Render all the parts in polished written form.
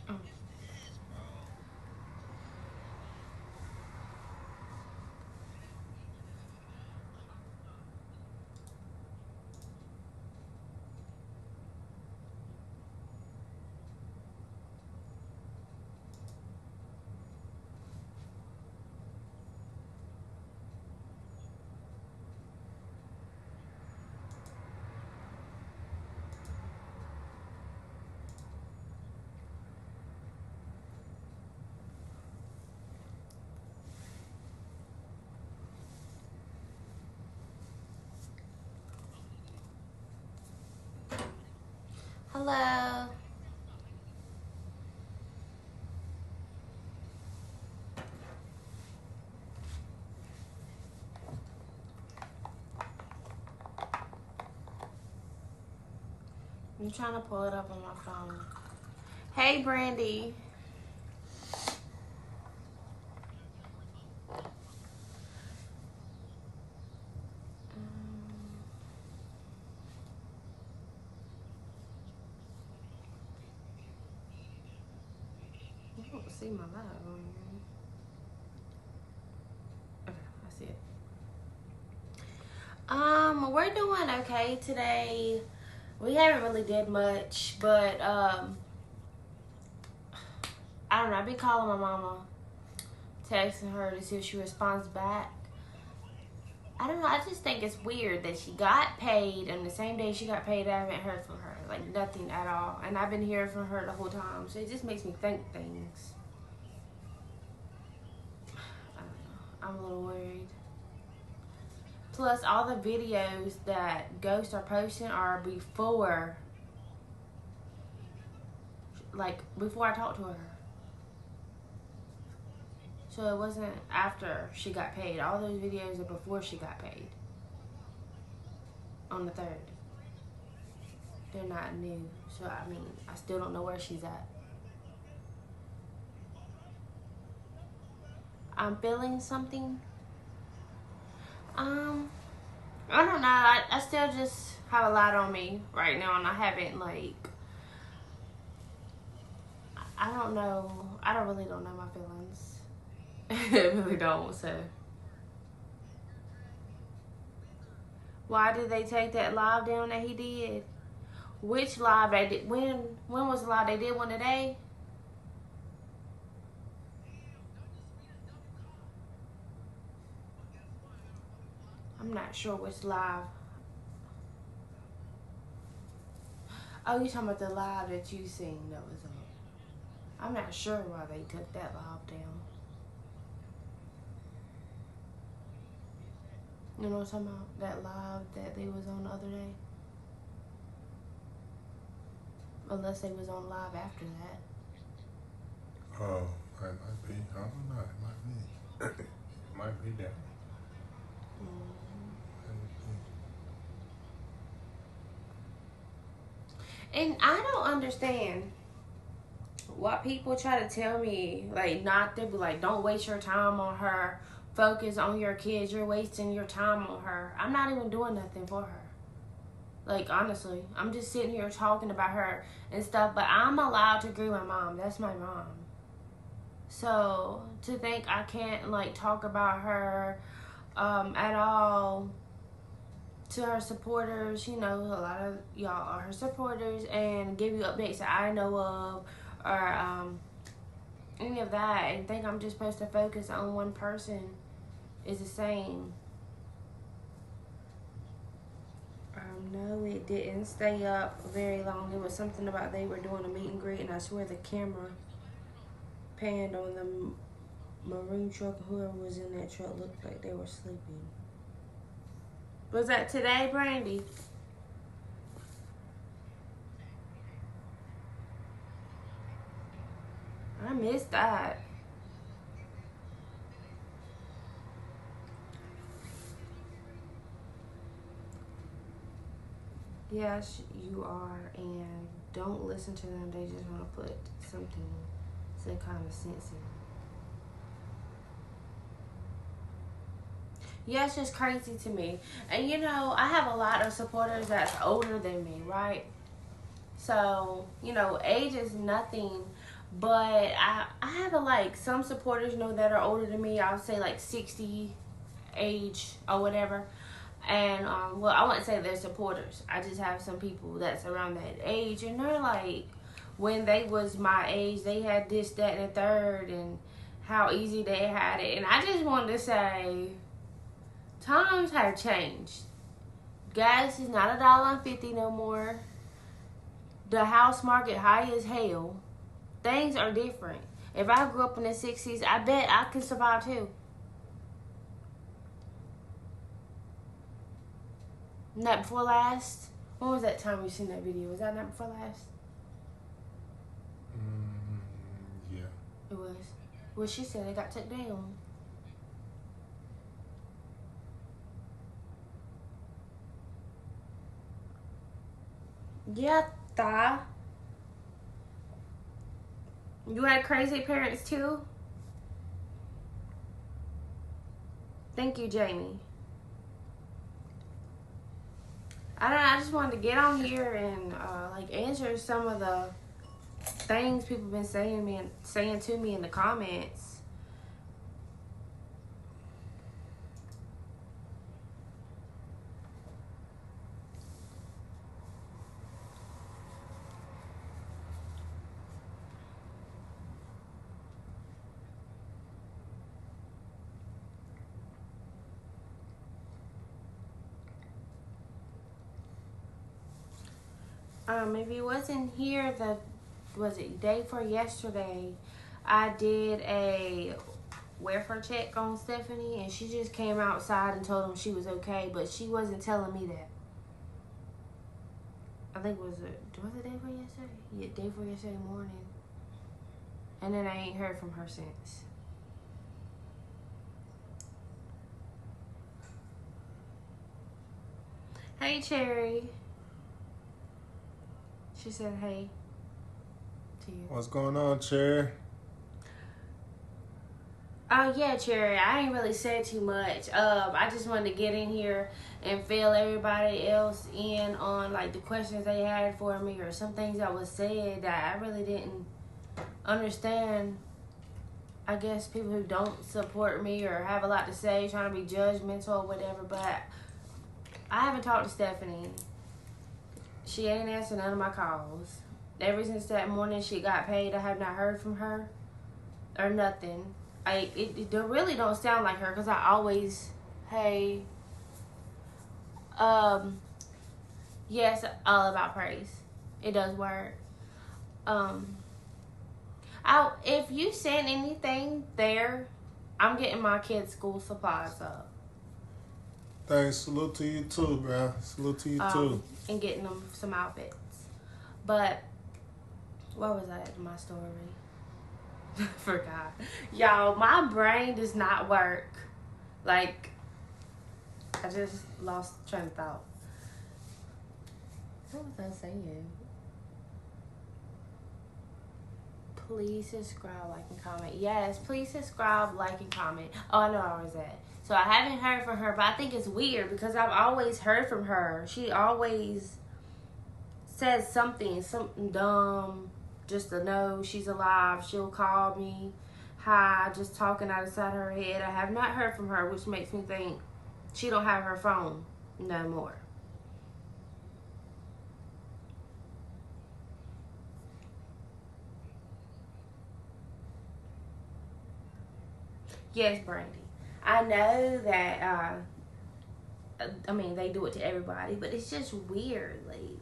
Oh. Hello. I'm trying to pull it up on my phone. Hey, Brandy. I don't see my live on here. Okay, I see it. We're doing okay today. We haven't really did much, but I don't know. I've been calling my mama, texting her to see if she responds back. I don't know. I just think it's weird that she got paid, and the same day she got paid, I haven't heard from her. Like, nothing at all. And I've been hearing from her the whole time. So it just makes me think things. I don't know. I'm a little worried. Plus, all the videos that Ghosts are posting are before, like, before I talked to her. So it wasn't after she got paid. All those videos are before she got paid. On the 3rd. They're not new. So, I mean, I still don't know where she's at. I'm feeling something. I don't know. I still just have a lot on me right now, and I haven't, like, I don't know. I don't really don't know my feelings. I really don't. So, why did they take that live down that he did? Which live they did? When was the live they did one today? I'm not sure which live. Oh, you talking about the live that you seen that was on? I'm not sure why they took that live down. You know what I'm talking about? That live that they was on the other day? Unless they was on live after that. Oh, it might be. I don't know. It might be. It might be that. And I don't understand why people try to tell me, like, not to be like, don't waste your time on her. Focus on your kids. You're wasting your time on her. I'm not even doing nothing for her. Like, honestly, I'm just sitting here talking about her and stuff, but I'm allowed to agree with my mom. That's my mom. So, to think I can't, like, talk about her at all to her supporters, you know, a lot of y'all are her supporters, and give you updates that I know of, or any of that, and think I'm just supposed to focus on one person is insane. No, it didn't stay up very long. It was something about they were doing a meet and greet, and I swear the camera panned on the maroon truck. Whoever was in that truck looked like they were sleeping. Was that today, Brandy? I missed that. Yes, you are, and don't listen to them. They just want to put something, some kind of sense in. Yeah, it's just crazy to me. And you know, I have a lot of supporters that's older than me, right? So, you know, age is nothing, But I have a, like, some supporters, you know, that are older than me. I'll say like 60 age or whatever. And well, I wouldn't say they're supporters. I just have some people that's around that age, and they're like, when they was my age, they had this, that, and the third, and how easy they had it. And I just wanted to say, times have changed. Gas is not $1.50 no more. The house market high as hell. Things are different. If I grew up in the 60s, I bet I could survive too. Night before last. When was that time you seen that video? Was that night before last? Yeah. It was. Well, she said it got took down. Yeah, Tha. You had crazy parents too? Thank you, Jamie. I don't know, I just wanted to get on here and like answer some of the things people been saying to me in the comments. If you wasn't here, was it day for yesterday? I did a welfare check on Stephanie, and she just came outside and told him she was okay, but she wasn't telling me that. I think was it day for yesterday? Yeah, day for yesterday morning. And then I ain't heard from her since. Hey, Cherry. She said hey to you. What's going on, Cherry? Oh yeah, Cherry. I ain't really said too much. I just wanted to get in here and fill everybody else in on like the questions they had for me, or some things that was said that I really didn't understand. I guess people who don't support me or have a lot to say, trying to be judgmental or whatever. But I haven't talked to Stephanie. She ain't answered none of my calls. Ever since that morning she got paid, I have not heard from her or nothing. It really don't sound like her, because I always, hey, yes, all about praise. It does work. If you send anything there, I'm getting my kids' school supplies up. Thanks. Salute to you too, bro. Salute to you too. And getting them some outfits. But what was that in my story? Forgot. Y'all, my brain does not work. Like, I just lost train of thought. What was I saying? Please subscribe, like, and comment. Yes, please subscribe, like, and comment. Oh, I know where I was at. So I haven't heard from her, but I think it's weird because I've always heard from her. She always says something dumb, just to know she's alive. She'll call me, hi, just talking outside her head. I have not heard from her, which makes me think she don't have her phone no more. Yes, Brandy. I know that, I mean, they do it to everybody, but it's just weird. Like,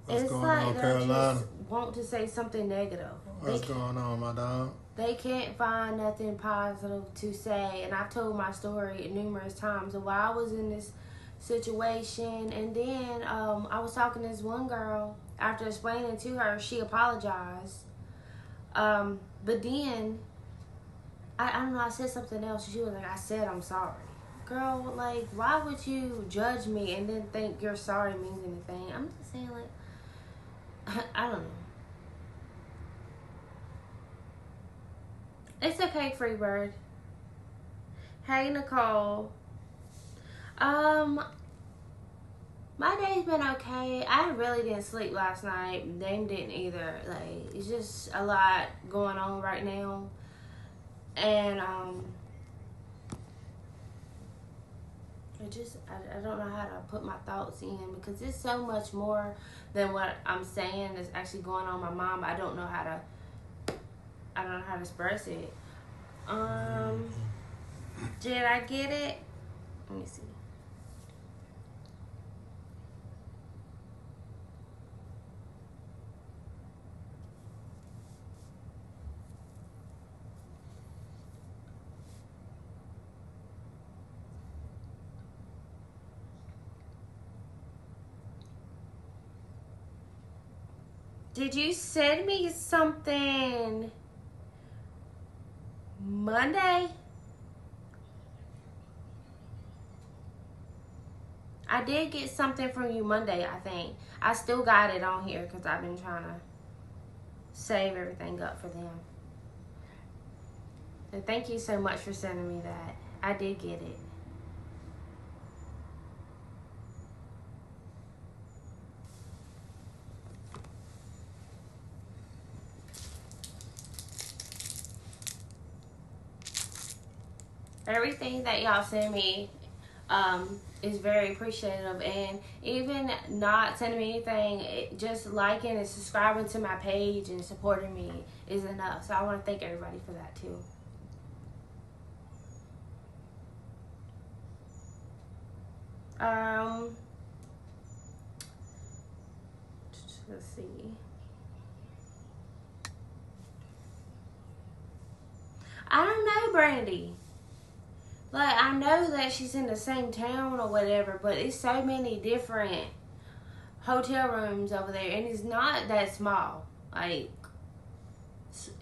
What's it's going like on, they Carolina? just want to say something negative. What's going on, my dog? They can't find nothing positive to say. And I've told my story numerous times of why I was in this situation. And then I was talking to this one girl. After explaining to her, she apologized. But then, I don't know, I said something else. She was like, I said I'm sorry. Girl, like, why would you judge me and then think your sorry means anything? I'm just saying, like, I don't know. It's okay, Freebird. Hey, Nicole. My day's been okay. I really didn't sleep last night. Dame didn't either. Like, it's just a lot going on right now. And, I don't know how to put my thoughts in because it's so much more than what I'm saying is actually going on in my mind. But I don't know how to express it. Did I get it? Let me see. Did you send me something Monday? I did get something from you Monday, I think. I still got it on here because I've been trying to save everything up for them. So thank you so much for sending me that. I did get it. Everything that y'all send me is very appreciative, and even not sending me anything, just liking and subscribing to my page and supporting me is enough. So I want to thank everybody for that too. Let's see. I don't know, Brandy. Like, I know that she's in the same town or whatever, but it's so many different hotel rooms over there, and it's not that small. Like,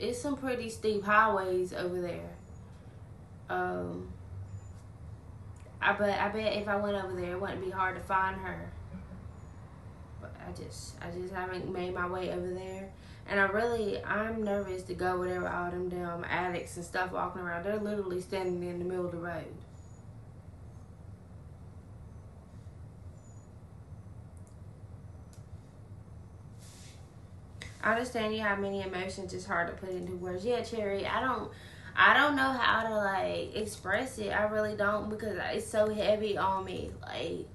it's some pretty steep highways over there. I bet if I went over there, it wouldn't be hard to find her. But I just haven't made my way over there. And I'm nervous to go with all them damn addicts and stuff walking around. They're literally standing in the middle of the road. I understand you have many emotions. It's hard to put into words. Yeah, Cherry, I don't know how to like express it. I really don't because it's so heavy on me. Like,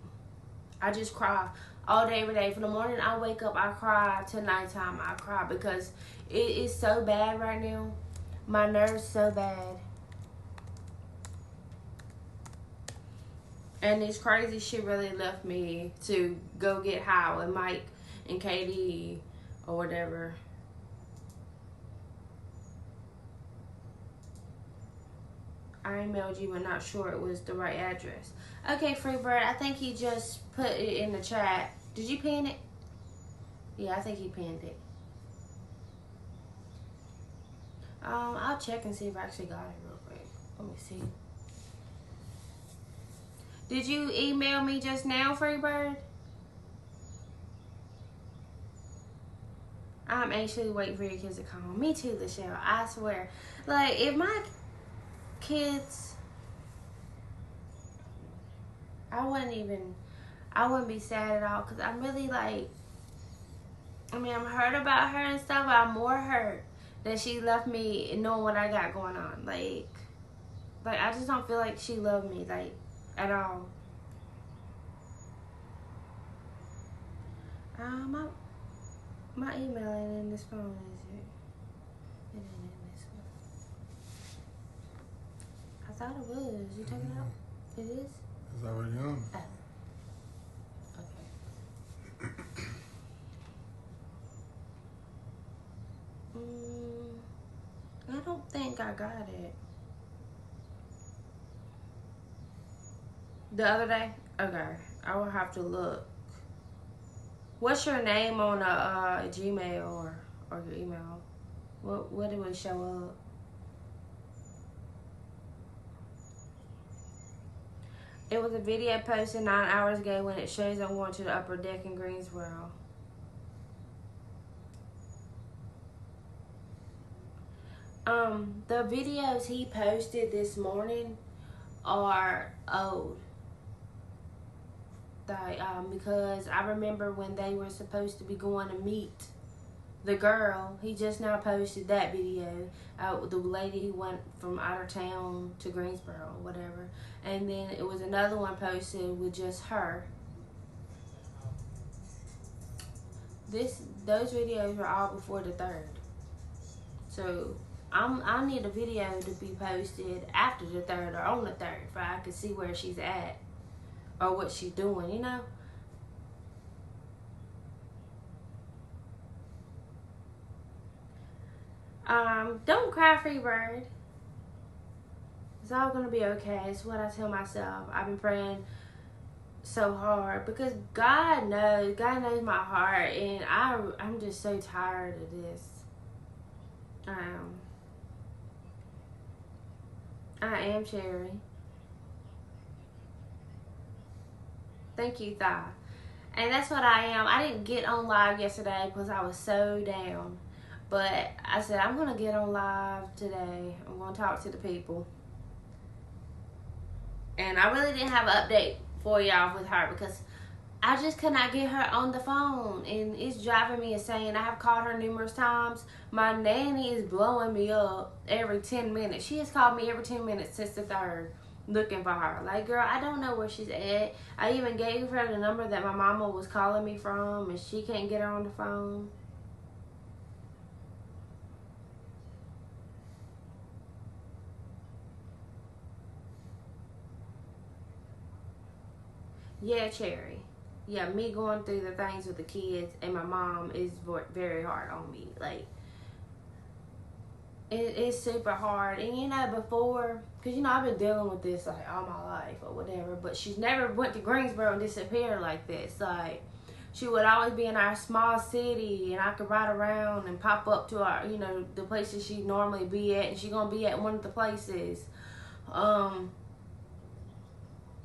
I just cry all day, every day. From the morning I wake up, I cry. To nighttime, I cry because it is so bad right now. My nerves so bad. And this crazy shit really left me to go get high with Mike and Katie or whatever. I emailed you and not sure it was the right address. Okay, Freebird, I think he just put it in the chat. Did you pin it? Yeah, I think he pinned it. I'll check and see if I actually got it real quick. Let me see. Did you email me just now, Freebird? I'm anxiously waiting for your kids to come home. Me too, Lachelle. I swear. Like, if my kids, I wouldn't be sad at all because I'm really like, I'm hurt about her and stuff, but I'm more hurt that she left me knowing what I got going on. Like I just don't feel like she loved me, like, at all. My email ain't in this phone, is it? It ain't in this one. I thought it was. You took it out? It is? It's already on. Oh. I don't think I got it. The other day? Okay. I will have to look. What's your name on a Gmail or your email? What did it show up? It was a video posted 9 hours ago when it shows I'm going to the upper deck in Greensboro. The videos he posted this morning are old. birthday because I remember when they were supposed to be going to meet the girl. He just now posted that video. The lady who went from out of town to Greensboro or whatever. And then it was another one posted with just her. Those videos were all before the 3rd. So I need a video to be posted after the 3rd or on the 3rd, for I can see where she's at or what she's doing, you know. Don't cry, Freebird. It's all gonna be okay. It's what I tell myself. I've been praying so hard because God knows my heart, and I'm just so tired of this. I am, Cherry. Thank you, Tha. And that's what I am. I didn't get on live yesterday because I was so down. But I said, I'm going to get on live today. I'm going to talk to the people. And I really didn't have an update for y'all with her because I just could not get her on the phone. And it's driving me insane. I have called her numerous times. My nanny is blowing me up every 10 minutes. She has called me every 10 minutes since the 3rd looking for her. Like, girl, I don't know where she's at. I even gave her the number that my mama was calling me from, and she can't get her on the phone. Yeah, Cherry. Yeah, me going through the things with the kids and my mom is very hard on me. Like, it's super hard. And you know, before, because you know, I've been dealing with this like all my life or whatever, but she's never went to Greensboro and disappeared like this. Like, she would always be in our small city, and I could ride around and pop up to our, you know, the places she normally be at, and she gonna be at one of the places.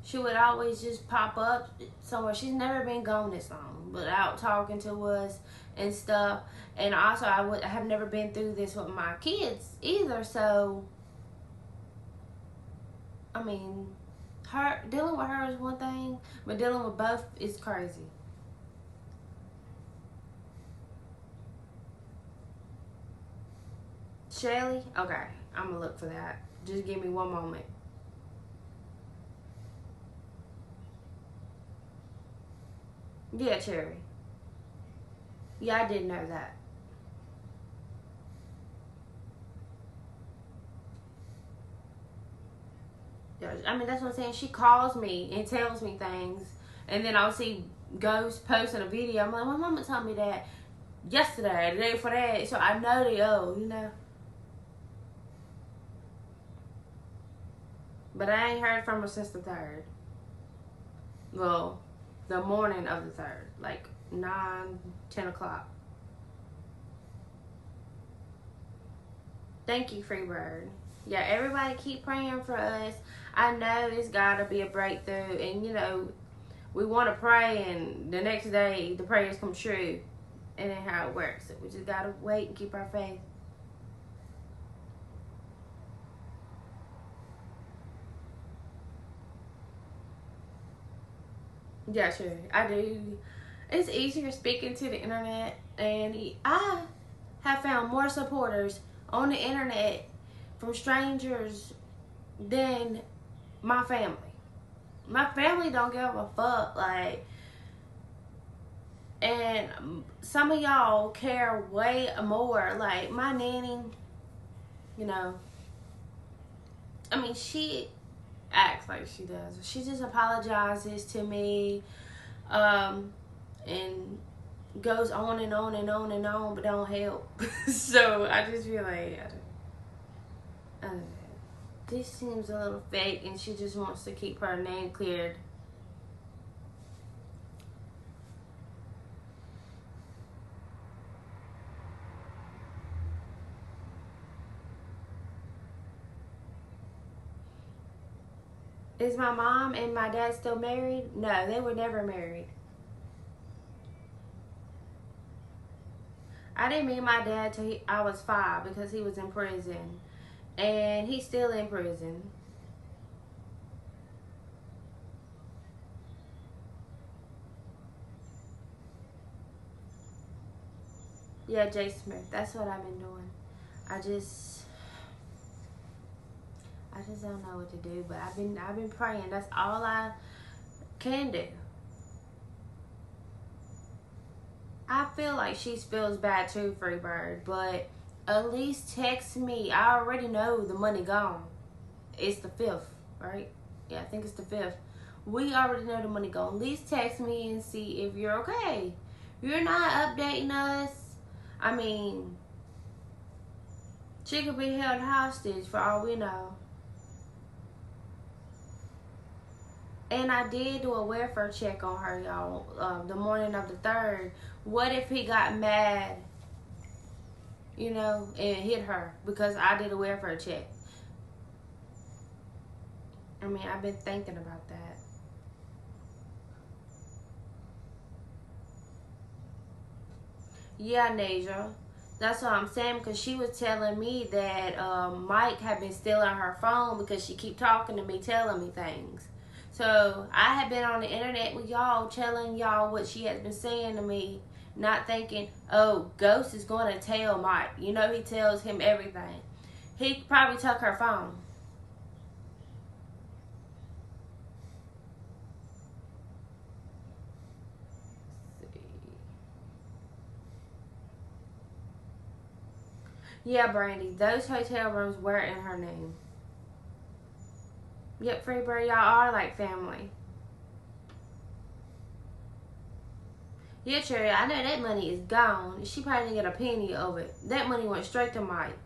She would always just pop up somewhere. She's never been gone this long, but out talking to us and stuff. And also, I have never been through this with my kids either. So, I mean, dealing with her is one thing, but dealing with both is crazy. Shelly? Okay, I'm gonna look for that. Just give me one moment. Yeah, Cherry. Yeah, I did know that. Yeah, I mean, that's what I'm saying. She calls me and tells me things, and then I'll see Ghost posting a video. I'm like, my mama told me that yesterday, the day before that, so I know they owe, you know. But I ain't heard from her since the 3rd. Well, the morning of the 3rd, like 9, 10 o'clock. Thank you, Freebird. Yeah, everybody keep praying for us. I know it's got to be a breakthrough. And, you know, we want to pray, and the next day the prayers come true. And then how it works. We just got to wait and keep our faith. Yeah, sure. I do. It's easier speaking to the internet. And I have found more supporters on the internet from strangers than my family. My family don't give a fuck, like, and some of y'all care way more. Like, my nanny, you know, I mean, she acts like she does. She just apologizes to me, and goes on and on and on and on, but don't help. So I just feel like, I don't know. This seems a little fake, and she just wants to keep her name cleared. Is my mom and my dad still married? No, they were never married. I didn't meet my dad till I was 5 because he was in prison. And he's still in prison. Yeah, Jay Smith. That's what I've been doing. I just I just don't know what to do, but I've been praying. That's all I can do. I feel like she feels bad too, Freebird, but at least text me. I already know the money gone. It's the 5th, right? Yeah, I think it's the 5th. We already know the money gone. At least text me and see if you're okay. You're not updating us. I mean, she could be held hostage for all we know. And I did do a welfare check on her, y'all, the morning of the 3rd. What if he got mad, and hit her because I did a welfare check? I mean, I've been thinking about that. Yeah, Nasia. That's what I'm saying, because she was telling me that Mike had been stealing her phone because she keep talking to me, telling me things. So I had been on the internet with y'all, telling y'all what she had been saying to me, not thinking, oh, Ghost is going to tell Mike. He tells him everything. He probably took her phone. Yeah, Brandy, those hotel rooms were in her name. Yep, Freebird, y'all are like family. Yeah, Cherry, I know that money is gone. She probably didn't get a penny of it. That money went straight to Mike.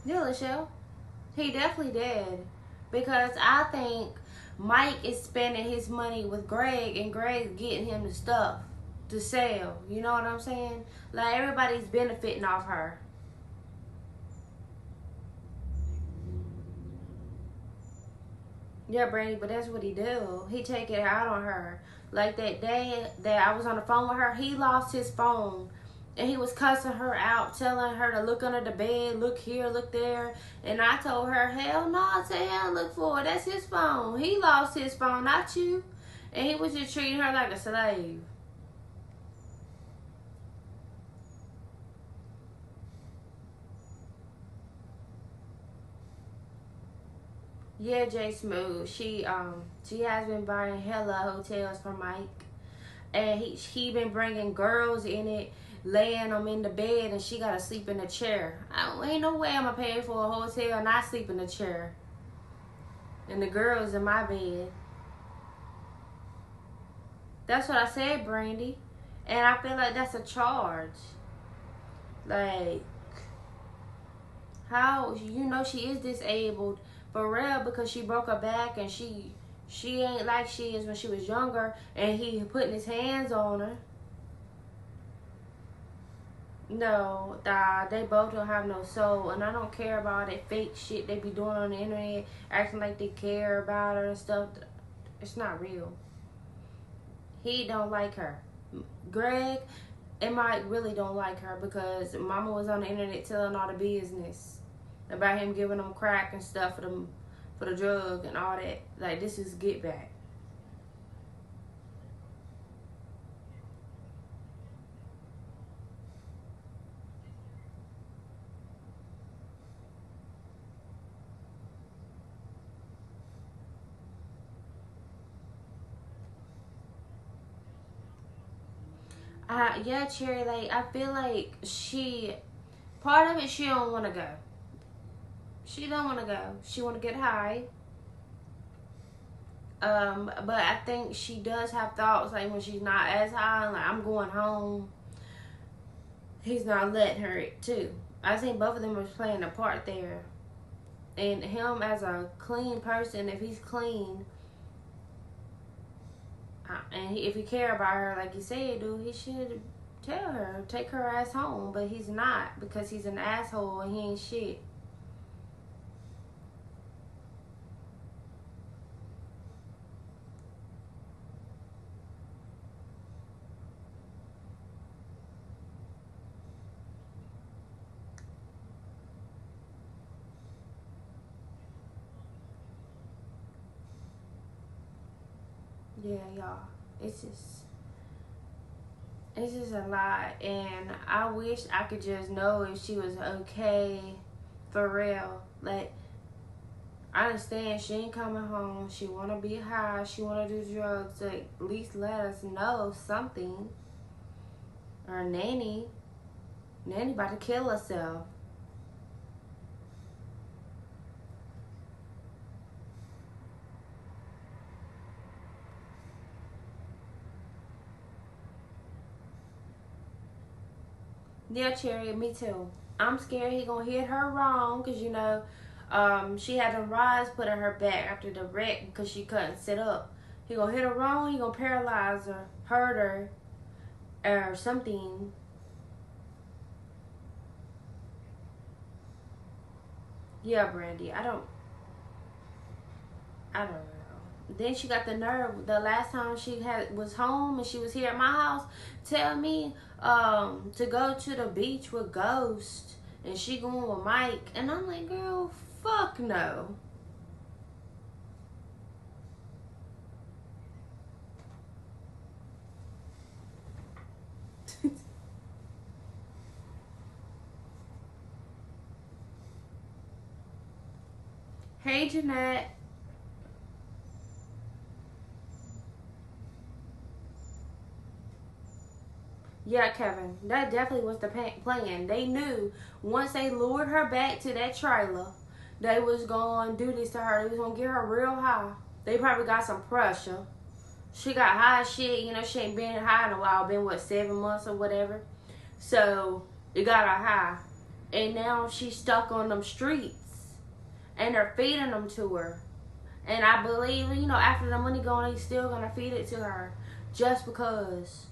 Yeah, Michelle. He definitely did. Because I think Mike is spending his money with Greg, and Greg's getting him the stuff to sell. You know what I'm saying? Like, everybody's benefiting off her. Yeah, Brandy, but that's what he do. He take it out on her. Like that day that I was on the phone with her, he lost his phone. And he was cussing her out, telling her to look under the bed, look here, look there. And I told her, hell no, I said, hell, look for it. That's his phone. He lost his phone, not you. And he was just treating her like a slave. Yeah, Jay Smooth. She has been buying hella hotels for Mike. And he been bringing girls in it, laying them in the bed, and she gotta sleep in a chair. Ain't no way I'ma pay for a hotel and not sleep in a chair. And the girls in my bed. That's what I said, Brandy. And I feel like that's a charge. Like, how she is disabled for real, because she broke her back, and she ain't like she is when she was younger, and he putting his hands on her. No, they both don't have no soul, and I don't care about that fake shit they be doing on the internet, acting like they care about her and stuff. It's not real. He don't like her. Greg and Mike really don't like her because Mama was on the internet telling all the business about him giving them crack and stuff for the drug and all that. Like, this is get back. Yeah, Cherry, like, I feel like part of it, she don't want to go. She don't want to go. She want to get high. But I think she does have thoughts, like, when she's not as high, like, I'm going home. He's not letting her too. I think both of them are playing a part there. And him as a clean person, if he's clean, if he care about her like you said, dude, he should tell her, take her ass home. But he's not, because he's an asshole and he ain't shit. Yeah, y'all. It's just it's just a lot, and I wish I could just know if she was okay for real. Like, I understand she ain't coming home. She wanna be high. She wanna do drugs. Like, at least let us know something. Or nanny about to kill herself. Yeah, Cherry, me too. I'm scared he gonna hit her wrong, cause she had them rods put in her back after the wreck because she couldn't sit up. He gonna hit her wrong. He gonna paralyze her, hurt her, or something. Yeah, Brandy. I don't know. Then she got the nerve. The last time she was home and she was here at my house, tell me to go to the beach with Ghost, and she going with Mike, and I'm like, girl, fuck no. Hey, Jeanette. Yeah, Kevin, that definitely was the plan. They knew once they lured her back to that trailer, they was going to do this to her. They was going to get her real high. They probably got some pressure. She got high as shit. She ain't been high in a while. Been, 7 months or whatever. So, it got her high. And now she's stuck on them streets. And they're feeding them to her. And I believe, after the money gone, they still going to feed it to her. Just because.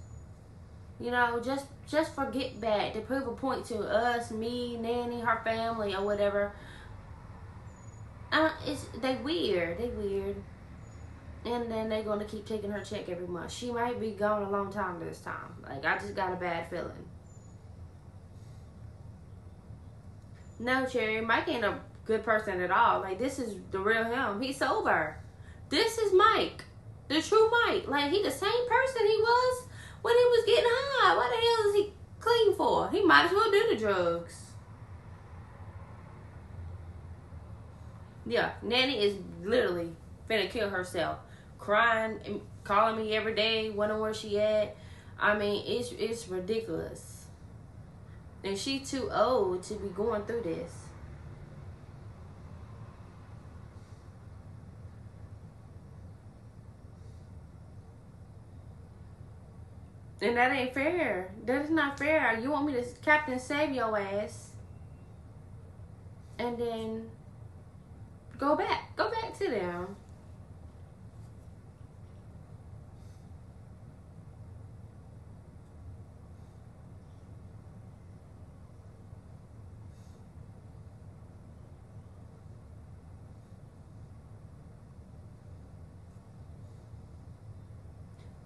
Just for get back, to prove a point to us, me, Nanny, her family, or whatever. They weird. And then they gonna keep taking her check every month. She might be gone a long time this time. Like, I just got a bad feeling. No, Cherry, Mike ain't a good person at all. Like, this is the real him. He's sober. This is Mike, the true Mike. Like, he the same person he was when he was getting high. What the hell is he clean for? He might as well do the drugs. Yeah, Nanny is literally finna kill herself. Crying and calling me every day, wondering where she at. I mean, it's ridiculous. And she too old to be going through this. And that ain't fair. That is not fair. You want me to Captain save your ass, and then go back to them.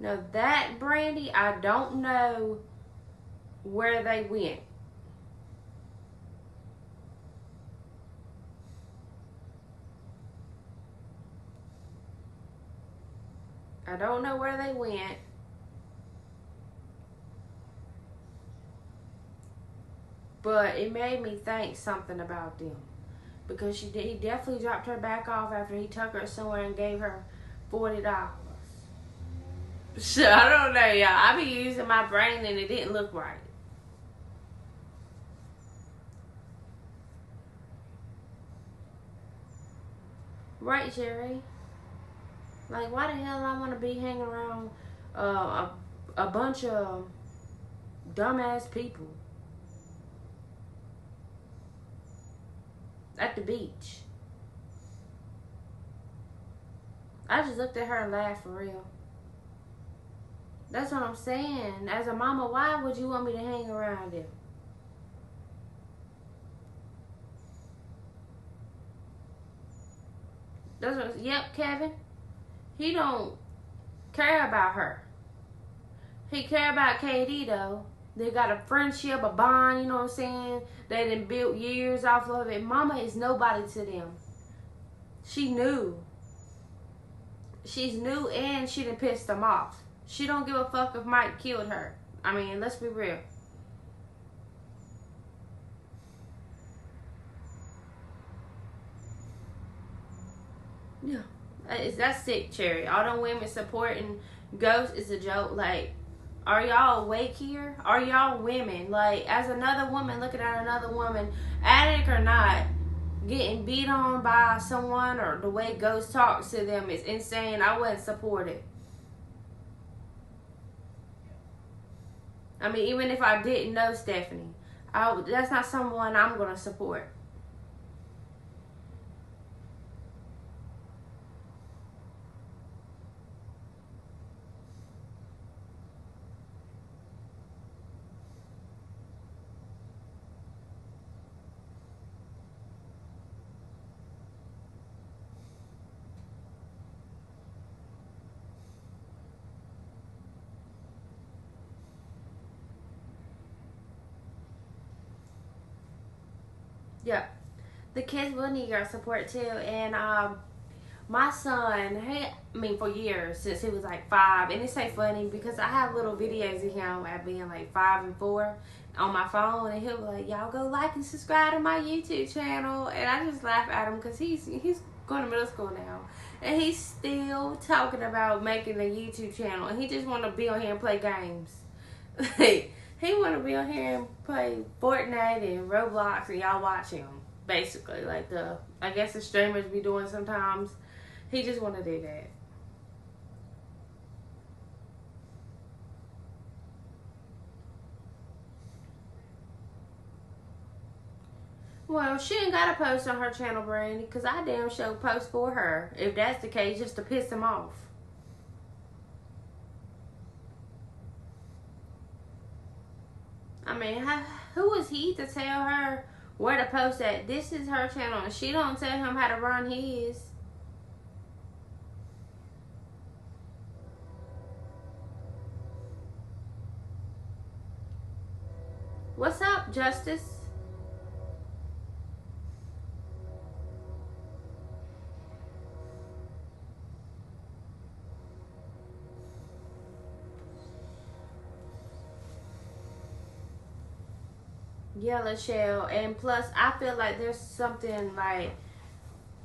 Now that, Brandy, I don't know where they went. I don't know where they went. But it made me think something about them. Because he definitely dropped her back off after he took her somewhere and gave her $40. So, I don't know, y'all. I be using my brain and it didn't look right. Right, Jerry? Like, why the hell I want to be hanging around a bunch of dumbass people at the beach? I just looked at her and laughed for real. That's what I'm saying. As a mama, why would you want me to hang around him? That's what. Yep, Kevin. He don't care about her. He care about KD though. They got a friendship, a bond. You know what I'm saying? They done built years off of it. Mama is nobody to them. She knew. She's new, and she done pissed them off. She don't give a fuck if Mike killed her. I mean, let's be real. Yeah. That's sick, Cherry. All them women supporting Ghost is a joke. Like, are y'all awake here? Are y'all women? Like, as another woman looking at another woman, addict or not, getting beat on by someone or the way Ghost talks to them is insane. I wouldn't support it. I mean, even if I didn't know Stephanie, that's not someone I'm going to support. Yeah. The kids will need your support too. And my son, for years, since he was like 5, and it's so funny because I have little videos of him at being like 5 and 4 on my phone, and he'll be like, y'all go like and subscribe to my YouTube channel. And I just laugh at him because he's going to middle school now, and he's still talking about making a YouTube channel, and he just want to be on here and play games. He want to be on here and play Fortnite and Roblox, and y'all watch him. Basically, like I guess the streamers be doing sometimes. He just want to do that. Well, she ain't got to post on her channel, Brandy, because I damn sure post for her. If that's the case, just to piss him off. I mean, who is he to tell her where to post at? This is her channel, and she don't tell him how to run his. What's up, Justice? Yeah, Lachelle. And plus, I feel like there's something like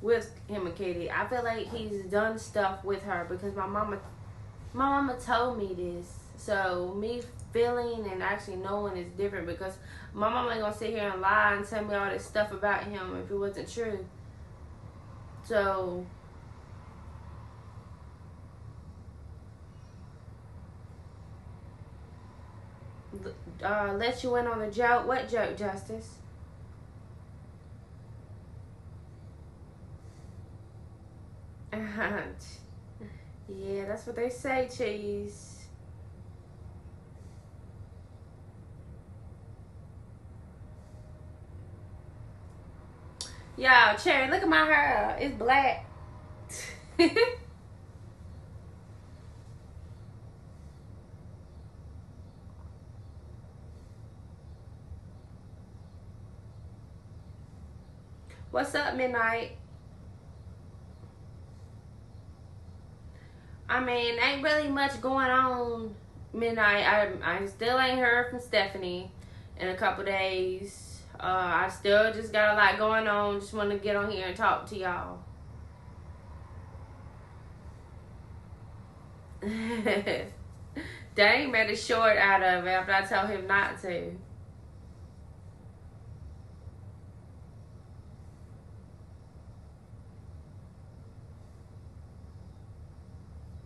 with him and Katie. I feel like he's done stuff with her because my mama told me this. So me feeling and actually knowing is different because my mama ain't gonna sit here and lie and tell me all this stuff about him if it wasn't true. So let you in on the joke. What joke, Justice? Yeah, that's what they say, Cheese. Yo, Cherry, look at my hair. It's black. What's up, Midnight? I mean, ain't really much going on, Midnight. I still ain't heard from Stephanie in a couple days. I still just got a lot going on. Just want to get on here and talk to y'all. Dang made a short out of it after I told him not to.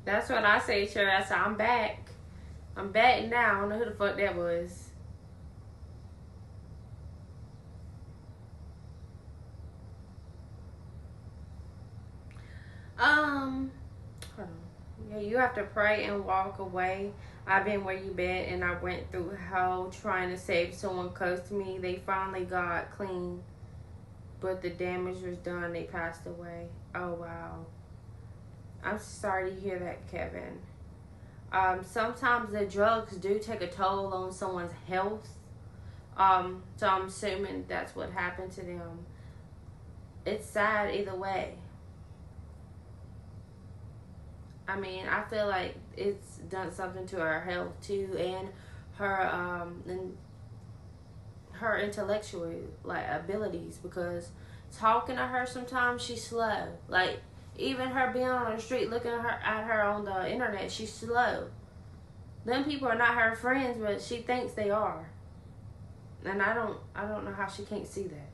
That's what I say, sure. I said, I'm back. I'm back now. I don't know who the fuck that was. Hold on. Yeah, you have to pray and walk away. I've been where you been, and I went through hell trying to save someone close to me. They finally got clean, but the damage was done. They passed away. Oh, wow. I'm sorry to hear that, Kevin. Sometimes the drugs do take a toll on someone's health. So I'm assuming that's what happened to them. It's sad either way. I mean, I feel like it's done something to her health too, and her intellectual like abilities, because talking to her sometimes she's slow. Like even her being on the street looking at her on the internet, she's slow. Them people are not her friends, but she thinks they are. And I don't know how she can't see that.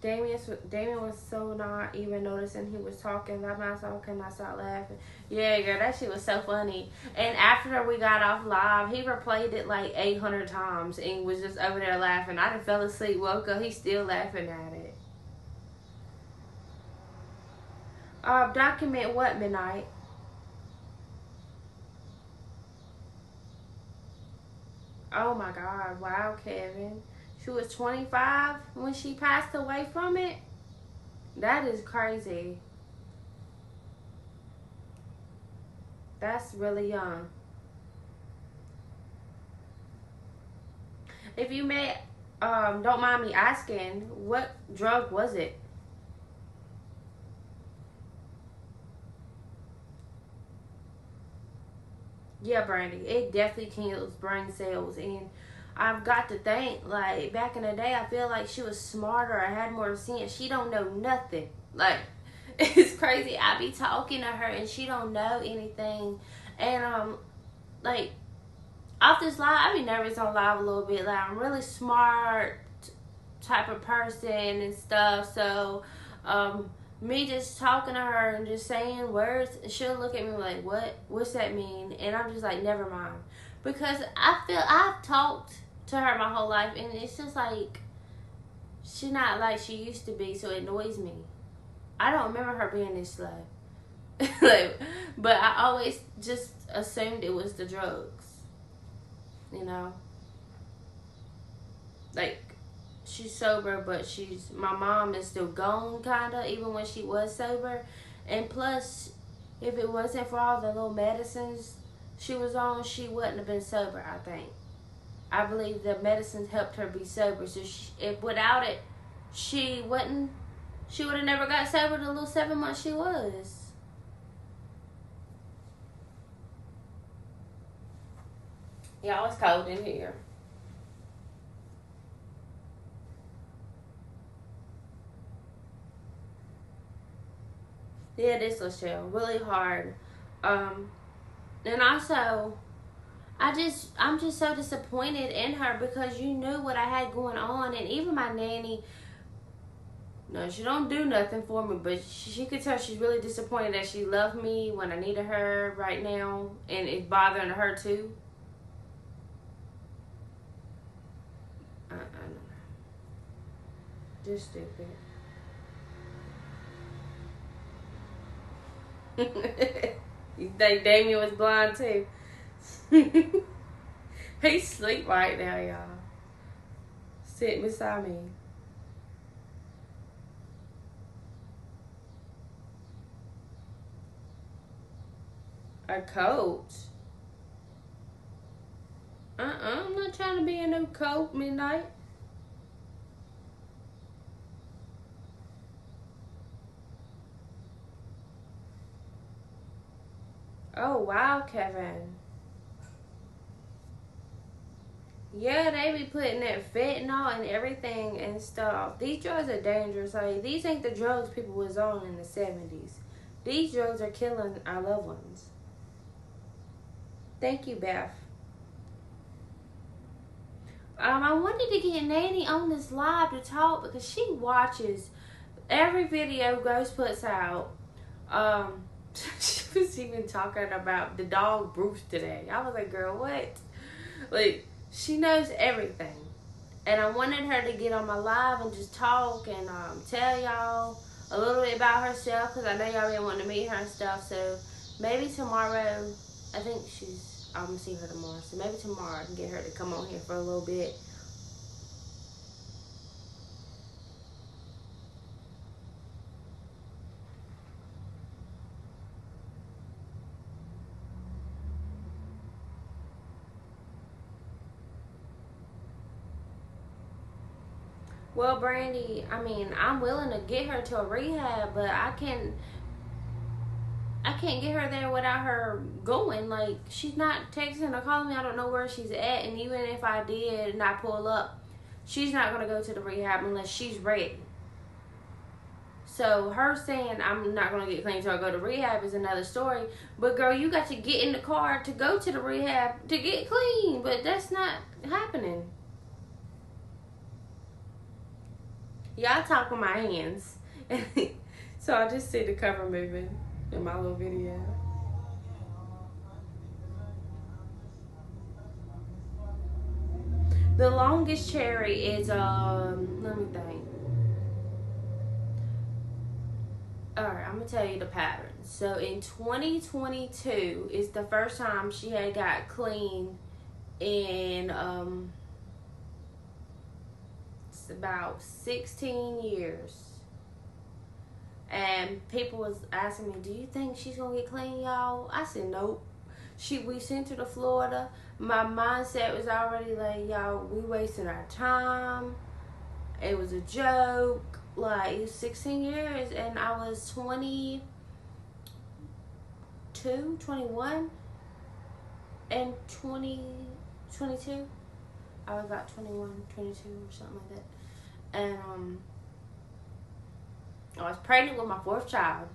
Damien was so not even noticing he was talking. That myself could not stop laughing. Yeah, girl, that shit was so funny. And after we got off live, he replayed it like 800 times and was just over there laughing. I done fell asleep, woke up, he's still laughing at it. Document what, Midnight? Oh my God! Wow, Kevin. She was 25 when she passed away from it. That is crazy. That's really young. If you may, don't mind me asking, what drug was it? Yeah, Brandy, it definitely kills brain cells. And I've got to think, like, back in the day, I feel like she was smarter. I had more sense. She don't know nothing. Like, it's crazy. I be talking to her and she don't know anything. And, like, off this live, I be nervous on live a little bit. Like, I'm really smart type of person and stuff. So, me just talking to her and just saying words, she'll look at me like, what? What's that mean? And I'm just like, never mind. Because I feel I've talked to her my whole life, and it's just like, she's not like she used to be, so it annoys me. I don't remember her being this slow. Like, but I always just assumed it was the drugs. You know? Like, she's sober, but my mom is still gone, kinda, even when she was sober. And plus, if it wasn't for all the little medicines she was on, she wouldn't have been sober, I think. I believe the medicines helped her be sober. So if without it, she wouldn't. She would have never got sober the little 7 months she was. Y'all, it's cold in here. Yeah, this was chill. Really hard. And also, I'm just so disappointed in her, because you knew what I had going on. And even my nanny, no, she don't do nothing for me, but she could tell she's really disappointed that she loved me when I needed her right now, and it's bothering her too. I know. Just stupid. You think Damien was blind too? He sleep right now, y'all. Sitting beside me. A coach? I'm not trying to be a new coach, Midnight. Oh, wow, Kevin. Yeah, they be putting that fentanyl and everything and stuff. These drugs are dangerous. Like, these ain't the drugs people was on in the 70s. These drugs are killing our loved ones. Thank you, Beth. I wanted to get Nanny on this live to talk, because she watches every video Ghost puts out. She was even talking about the dog Bruce today. I was like, girl, what? Like, she knows everything. And I wanted her to get on my live and just talk and tell y'all a little bit about herself, because I know y'all been wanting to meet her and stuff. So maybe tomorrow, I think I'm going to see her tomorrow. So maybe tomorrow I can get her to come on here for a little bit. Well, Brandy, I mean, I'm willing to get her to a rehab, but I can't get her there without her going. Like, she's not texting or calling me. I don't know where she's at. And even if I did and I pull up, she's not going to go to the rehab unless she's ready. So her saying I'm not going to get clean till I go to rehab is another story. But girl, you got to get in the car to go to the rehab to get clean. But that's not happening. Y'all talk with my hands. So I just see the cover moving in my little video. The longest cherry is let me think. Alright, I'm gonna tell you the pattern. So in 2022 is the first time she had got clean in it's about 16 years. And people was asking me, do you think she's gonna get clean, y'all? I said nope. We sent her to Florida. My mindset was already like, y'all, we wasting our time. It was a joke. Like, it was 16 years and I was 22, 21, and 22. I was about 21, 22 or something like that. And I was pregnant with my fourth child.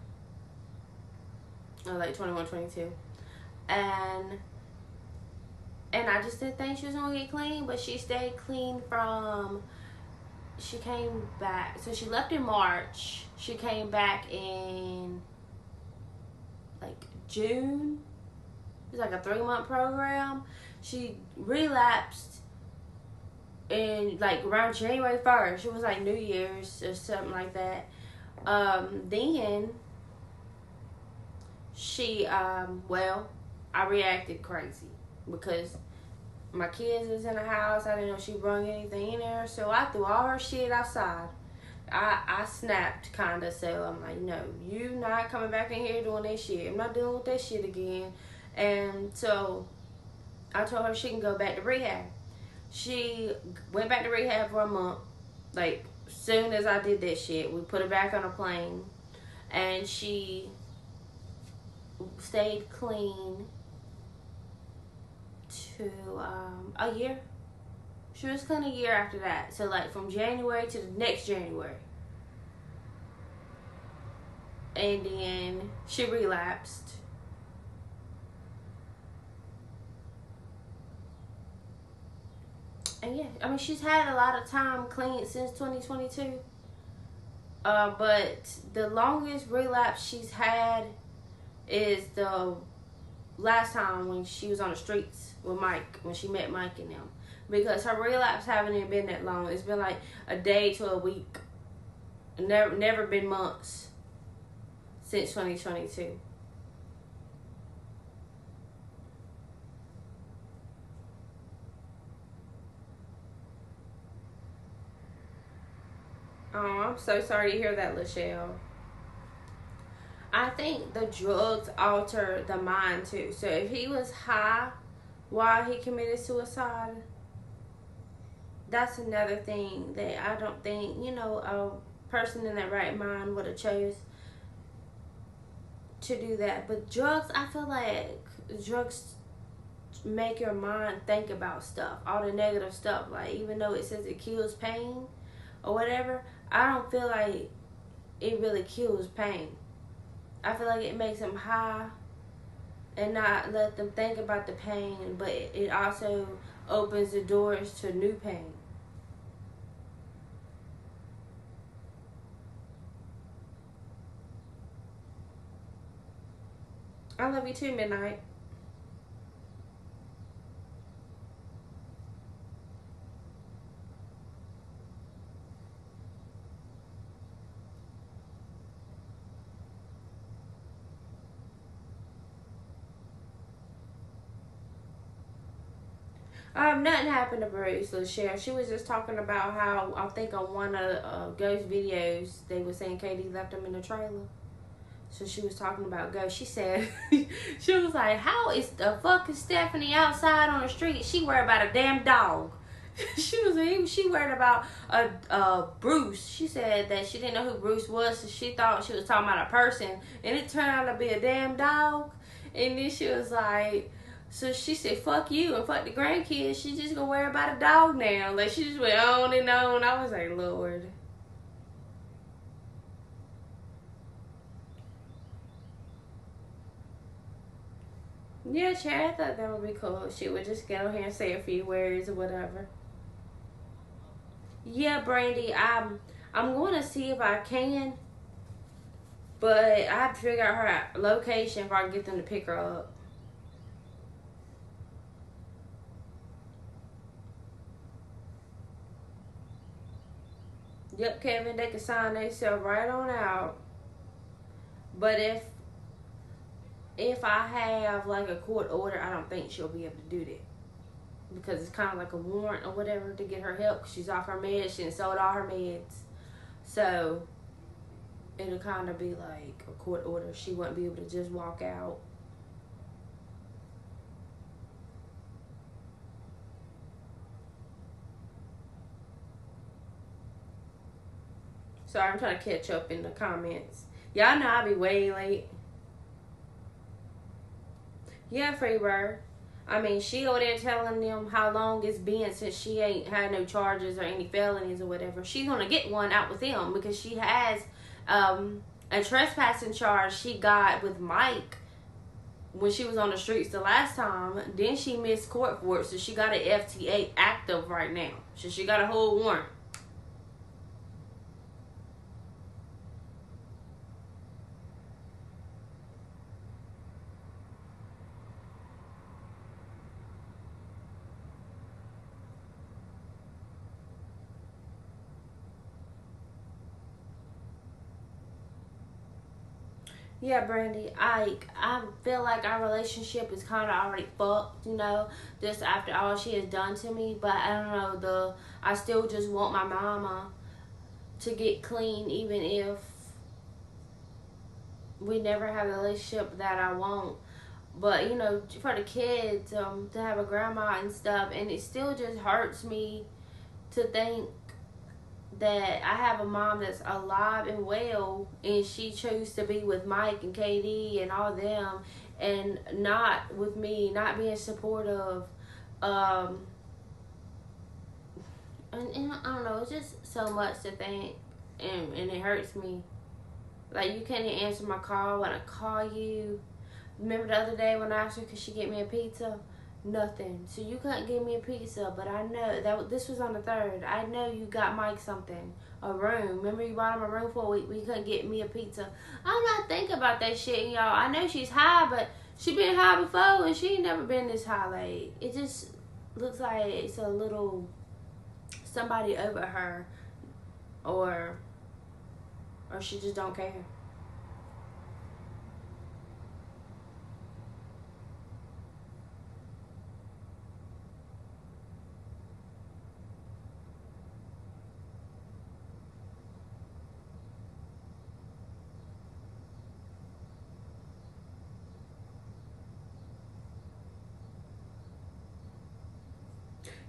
I was like 21, 22. And I just didn't think she was gonna get clean, but she stayed clean she came back. So she left in March. She came back in like June. It was like a 3-month program. She relapsed in like around January 1st. It was like New Year's or something like that. Then she I reacted crazy because my kids was in the house. I didn't know she brung anything in there, so I threw all her shit outside. I snapped kinda, so I'm like, no, you not coming back in here doing that shit. I'm not dealing with that shit again. And so I told her she can go back to rehab. She went back to rehab for a month. Like, soon as I did that shit, we put her back on a plane, and she stayed clean to a year. She was clean a year after that. So like from January to the next January. And then she relapsed. And yeah, I mean, she's had a lot of time clean since 2022. But the longest relapse she's had is the last time when she was on the streets with Mike, when she met Mike and them. Because her relapse haven't even been that long. It's been like a day to a week. Never been months since 2022. Oh, I'm so sorry to hear that, Lachelle. I think the drugs alter the mind too. So if he was high while he committed suicide, that's another thing that I don't think, a person in their right mind would have chose to do that. But drugs, I feel like drugs make your mind think about stuff, all the negative stuff. Like, even though it says it kills pain or whatever, I don't feel like it really kills pain. I feel like it makes them high and not let them think about the pain, but it also opens the doors to new pain. I love you too, Midnight. Nothing happened to Bruce, Lachelle. She was just talking about how, I think on one of Ghost videos, they were saying Katie left him in the trailer. So she was talking about Ghost. She said, she was like, how is the fucking Stephanie outside on the street? She worried about a damn dog. She worried about Bruce. She said that she didn't know who Bruce was, so she thought she was talking about a person, and it turned out to be a damn dog. And then she was like, so she said, "Fuck you and fuck the grandkids." She just gonna worry about a dog now. Like she just went on and on. I was like, Lord. Yeah, Chad, I thought that would be cool. She would just get on here and say a few words or whatever. Yeah, Brandy, I'm going to see if I can, but I have to figure out her location if I can get them to pick her up. Yep, Kevin, they can sign themselves right on out. But if I have like a court order, I don't think she'll be able to do that because it's kind of like a warrant or whatever to get her help. 'Cause she's off her meds, she sold all her meds, so it'll kind of be like a court order. She wouldn't be able to just walk out. Sorry, I'm trying to catch up in the comments. Y'all know I'll be way late. Yeah, Freebird. I mean, she over there telling them how long it's been since she ain't had no charges or any felonies or whatever. She's gonna get one out with them because she has a trespassing charge she got with Mike when she was on the streets the last time. Then she missed court for it, so she got an FTA active right now. So she got a whole warrant. Yeah, Brandy, I feel like our relationship is kind of already fucked, just after all she has done to me. But I don't know, I still just want my mama to get clean, even if we never have the relationship that I want. But for the kids, to have a grandma and stuff, and it still just hurts me to think that I have a mom that's alive and well, and she chose to be with Mike and KD and all them, and not with me, not being supportive. And I don't know, it's just so much to think, and it hurts me. Like, you can't even answer my call when I call you. Remember the other day when I asked her, could she get me a pizza? Nothing. So you couldn't give me a pizza, but I know that this was on the 3rd. I know you got Mike something, a room. Remember you bought him a room for a week. We couldn't get me a pizza. I'm not thinking about that shit, y'all. I know she's high, but she been high before, and she ain't never been this high. Like, it just looks like it's a little somebody over her, or she just don't care.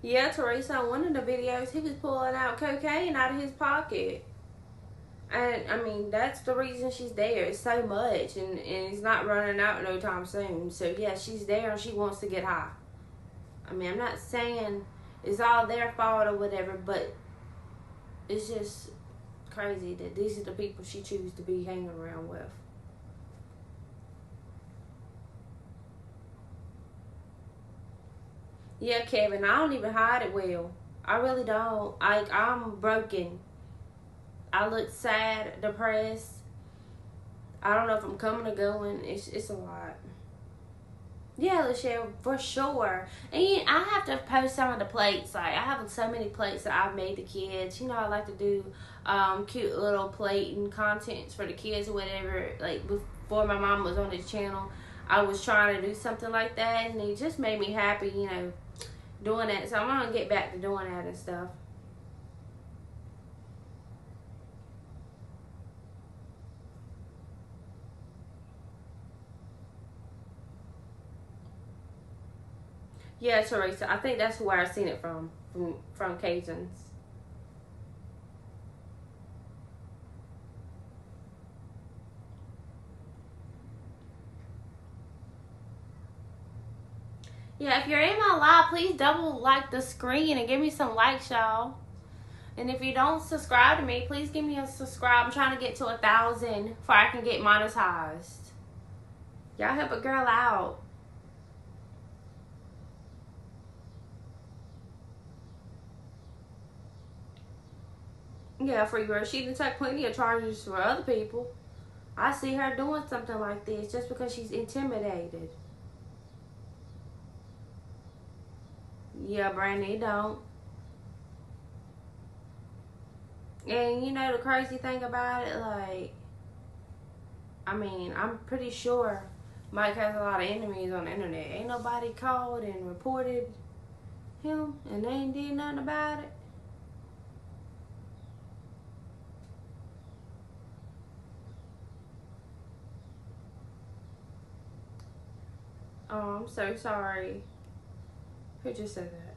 Yeah, Teresa, on one of the videos, he was pulling out cocaine out of his pocket. And, I mean, that's the reason she's there. It's so much, and it's not running out no time soon. So, yeah, she's there and she wants to get high. I mean, I'm not saying it's all their fault or whatever, but it's just crazy that these are the people she chooses to be hanging around with. Yeah, Kevin, I don't even hide it well. I really don't. I'm broken. I look sad, depressed. I don't know if I'm coming or going. It's a lot. Yeah, Lachelle, for sure. And I have to post some of the plates. Like, I have so many plates that I've made the kids. I like to do cute little plate and contents for the kids or whatever. Like, before my mom was on this channel, I was trying to do something like that, and it just made me happy, doing that. So I'm going to get back to doing that and stuff. Yeah, Teresa, I think that's where I seen it from from Cajuns. Yeah, if you're in my live, please double like the screen and give me some likes, y'all. And if you don't subscribe to me, please give me a subscribe. I'm trying to get to 1,000 before I can get monetized. Y'all help a girl out. Yeah, free girl. She done take plenty of charges for other people. I see her doing something like this just because she's intimidated. Yeah, Brandy, don't. And you know the crazy thing about it, like, I mean, I'm pretty sure Mike has a lot of enemies on the internet. Ain't nobody called and reported him and they ain't did nothing about it. Oh, I'm so sorry. Who just said that?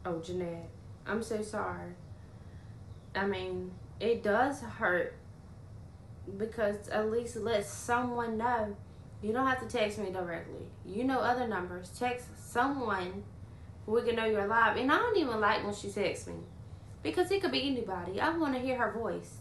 Oh, Jeanette. I'm so sorry. I mean, it does hurt because at least let someone know. You don't have to text me directly. You know other numbers. Text someone we can know you're alive. And I don't even like when she texts me because it could be anybody. I want to hear her voice.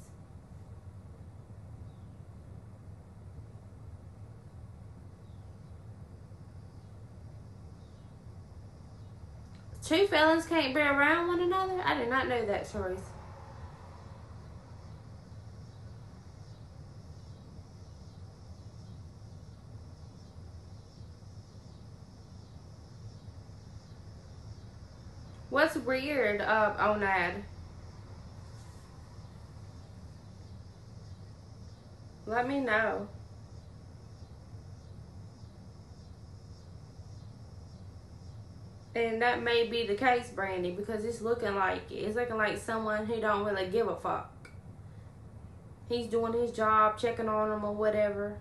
Two felons can't be around one another? I did not know that, Therese. What's weird on that? Let me know. And that may be the case, Brandy, because it's looking like it. It's looking like someone who don't really give a fuck. He's doing his job, checking on them or whatever,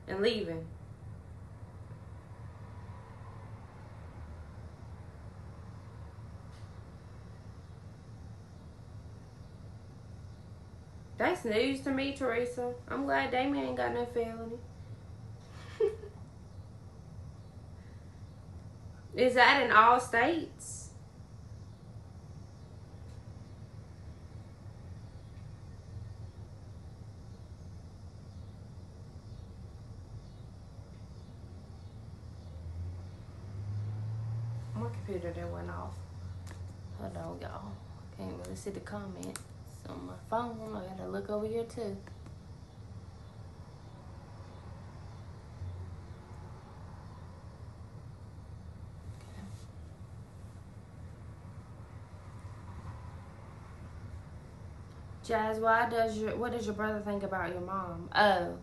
and leaving. That's news to me, Teresa. I'm glad Damien ain't got no felony. Is that in all states? My computer that went off. Hold on, y'all. Can't really see the comments on my phone. I gotta look over here too. Jazz, what does your brother think about your mom? Oh.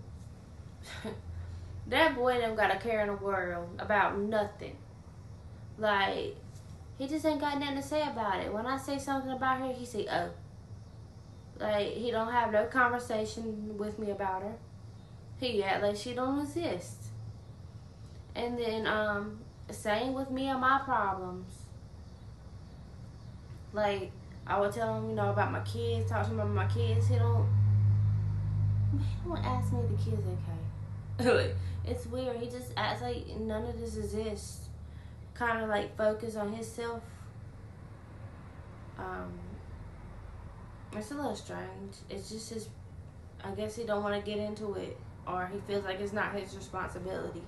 That boy don't got a care in the world about nothing. Like, he just ain't got nothing to say about it. When I say something about her, he say, oh. Like, he don't have no conversation with me about her. He act like she don't exist. And then, same with me and my problems. Like, I would tell him, about my kids, talk to him about my kids. He don't ask me if the kids okay. It's weird. He just acts like none of this exists. Kind of like focus on himself. It's a little strange. It's just his. I guess he don't want to get into it, or he feels like it's not his responsibility.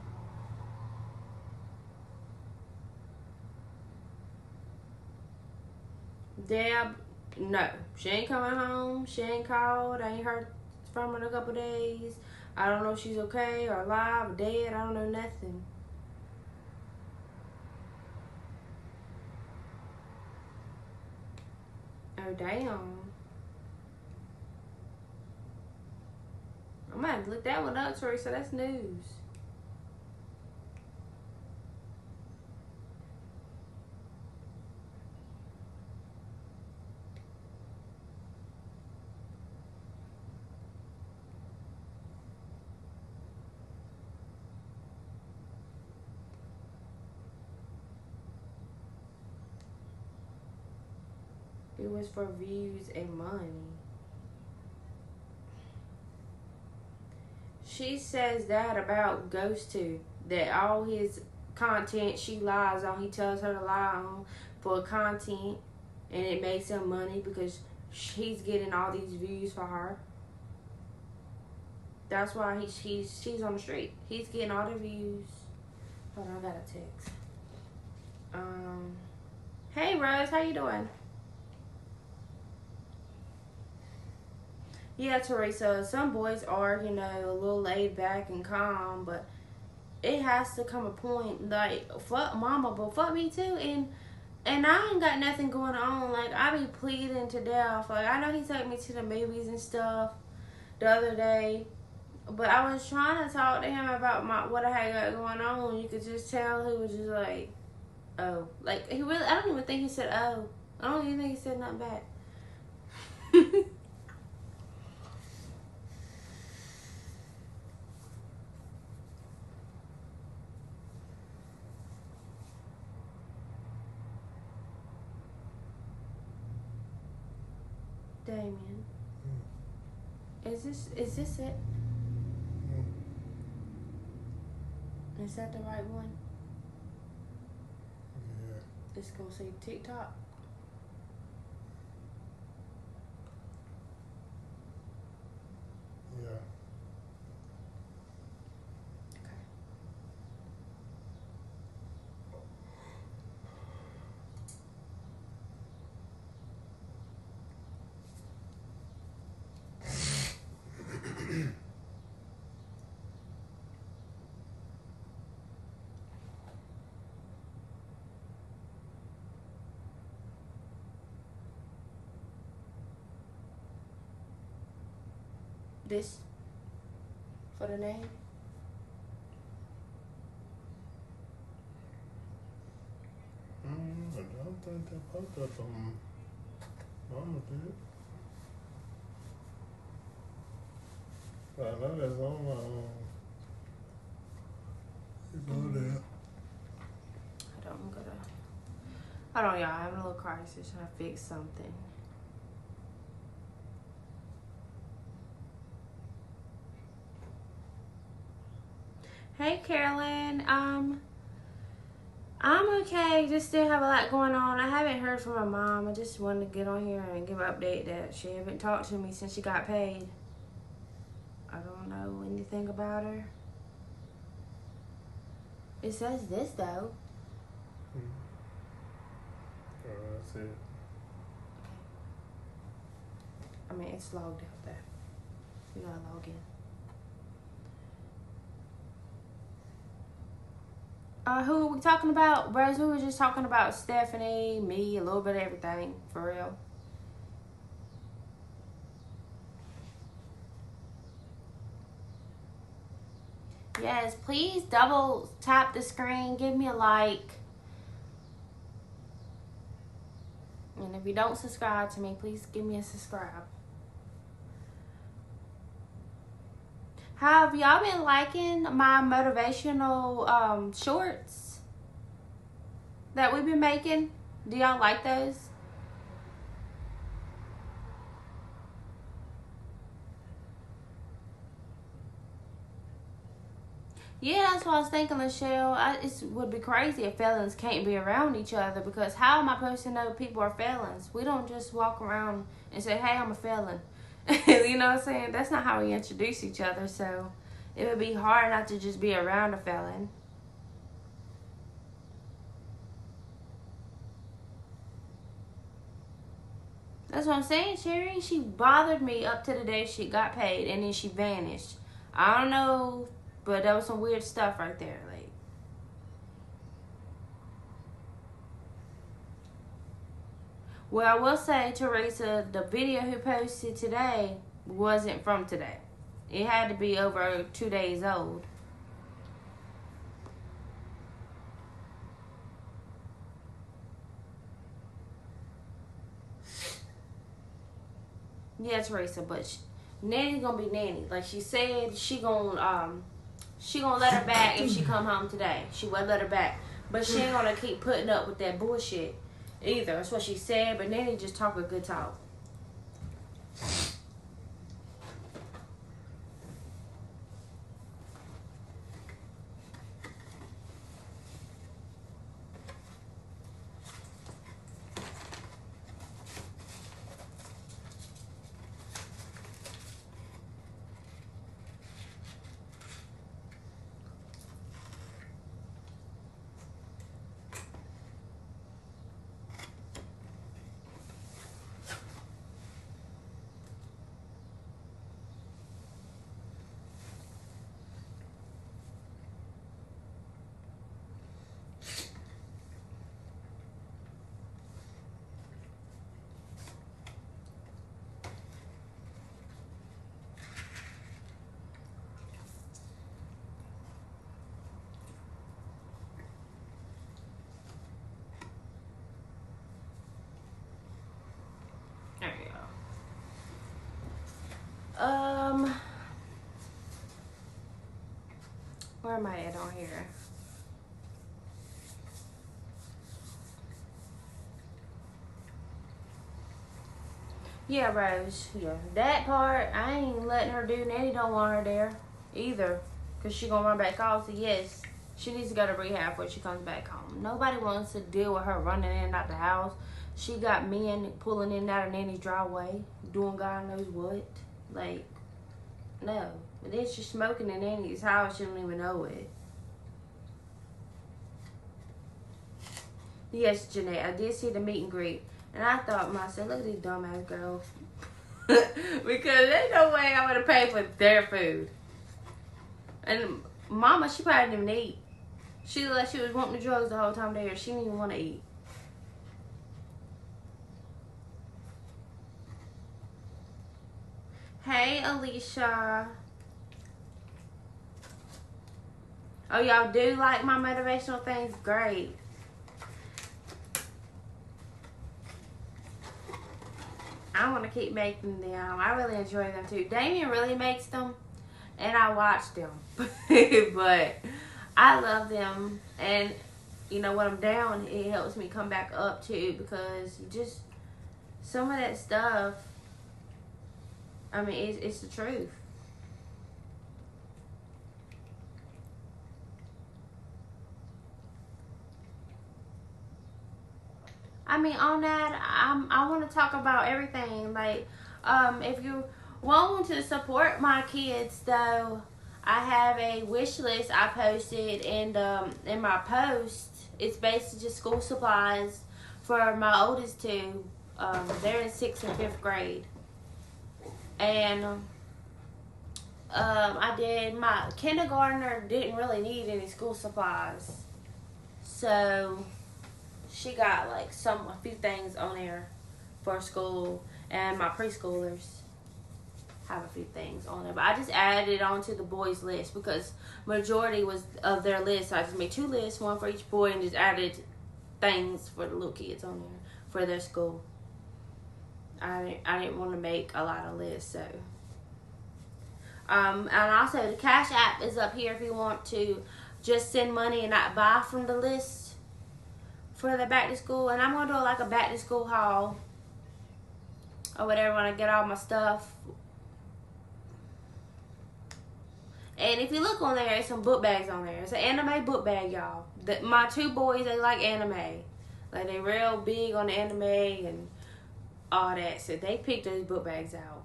Deb, no, she ain't coming home. She ain't called. I ain't heard from her in a couple days. I don't know if she's okay or alive or dead. I don't know nothing. Oh, damn. I might have to look that one up, Teresa. That's news. It was for views and money. She says that about Ghost too. That all his content she lies on. He tells her to lie on for content, and it makes him money because he's getting all these views for her. That's why she's on the street. He's getting all the views. Hold on, I got a text. Hey Rose, how you doing? Yeah, Teresa, some boys are, you know, a little laid back and calm, but it has to come a point, like, fuck mama, but fuck me too, and I ain't got nothing going on. Like, I be pleading to death. Like, I know he took me to the movies and stuff the other day, but I was trying to talk to him about what I had got going on. You could just tell he was just like, oh. Like, he really, I don't even think he said, oh. I don't even think he said nothing back. Damien. Is this it? Is that the right one? Yeah. It's gonna say TikTok. Yeah. Okay. This for the name? I don't think they popped up on Mama did. I know that's on my it's on there. Hold on, y'all. I'm having a little crisis trying to fix something. Hey, Carolyn. I'm okay. Just still have a lot going on. I haven't heard from my mom. I just wanted to get on here and give an update that she haven't talked to me since she got paid. I don't know anything about her. It says this, though. That's it. I mean, it's logged out there. You gotta log in. Who are we talking about? Rose, we were just talking about Stephanie, me, a little bit of everything, for real. Yes, please double tap the screen. Give me a like. And if you don't subscribe to me, please give me a subscribe. Have y'all been liking my motivational shorts that we've been making? Do y'all like those? Yeah, that's what I was thinking, Lachelle. It would be crazy if felons can't be around each other, because how am I supposed to know people are felons? We don't just walk around and say, hey, I'm a felon. You know what I'm saying? That's not how we introduce each other, so it would be hard not to just be around a felon. That's what I'm saying, Sherry. She bothered me up to the day she got paid, and then she vanished. I don't know, but that was some weird stuff right there. Like, well, I will say, Teresa, the video he posted today wasn't from today. It had to be over 2 days old. Yeah, Teresa, but Nanny's gonna be Nanny. Like she said, she gonna let her back if she come home today. She will let her back, but she ain't gonna keep putting up with that bullshit. either. That's what she said, but Nanny just talk a good talk. There you go. Where am I at on here? Yeah, Rose. Yeah, that part, I ain't letting her do. Nanny don't want her there either. Because she going to run back off. So, yes, she needs to go to rehab when she comes back home. Nobody wants to deal with her running in and out the house. She got men pulling in and out of Nanny's driveway, doing God knows what. Like, no. But then she's smoking in Nanny's house. She don't even know it. Yes, Jeanette, I did see the meet and greet. And I thought to myself, look at these dumbass girls. Because there's no way I would have paid for their food. And Mama, she probably didn't even eat. She looked like she was wanting the drugs the whole time there. She didn't even want to eat. Hey, Alicia. Oh, y'all do like my motivational things? Great. I want to keep making them. I really enjoy them too. Damien really makes them, and I watch them. But I love them, and you know when I'm down, it helps me come back up too, because just some of that stuff, I mean, it's the truth. I mean, on that, I want to talk about everything. Like, if you want to support my kids, though, I have a wish list I posted, and in my post, it's basically just school supplies for my oldest two. They're in 6th and 5th grade, and I did my kindergartner didn't really need any school supplies, so she got like a few things on there for school, and my preschoolers have a few things on there. But I just added it onto the boys' list because majority was of their list. So I just made 2 lists, one for each boy, and just added things for the little kids on there for their school. I didn't want to make a lot of lists, so. And also the Cash App is up here if you want to just send money and not buy from the list for the back to school. And I'm going to do like a back to school haul or whatever when I get all my stuff. And if you look on there, there's some book bags on there. It's an anime book bag, y'all. My 2 boys, they like anime. Like, they real big on the anime and all that. So they picked those book bags out.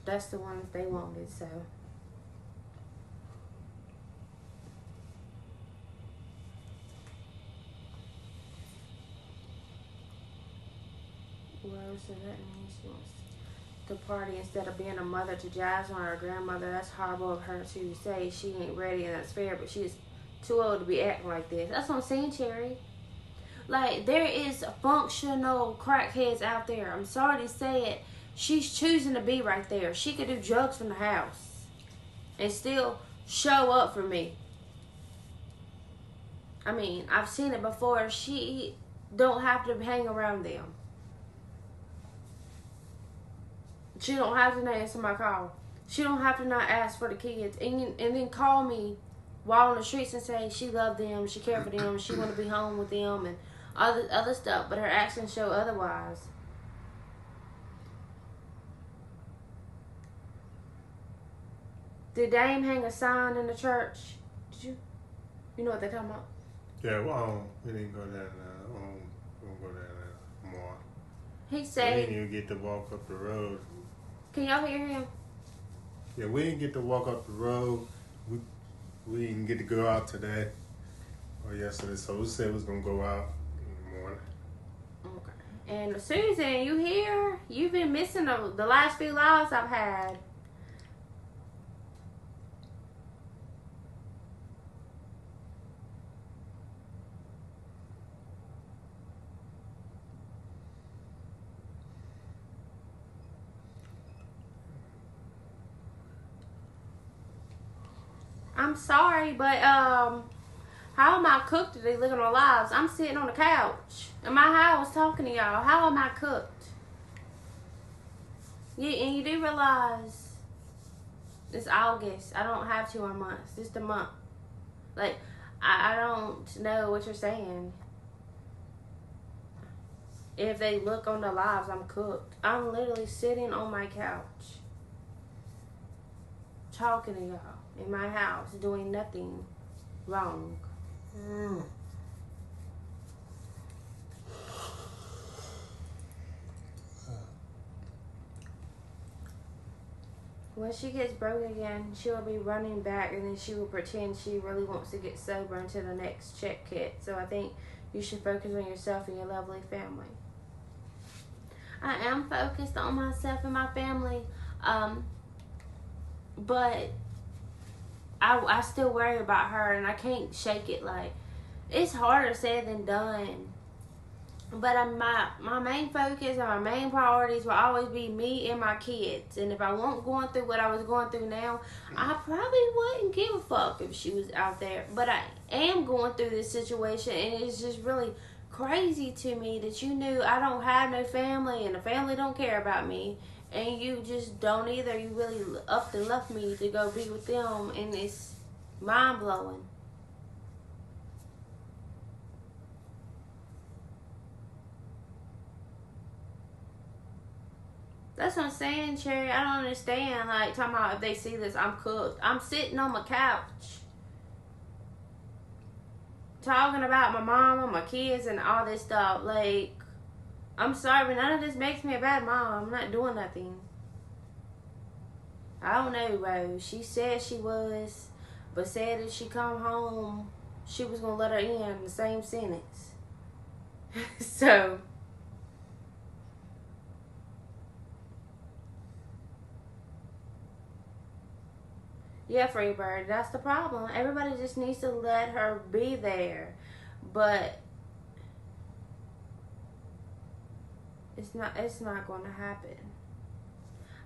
That's the ones they wanted, so. Rose said that means she wants to party instead of being a mother to Jasmine or a grandmother. That's horrible of her to say. She ain't ready, and that's fair, but she's too old to be acting like this. That's what I'm saying, Cherry. Like, there is functional crackheads out there. I'm sorry to say it. She's choosing to be right there. She could do drugs from the house and still show up for me. I mean, I've seen it before. She don't have to hang around them. She don't have to not answer my call. She don't have to not ask for the kids. And then call me while on the streets and say she loved them, she cared for them, she want to be home with them, and all this other stuff, but her actions show otherwise. Did Dame hang a sign in the church? Did you? You know what they're talking about? Yeah, well, we didn't go down there. We won't go down there more. He We said, didn't even get to walk up the road. can y'all hear him? Yeah, we didn't get to walk up the road. We didn't get to go out today or yesterday, so we said we was gonna go out in the morning. Okay. And Susan, you here? You've been missing the last few lives I've had. I'm sorry, but how am I cooked today looking on lives? I'm sitting on the couch in my house talking to y'all. How am I cooked? Yeah, and you do realize it's August. I don't have 2 more months. Just a month. Like, I don't know what you're saying. If they look on the lives, I'm cooked. I'm literally sitting on my couch talking to y'all in my house, doing nothing wrong. When she gets broke again, she will be running back, and then she will pretend she really wants to get sober until the next check hit. So I think you should focus on yourself and your lovely family. I am focused on myself and my family, but I still worry about her, and I can't shake it. Like, it's harder said than done. But my main focus and my main priorities will always be me and my kids. And if I weren't going through what I was going through now, I probably wouldn't give a fuck if she was out there. But I am going through this situation, and it's just really crazy to me that you knew I don't have no family, and the family don't care about me, and you just don't either. You really upped and left me to go be with them, and it's mind-blowing. That's what I'm saying, Cherry. I don't understand. Like, talking about if they see this, I'm cooked. I'm sitting on my couch talking about my mom and my kids and all this stuff. Like, I'm sorry, but none of this makes me a bad mom. I'm not doing nothing. I don't know, Rose. She said she was, but said if she come home, she was going to let her in the same sentence. So... yeah, Freebird, that's the problem. Everybody just needs to let her be there. But it's not going to happen.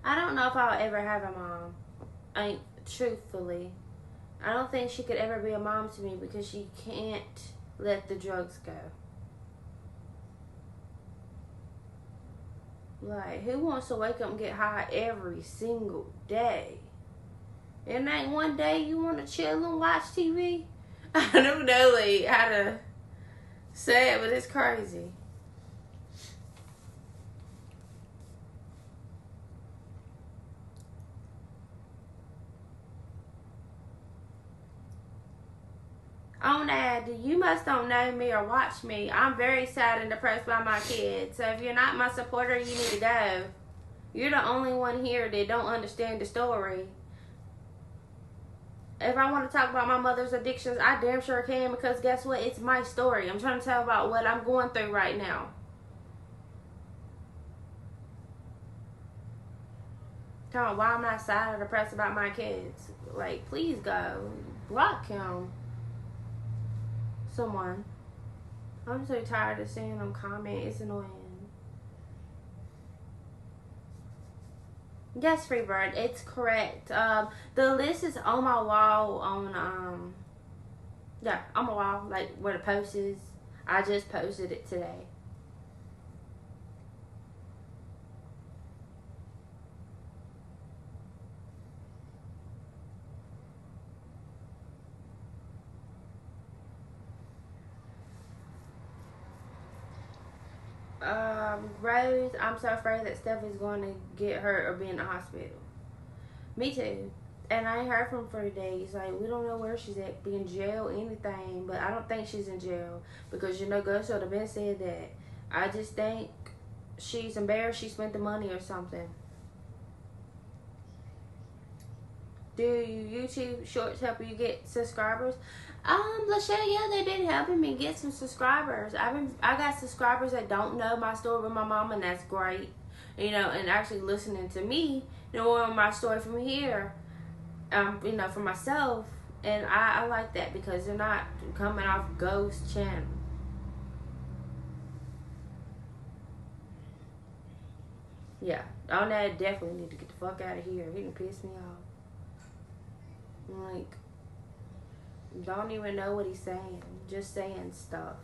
I don't know if I'll ever have a mom. Truthfully. I don't think she could ever be a mom to me because she can't let the drugs go. Like, who wants to wake up and get high every single day? And ain't one day you want to chill and watch TV? I don't know like, how to say it, but it's crazy. On that, you must don't know me or watch me. I'm very sad and depressed by my kids. So if you're not my supporter, you need to go. You're the only one here that don't understand the story. If I want to talk about my mother's addictions, I damn sure can, because guess what? It's my story. I'm trying to tell about what I'm going through right now. Tell me why I'm not sad or depressed about my kids. Like, please go. Block him. Someone. I'm so tired of seeing them comment. It's annoying. Yes, Freebird, it's correct. The list is on my wall on on my wall, like where the post is. I just posted it today. Rose, I'm so afraid that Steph is going to get hurt or be in the hospital. Me too. And I ain't heard from her for days. Like, we don't know where she's at. Be in jail, anything. But I don't think she's in jail. Because, Ghost should have been said that. I just think she's embarrassed she spent the money or something. Do YouTube shorts help you get subscribers? Lachelle, yeah, they've been helping me get some subscribers. I got subscribers that don't know my story with my mom, and that's great. And actually listening to me, knowing my story from here, for myself. And I like that because they're not coming off Ghost channel. Yeah, on that, definitely need to get the fuck out of here. He done pissed me off. Like, don't even know what he's saying. Just saying stuff.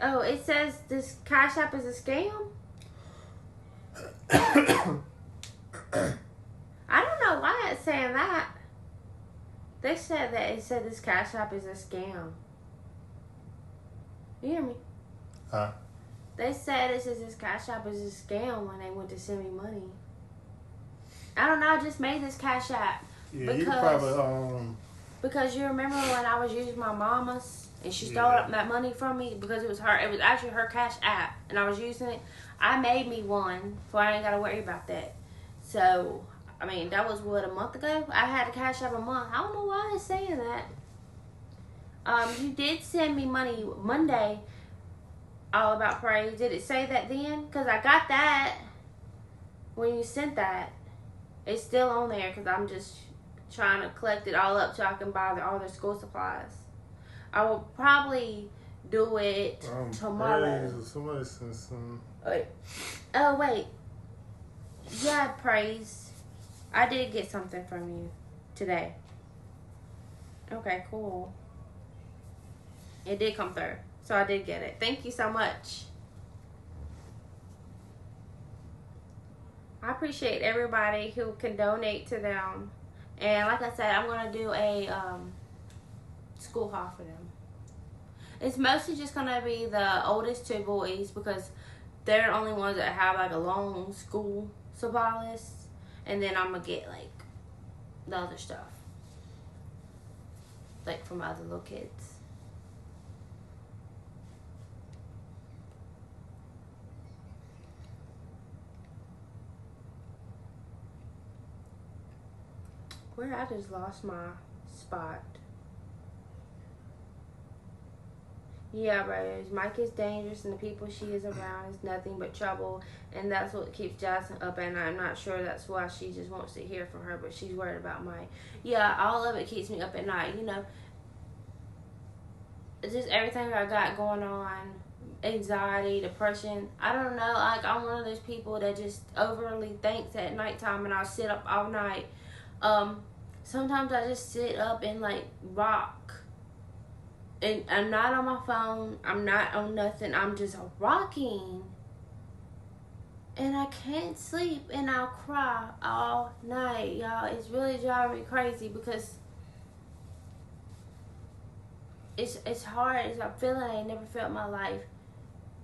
Oh, it says this Cash App is a scam? I don't know why it's saying that. They said that it said this Cash App is a scam. You hear me? Huh? They said it says this Cash App is a scam when they went to send me money. I don't know, I just made this Cash App. Yeah, you probably because you remember when I was using my mama's and she stole that money from me because it was actually her Cash App and I was using it. I made me one so I ain't gotta worry about that. So that was a month ago? I had a Cash App a month. I don't know why it's saying that. You did send me money Monday, all about praise. Did it say that then? Because I got that when you sent that. It's still on there because I'm just trying to collect it all up so I can buy all their school supplies. I will probably do it tomorrow. Somebody sent some. Wait. Oh, wait. Yeah, praise. I did get something from you today. Okay, cool. It did come through. So I did get it. Thank you so much. I appreciate everybody who can donate to them. And like I said, I'm going to do a school haul for them. It's mostly just going to be the oldest two boys because they're the only ones that have like a long school supply list. And then I'm going to get like the other stuff. Like from other little kids. Where I just lost my spot. Yeah, Rose. Mike is dangerous and the people she is around is nothing but trouble. And that's what keeps Jocelyn up at night. I'm not sure that's why she just wants to hear from her, but she's worried about Mike. Yeah, all of it keeps me up at night. It's just everything I got going on. Anxiety, depression. I don't know. Like, I'm one of those people that just overly thinks at nighttime and I'll sit up all night. Sometimes I just sit up and like rock. And I'm not on my phone. I'm not on nothing. I'm just rocking. And I can't sleep and I'll cry all night, y'all. It's really driving me crazy because it's hard. It's a feeling I ain't never felt in my life.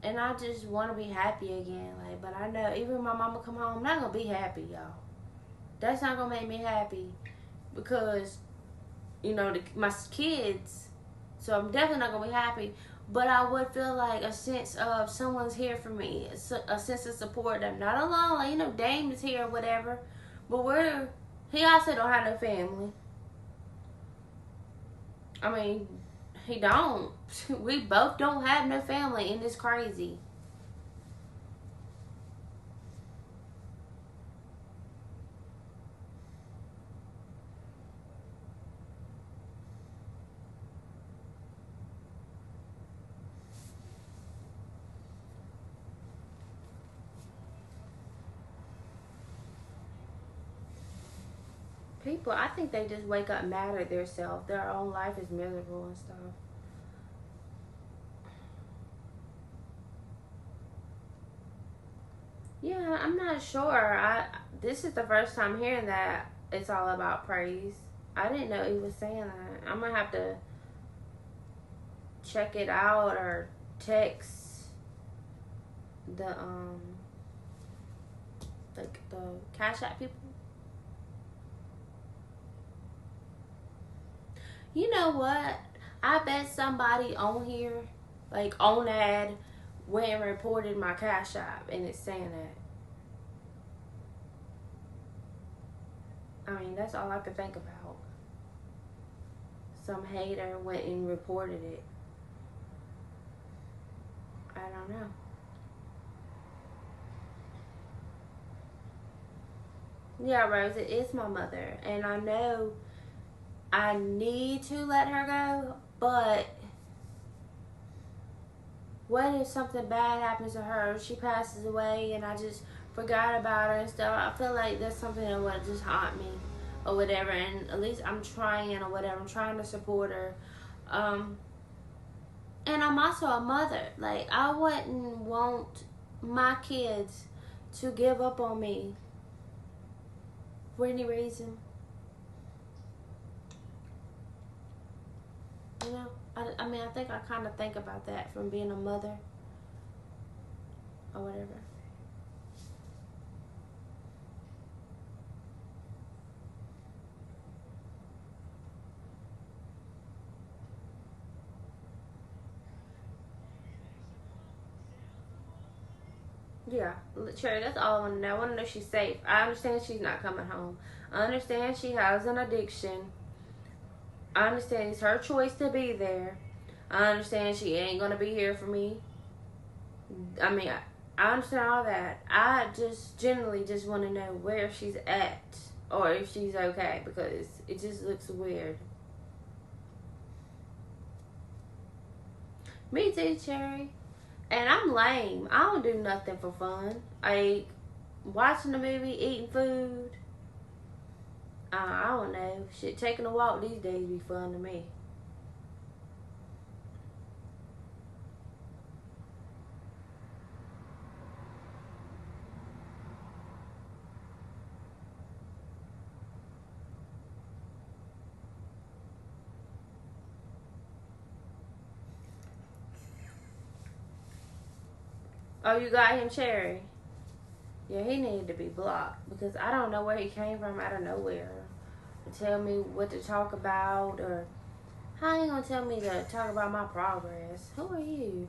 And I just want to be happy again. But I know even when my mama come home, I'm not going to be happy, y'all. That's not going to make me happy. Because, my kids, so I'm definitely not going to be happy. But I would feel like a sense of someone's here for me. A sense of support. I'm not alone. Like, Dame is here or whatever. But he also don't have no family. He don't. We both don't have no family, and it's crazy. People, I think they just wake up mad at themselves. Their own life is miserable and stuff. Yeah, I'm not sure. This is the first time hearing that it's all about praise. I didn't know he was saying that. I'm gonna have to check it out or text the like the Cash App people. You know what? I bet somebody on here, like on ad, went and reported my Cash App and it's saying that. I mean, that's all I could think about. Some hater went and reported it. I don't know. Yeah, Rose, it is my mother. And I know I need to let her go, but what if something bad happens to her? She passes away and I just forgot about her and stuff. I feel like that's something that would just haunt me or whatever. And at least I'm trying or whatever. I'm trying to support her. And I'm also a mother. Like, I wouldn't want my kids to give up on me for any reason. You know? I mean, I think I kind of think about that from being a mother or whatever. Yeah, Cherry, that's all I want to know. I want to know if she's safe. I understand she's not coming home. I understand she has an addiction. I understand it's her choice to be there. I understand she ain't going to be here for me. I mean, I understand all that. I just generally just want to know where she's at or if she's okay because it just looks weird. Me too, Cherry. And I'm lame. I don't do nothing for fun. Like watching a movie, eating food. I don't know. Shit, taking a walk these days be fun to me. Oh, you got him, Cherry? Yeah, he needed to be blocked because I don't know where he came from out of nowhere to tell me what to talk about or how you gonna tell me to talk about my progress? Who are you?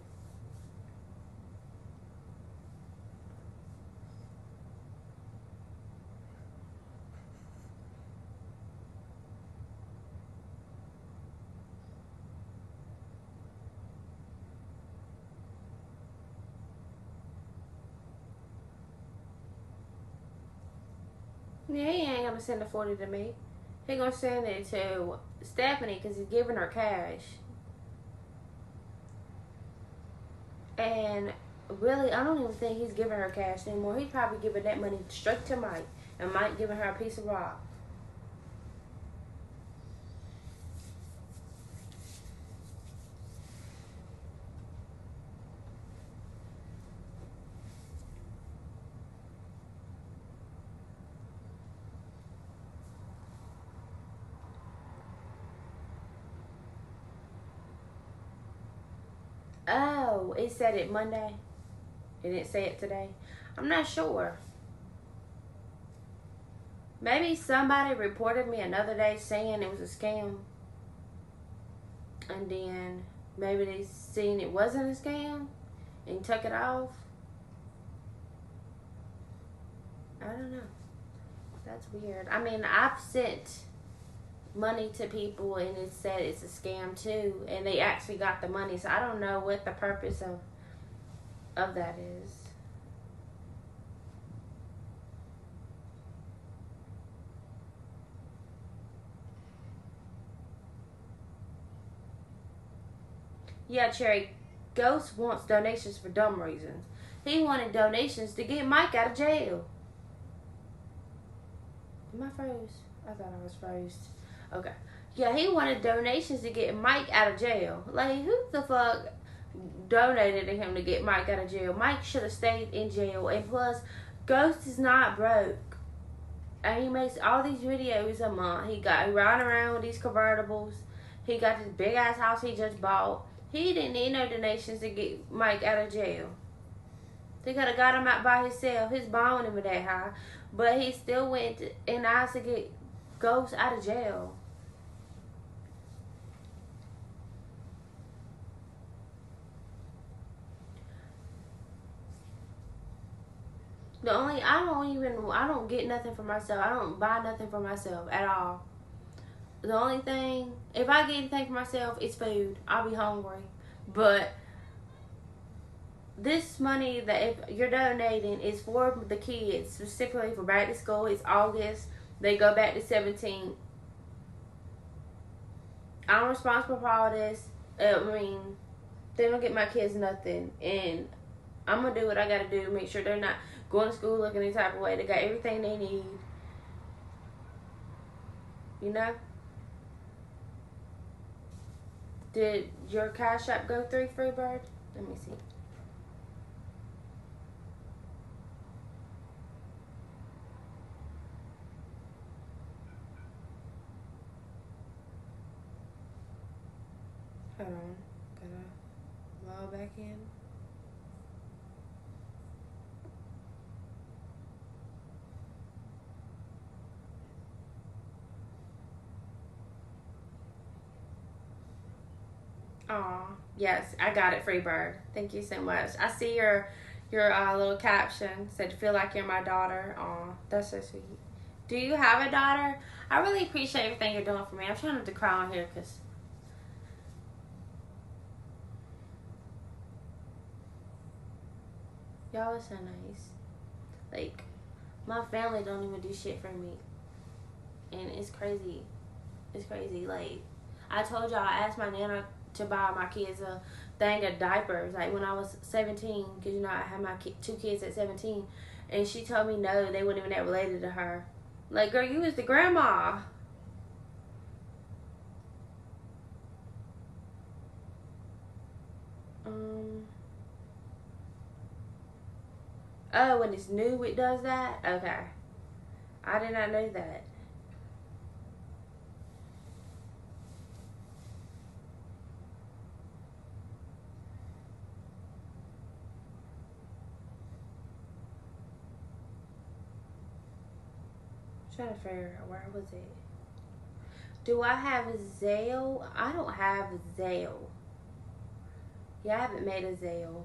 Yeah, he ain't gonna send the 40 to me. He gonna send it to Stephanie because he's giving her cash. And really, I don't even think he's giving her cash anymore. He's probably giving that money straight to Mike. And Mike giving her a piece of rock. Oh, it said it Monday. It didn't say it today. I'm not sure. Maybe somebody reported me another day saying it was a scam. And then maybe they seen it wasn't a scam and took it off. I don't know. That's weird. I mean, I've sent money to people and it said it's a scam too. And they actually got the money. So I don't know what the purpose of that is. Yeah, Cherry, Ghost wants donations for dumb reasons. He wanted donations to get Mike out of jail. Am I froze? I thought I was froze. Okay. Yeah, he wanted donations to get Mike out of jail. Like, who the fuck donated to him to get Mike out of jail? Mike should have stayed in jail. And plus, Ghost is not broke. And he makes all these videos a month. He riding around with these convertibles. He got this big ass house he just bought. He didn't need no donations to get Mike out of jail. They could have got him out by himself. His bond wasn't even that high. But he still went and asked to get Ghost out of jail. I don't get nothing for myself. I don't buy nothing for myself at all. The only thing, if I get anything for myself, it's food. I'll be hungry. But this money that if you're donating is for the kids, specifically for back to school. It's August. They go back to 17. I'm responsible for all this. I mean, they don't get my kids nothing. And I'm going to do what I got to do to make sure they're not going to school looking any type of way. They got everything they need. You know? Did your Cash App go through, Freebird? Let me see. Hold on. Gotta log back in. Oh, yes, I got it, Freebird. Thank you so much. I see your little caption said, "Feel like you're my daughter." Oh, that's so sweet. Do you have a daughter? I really appreciate everything you're doing for me. I'm trying not to cry on here because y'all are so nice. Like, my family don't even do shit for me. And it's crazy. It's crazy. Like, I told y'all, I asked my nana to buy my kids a thing of diapers, like when I was 17, because you know I had my two kids at 17, and she told me no, they weren't even that related to her. Like, girl, you was the grandma. Oh, when it's new, it does that? Okay. I did not know that. Trying to figure out, where was it? Do I have Zelle? I don't have Zelle. Yeah, I haven't made a Zelle.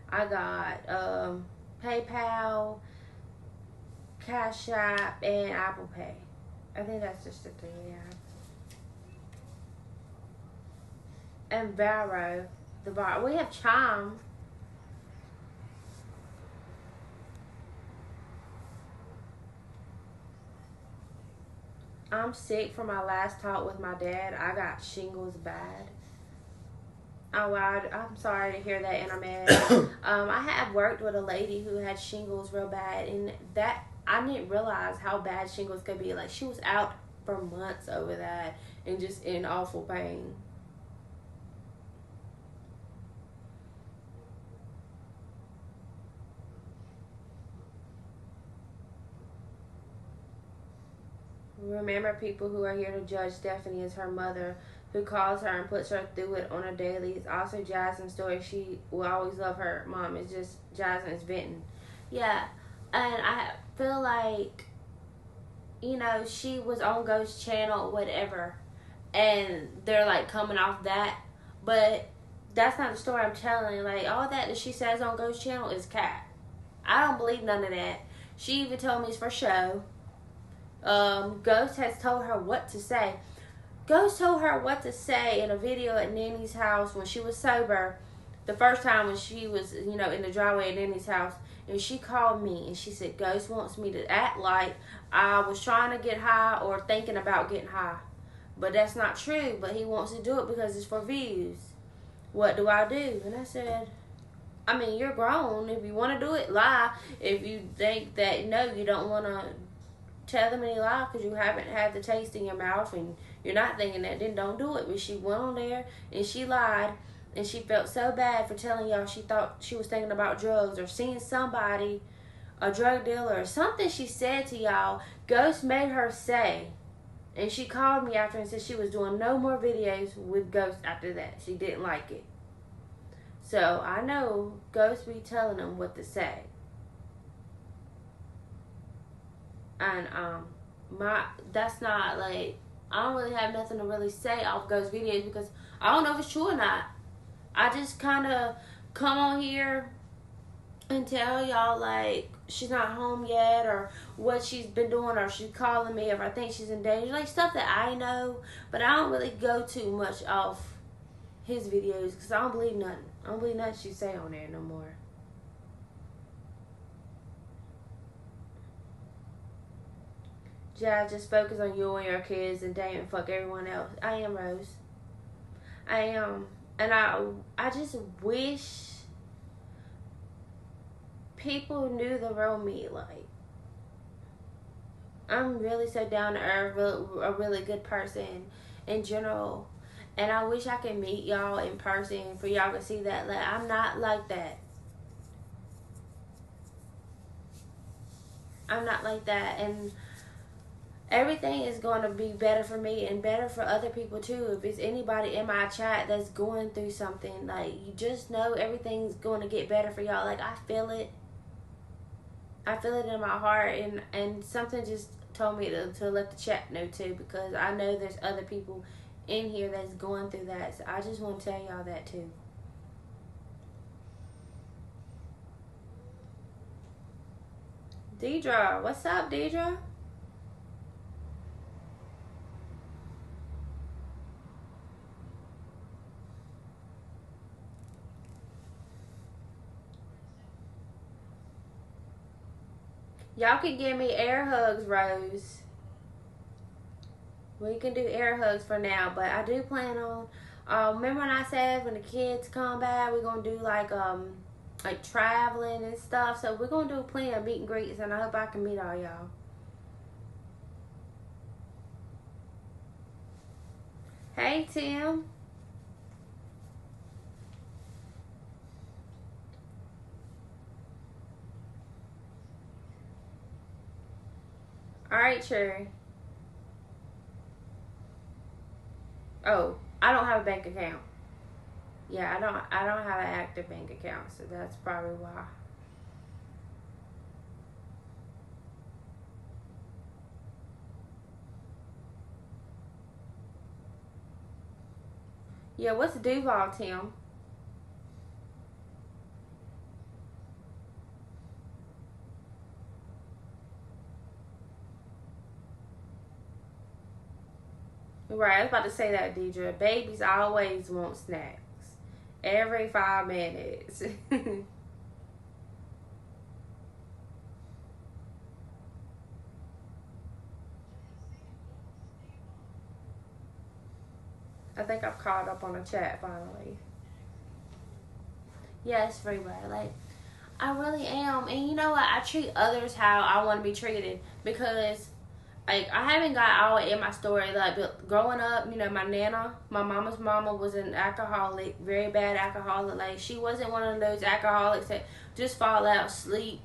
I got PayPal, Cash App, and Apple Pay. I think that's just the three we have. And Varo. We have Chime. I'm sick from my last talk with my dad. I got shingles bad. Oh, wow. I'm sorry to hear that, Intermed. I had worked with a lady who had shingles real bad, and that I didn't realize how bad shingles could be. Like, she was out for months over that and just in awful pain. Remember, people who are here to judge Stephanie is her mother, who calls her and puts her through it on a daily. It's also Jasmine's story. She will always love her mom. It's just Jasmine's venting. Yeah, and I feel like, you know, she was on Ghost Channel, whatever, and they're like coming off that, but that's not the story I'm telling. Like, all that she says on Ghost Channel is cat. I don't believe none of that. She even told me it's for show. Ghost has told her what to say. Ghost told her what to say in a video at Nanny's house when she was sober. The first time when she was, you know, in the driveway at Nanny's house. And she called me and she said, Ghost wants me to act like I was trying to get high or thinking about getting high. But that's not true. But he wants to do it because it's for views. What do I do? And I said, I mean, you're grown. If you want to do it, lie. If you think that, no, you don't want to tell them any lie because you haven't had the taste in your mouth and you're not thinking that, then don't do it. But she went on there and she lied, and she felt so bad for telling y'all she thought she was thinking about drugs or seeing somebody a drug dealer or something she said to y'all. Ghost made her say, and she called me after and said she was doing no more videos with Ghost after that. She didn't like it. So I know Ghost be telling them what to say. And that's not like, I don't really have nothing to really say off Ghost videos because I don't know if it's true or not. I just kind of come on here and tell y'all like she's not home yet, or what she's been doing, or she's calling me, if I think she's in danger, like stuff that I know. But I don't really go too much off his videos because I don't believe nothing. I don't believe nothing she say on there no more. Just focus on you and your kids and date and fuck everyone else. I am Rose. I am. And I just wish people knew the real me. Like, I'm really so down to earth, a really good person in general. And I wish I could meet y'all in person for y'all to see that. Like, I'm not like that. I'm not like that. And everything is going to be better for me and better for other people too. If it's anybody in my chat that's going through something, like, you just know everything's going to get better for y'all. Like, I feel it. I feel it in my heart, and something just told me to let the chat know too, because I know there's other people in here that's going through that. So I just want to tell y'all that too. Deidre, what's up, Deidre? Y'all can give me air hugs, Rose. We can do air hugs for now, but I do plan on. Remember when I said when the kids come back, we're gonna do like traveling and stuff. So we're gonna do plenty of meet and greets, and I hope I can meet all y'all. Hey, Tim. All right, Cherry. Oh, I don't have a bank account. Yeah, I don't have an active bank account, so that's probably why. Yeah, what's Duval, Tim? Right, I was about to say that, Deidre. Babies always want snacks. Every 5 minutes. I think I've caught up on the chat finally. Yes, Freebird. Like, I really am. And you know what? I treat others how I want to be treated, because like, I haven't got all in my story. Like, but growing up, you know, my nana, my mama's mama, was an alcoholic, very bad alcoholic. Like, she wasn't one of those alcoholics that just fall out asleep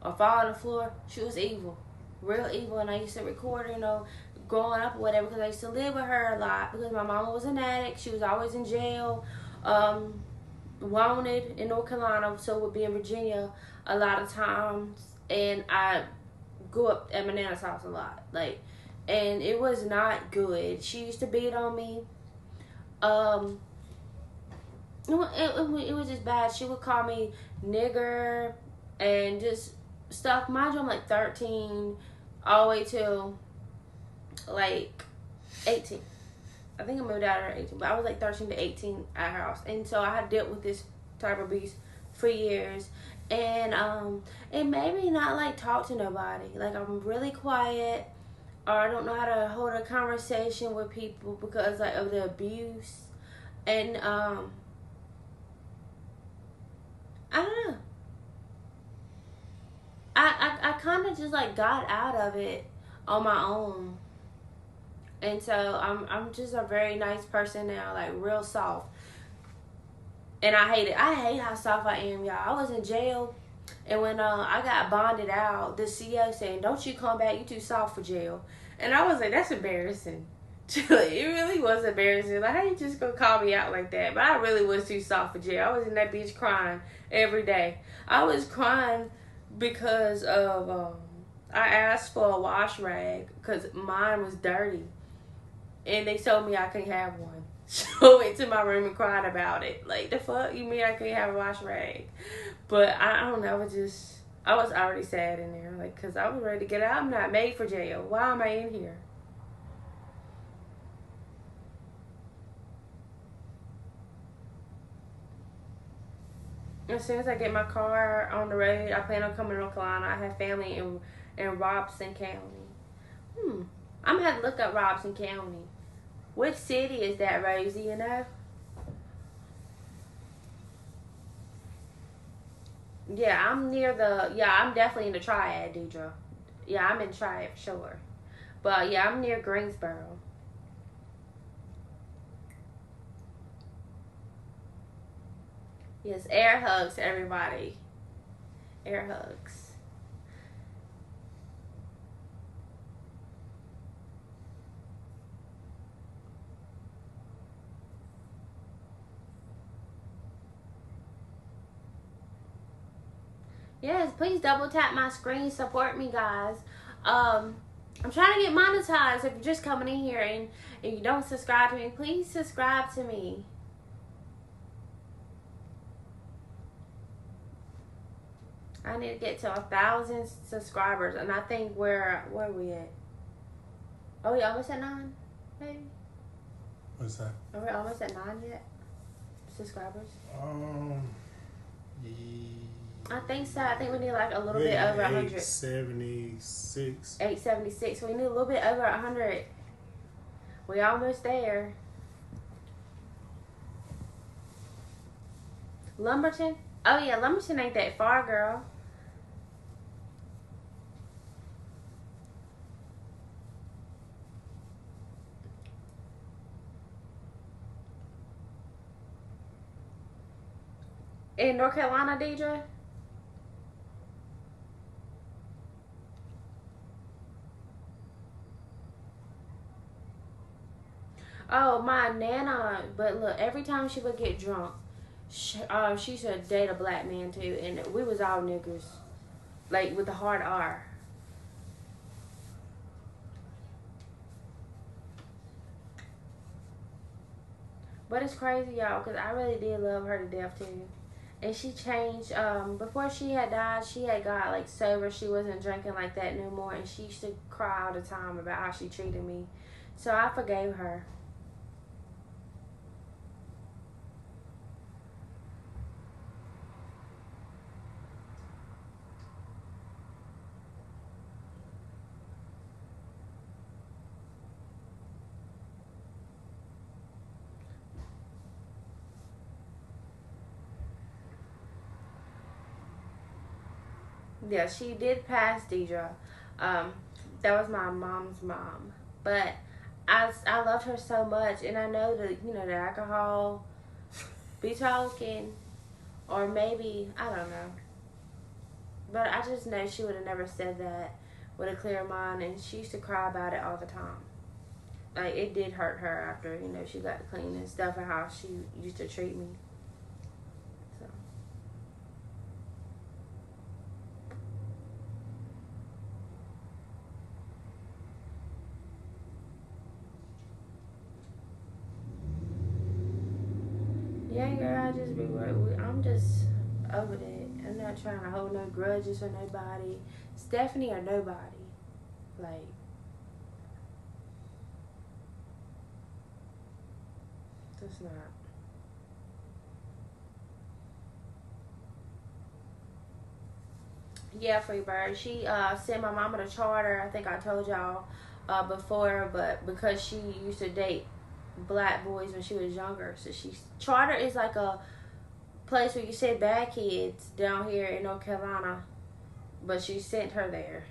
or fall on the floor. She was evil, real evil. And I used to record her, you know, growing up or whatever, because I used to live with her a lot, because my mama was an addict. She was always in jail, wanted in North Carolina, so would be in Virginia a lot of times. And I grew up at my nana's house a lot, like, and it was not good. She used to beat on me. Um, it was just bad. She would call me nigger and just stuff. Mind you, I'm like 13 all the way till like 18. I think I moved out at 18, but I was like 13 to 18 at her house. And so I had dealt with this type of beast for years. And it made me not like talk to nobody. Like, I'm really quiet, or I don't know how to hold a conversation with people because like of the abuse. And I don't know. I kind of just like got out of it on my own. And so I'm just a very nice person now, like real soft. And I hate it. I hate how soft I am, y'all. I was in jail And when I got bonded out, the CO saying, "Don't you come back? You too soft for jail." And I was like, "That's embarrassing." It really was embarrassing. Like, how you just gonna call me out like that? But I really was too soft for jail. I was in that bitch crying every day. I was crying because of I asked for a wash rag because mine was dirty, and they told me I couldn't have one. So I went to my room and cried about it. Like, the fuck? You mean I couldn't have a wash rag? But I don't know. I was already sad in there. Like, because I was ready to get out. I'm not made for jail. Why am I in here? As soon as I get my car on the road, I plan on coming to North Carolina. I have family in Robson County. I'm going to have to look up Robson County. Which city is that, Rosie, you know? Yeah, I'm definitely in the Triad, Deidre. Yeah, I'm in Triad for sure. But yeah, I'm near Greensboro. Yes, air hugs, everybody. Air hugs. Yes, please double tap my screen. Support me, guys. Um, I'm trying to get monetized. If you're just coming in here and you don't subscribe to me, please subscribe to me. I need to get to 1,000 subscribers, and I think where are we at? Oh, we almost at 9, maybe. What's that? Are we almost at 9 yet? Subscribers? Yeah. I think so. I think we need like a little bit over 100. 876. 876. We need a little bit over 100. We almost there. Lumberton? Oh yeah, Lumberton ain't that far, girl. In North Carolina, Deidre? Oh, my Nana. But look, every time she would get drunk, she used to date a black man too, and we was all niggers, like with the hard R. But it's crazy, y'all, because I really did love her to death too. And she changed. Before she had died, she had got like sober. She wasn't drinking like that no more, and she used to cry all the time about how she treated me. So I forgave her. Yeah, she did pass, Deidre. Um, that was my mom's mom, but I loved her so much, and I know that the alcohol be talking, or maybe I don't know, but I just know she would have never said that with a clear mind, and she used to cry about it all the time. Like, it did hurt her after she got clean and stuff, and how she used to treat me. So. Yeah, girl, I just be worried. I'm just over that. I'm not trying to hold no grudges for nobody. Stephanie or nobody. Like, that's not. Yeah, Freebird. She sent my mama to charter. I think I told y'all before, but because she used to date black boys when she was younger, so charter is like a place where you send bad kids down here in North Carolina, but she sent her there.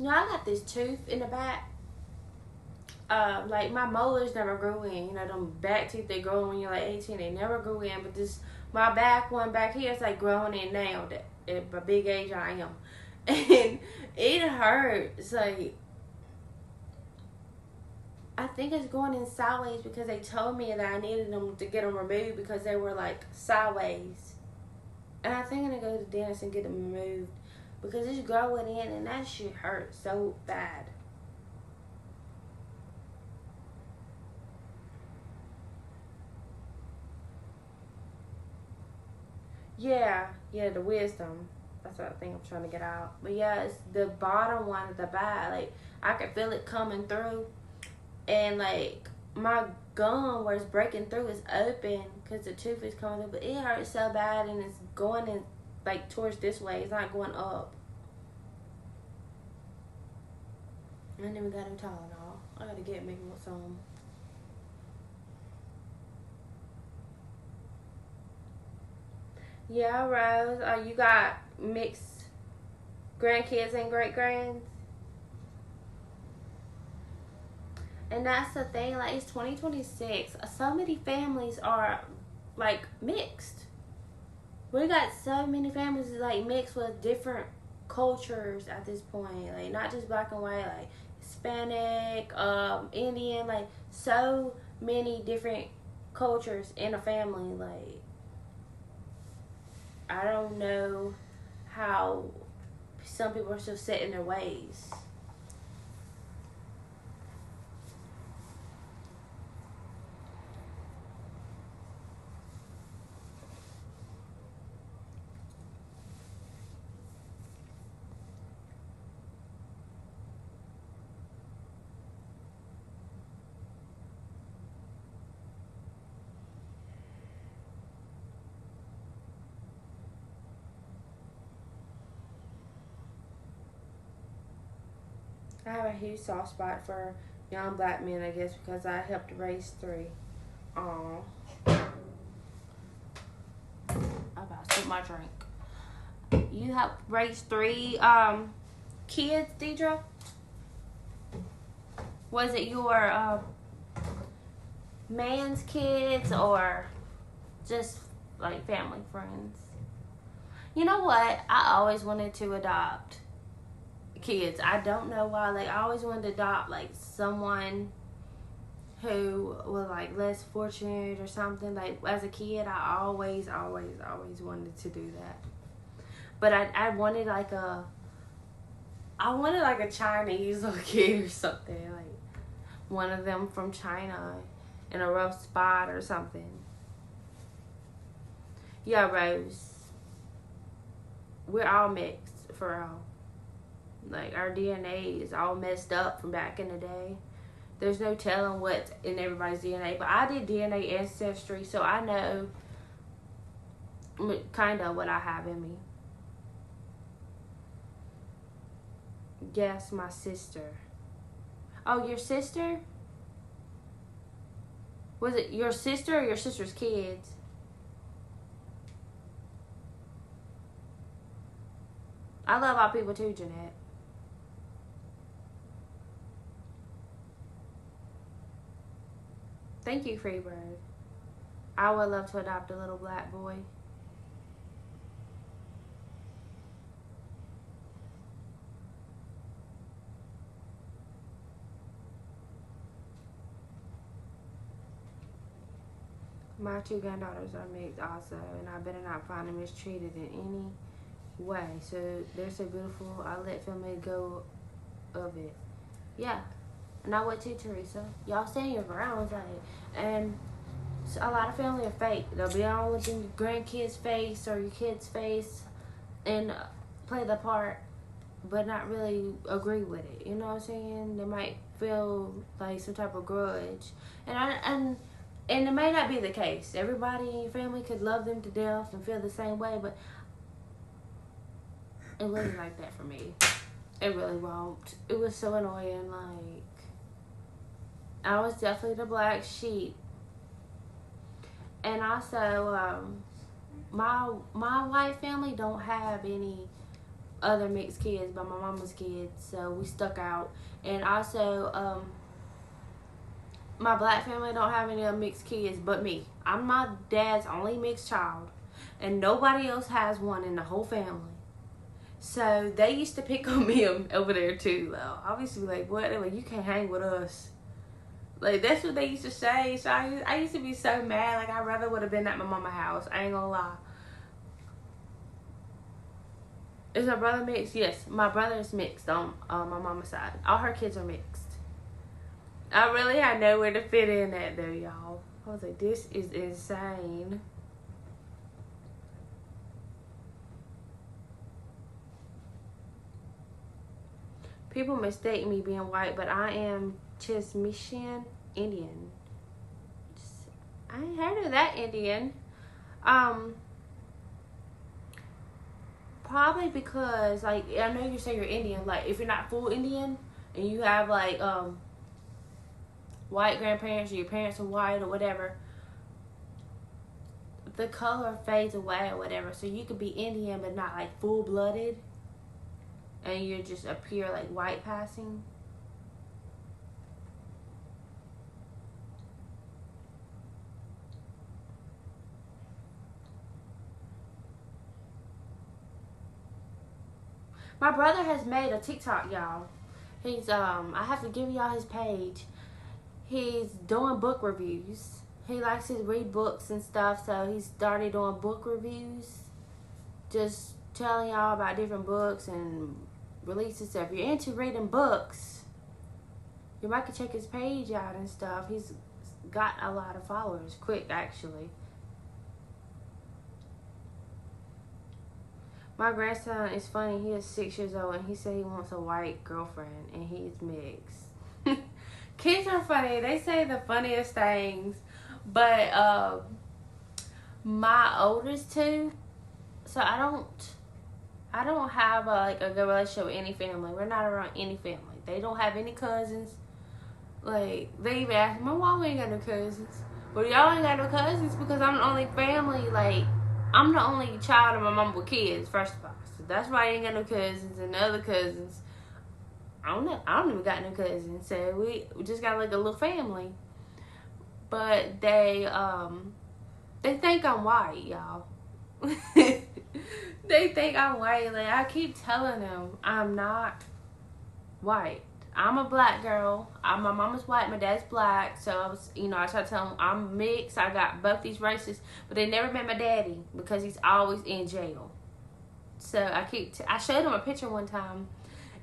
I got this tooth in the back. Like my molars never grew in. You know, them back teeth they grow when you're like 18, they never grew in. But this, my back one back here is like growing in now. That at my big age I am, and it hurts. Like I think it's going in sideways because they told me that I needed them to get them removed because they were like sideways. And I think I'm gonna go to the dentist and get them removed because it's growing in and that shit hurts so bad. Yeah, the wisdom. That's what I think I'm trying to get out. But yeah, it's the bottom one at the back. Like I can feel it coming through, and like my gum where it's breaking through is open because the tooth is coming through. But it hurts so bad, and it's going in like towards this way. It's not going up. I never got him Tylenol. I gotta get me some. Yeah, Rose. You got mixed grandkids and great grands? And that's the thing, like, it's 2026. So many families are, like, mixed. We got so many families, like, mixed with different cultures at this point. Like, not just black and white, like, Hispanic, Indian, like, so many different cultures in a family. Like, I don't know how some people are still set in their ways. I have a huge soft spot for young black men, I guess, because I helped raise 3. Aww. I'm about to sip my drink. You helped raise 3 kids, Deidre? Was it your man's kids or just like family friends? You know what? I always wanted to adopt kids. I don't know why. Like, I always wanted to adopt like someone who was like less fortunate or something. Like as a kid, I always wanted to do that. But I wanted like a Chinese little kid or something, like one of them from China in a rough spot or something. Yeah, Rose. We're all mixed for real. Like, our DNA is all messed up from back in the day. There's no telling what's in everybody's DNA. But I did DNA ancestry, so I know kind of what I have in me. Yes, my sister. Oh, your sister? Was it your sister or your sister's kids? I love all people too, Jeanette. Thank you, Freebird. I would love to adopt a little black boy. My 2 granddaughters are mixed also, and I better not find them mistreated in any way. So they're so beautiful. I let family go of it. Yeah. And I would too, Teresa. Y'all stand your grounds, like, and a lot of family are fake. They'll be on within your grandkids' face or your kid's face and play the part, but not really agree with it. You know what I'm saying? They might feel like some type of grudge, and it may not be the case. Everybody in your family could love them to death and feel the same way, but it wasn't like that for me. It really won't. It was so annoying. Like, I was definitely the black sheep. And also, my white family don't have any other mixed kids by my mama's kids, so we stuck out. And also, my black family don't have any other mixed kids but me. I'm my dad's only mixed child, and nobody else has one in the whole family. So they used to pick on me over there too. Though obviously, like, what? They're like, you can't hang with us. Like, that's what they used to say. So I used to be so mad. Like, I rather would have been at my mama's house. I ain't gonna lie. Is my brother mixed? Yes, my brother is mixed on my mama's side. All her kids are mixed. I really had nowhere to fit in at though, y'all. I was like, this is insane. People mistake me being white, but I am Chismishan Indian. I ain't heard of that Indian. Probably because, like, I know you say you're Indian. Like, if you're not full Indian and you have, like, white grandparents or your parents are white or whatever, the color fades away or whatever. So you could be Indian but not, like, full-blooded. And you just appear like white passing. My brother has made a TikTok, y'all. He's I have to give y'all his page. He's doing book reviews. He likes to read books and stuff, so he started doing book reviews. Just telling y'all about different books and releases. So if you're into reading books, you might could check his page out and stuff. He's got a lot of followers, quick actually. My grandson is funny. He is 6 years old and he said he wants a white girlfriend and he's mixed. Kids are funny. They say the funniest things. But my oldest two, so I don't have a good relationship with any family. We're not around any family. They don't have any cousins. Like, they even ask me, why we ain't got no cousins? Well, y'all ain't got no cousins because I'm the only family, like, I'm the only child of my mom with kids, first of all. So that's why I ain't got no cousins. And the other cousins, I don't even got no cousins. So we just got like a little family. But they think I'm white, y'all. They think I'm white. Like, I keep telling them I'm not white. I'm a black girl. My mama's white, my dad's black. So I try to tell them I'm mixed. I got both these races, but they never met my daddy because he's always in jail. So I showed them a picture one time,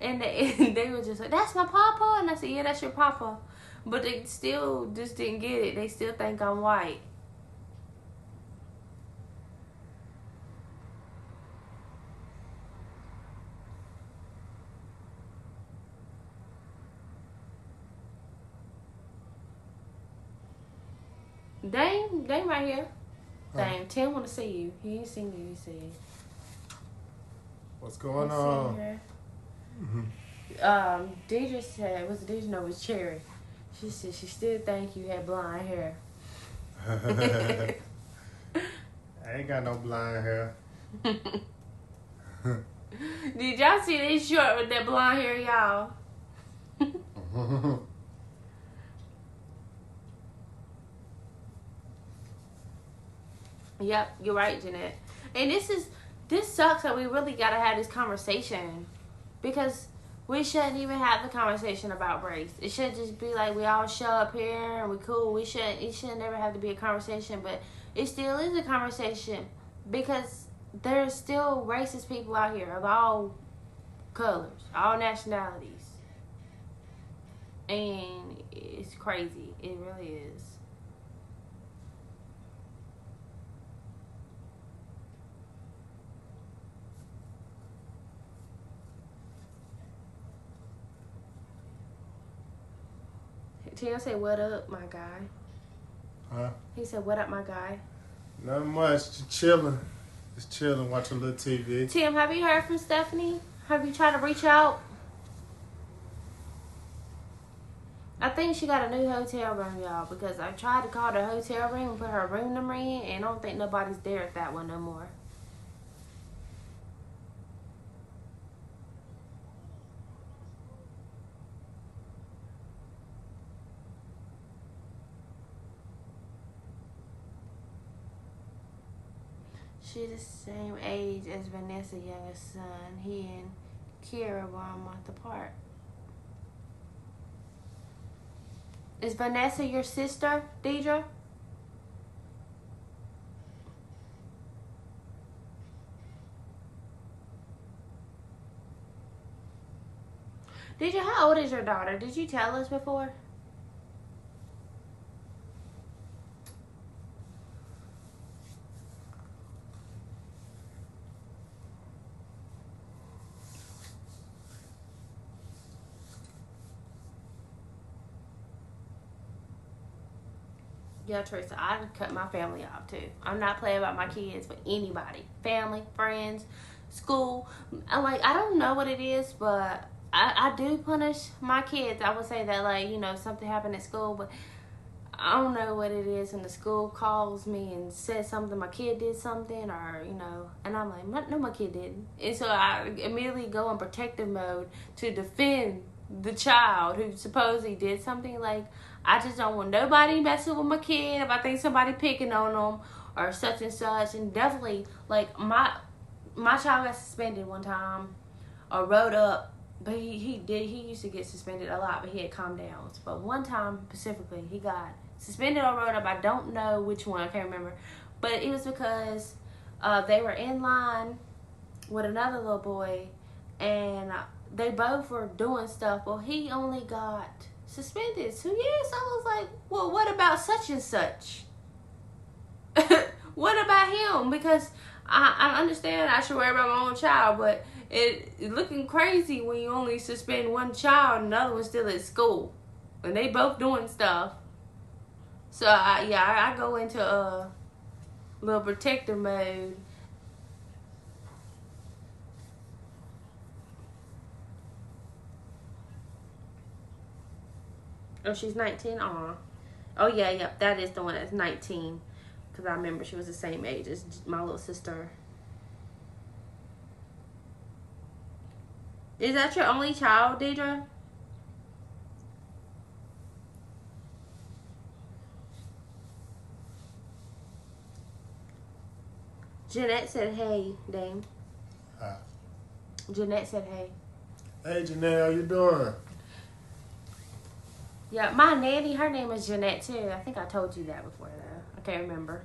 and they were just like, "That's my papa," and I said, "Yeah, that's your papa," but they still just didn't get it. They still think I'm white. Dame right here. Dame, Tim want to see you. He ain't seen you, he said. What's going on? Deidre said, what's Deidre? No, it was Cherry. She said she still think you had blonde hair. I ain't got no blonde hair. Did y'all see this short with that blonde hair, y'all? Yep, you're right, Jeanette. And this sucks that we really gotta have this conversation, because we shouldn't even have the conversation about race. It should just be like we all show up here and we cool. It shouldn't never have to be a conversation, but it still is a conversation because there's still racist people out here of all colors, all nationalities, and it's crazy. It really is. Tim said, "What up, my guy?" Huh? He said, "What up, my guy?" Not much. Just chilling. Watching a little TV. Tim, have you heard from Stephanie? Have you tried to reach out? I think she got a new hotel room, y'all, because I tried to call the hotel room and put her room number in, and I don't think nobody's there at that one no more. She's the same age as Vanessa's youngest son. He and Kira were a month apart. Is Vanessa your sister, Deidre? Deidre, how old is your daughter? Did you tell us before? Yeah, Teresa, I'd cut my family off too. I'm not playing about my kids with anybody. Family, friends, school. I don't know what it is, but I do punish my kids. I would say that, like, something happened at school, but I don't know what it is. And the school calls me and says something, my kid did something, or, and I'm like, no, my kid didn't. And so I immediately go in protective mode to defend the child who supposedly did something. Like, I just don't want nobody messing with my kid if I think somebody picking on them or such and such. And definitely, like, my child got suspended one time or wrote up, but he used to get suspended a lot, but he had calmed down. But one time specifically, he got suspended or wrote up. I don't know which one, I can't remember, but it was because they were in line with another little boy, and they both were doing stuff. Well, he only got suspended 2 years. I was like, well, what about such and such? What about him? Because I understand I should worry about my own child, but it looking crazy when you only suspend one child and the other one's still at school, and they both doing stuff. So I go into a little protector mode. Oh, she's 19? Oh, yeah, that is the one that's 19. Because I remember she was the same age as my little sister. Is that your only child, Deidre? Jeanette said, hey, Dame. Hi. Jeanette said, hey. Hey, Jeanette, how you doing? Yeah, my nanny, her name is Jeanette, too. I think I told you that before, though. I can't remember.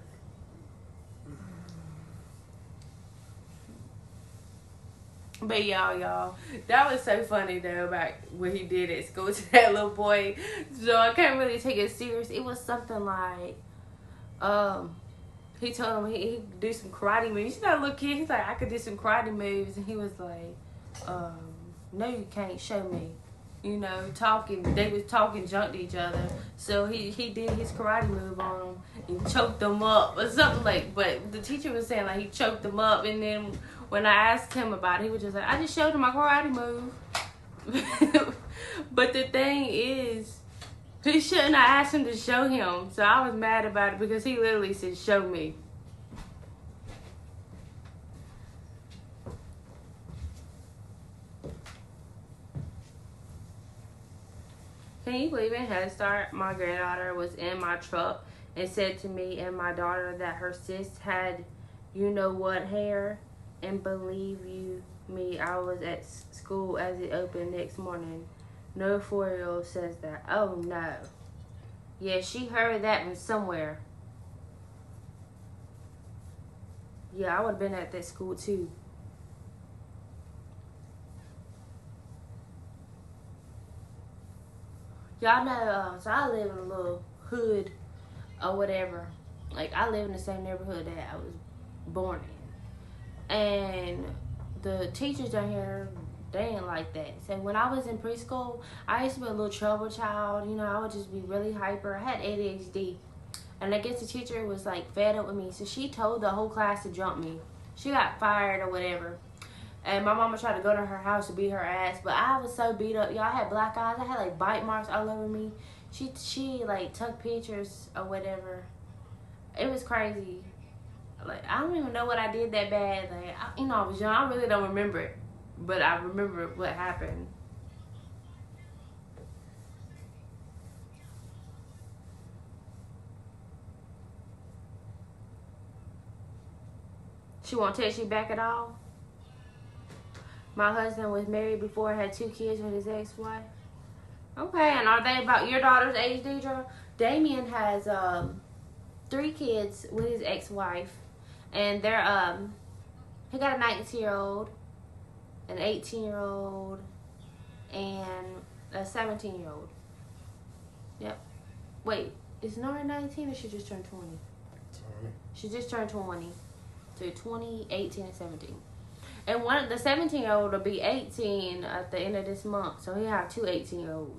But y'all, that was so funny, though, about what he did at school to that little boy. So I can't really take it serious. It was something like, he told him he could do some karate moves. You know, little kid, he's like, I could do some karate moves. And he was like, no, you can't, show me. They was talking junk to each other. So he did his karate move on him and choked them up or something like. But the teacher was saying, like, he choked them up. And then when I asked him about it, he was just like, I just showed him my karate move. But the thing is, he shouldn't have asked him to show him. So I was mad about it because he literally said, show me. Can you believe in Head Start? My granddaughter was in my truck and said to me and my daughter that her sis had you-know-what hair. And believe you me, I was at school as it opened next morning. No 4-year-old says that. Oh, no. Yeah, she heard that from somewhere. Yeah, I would have been at that school, too. Y'all know, so I live in a little hood or whatever. Like, I live in the same neighborhood that I was born in. And the teachers down here, they ain't like that. So when I was in preschool, I used to be a little trouble child. I would just be really hyper. I had ADHD. And I guess the teacher was, like, fed up with me. So she told the whole class to jump me. She got fired or whatever. And my mama tried to go to her house to beat her ass, but I was so beat up. Y'all, I had black eyes. I had, like, bite marks all over me. She like, took pictures or whatever. It was crazy. Like, I don't even know what I did that bad. Like, I was young. I really don't remember it. But I remember what happened. She won't text you back at all? My husband was married before, had 2 kids with his ex-wife. Okay, and are they about your daughter's age, Deidre? Damien has 3 kids with his ex-wife, and they're he got a 19-year-old, an 18-year-old, and a 17-year-old. Yep. Wait, is Nora 19 or she just turned 20? Sorry. She just turned 20. So 20, 18, and 17. And the 17-year-old will be 18 at the end of this month. So he'll have 2 18-year-olds.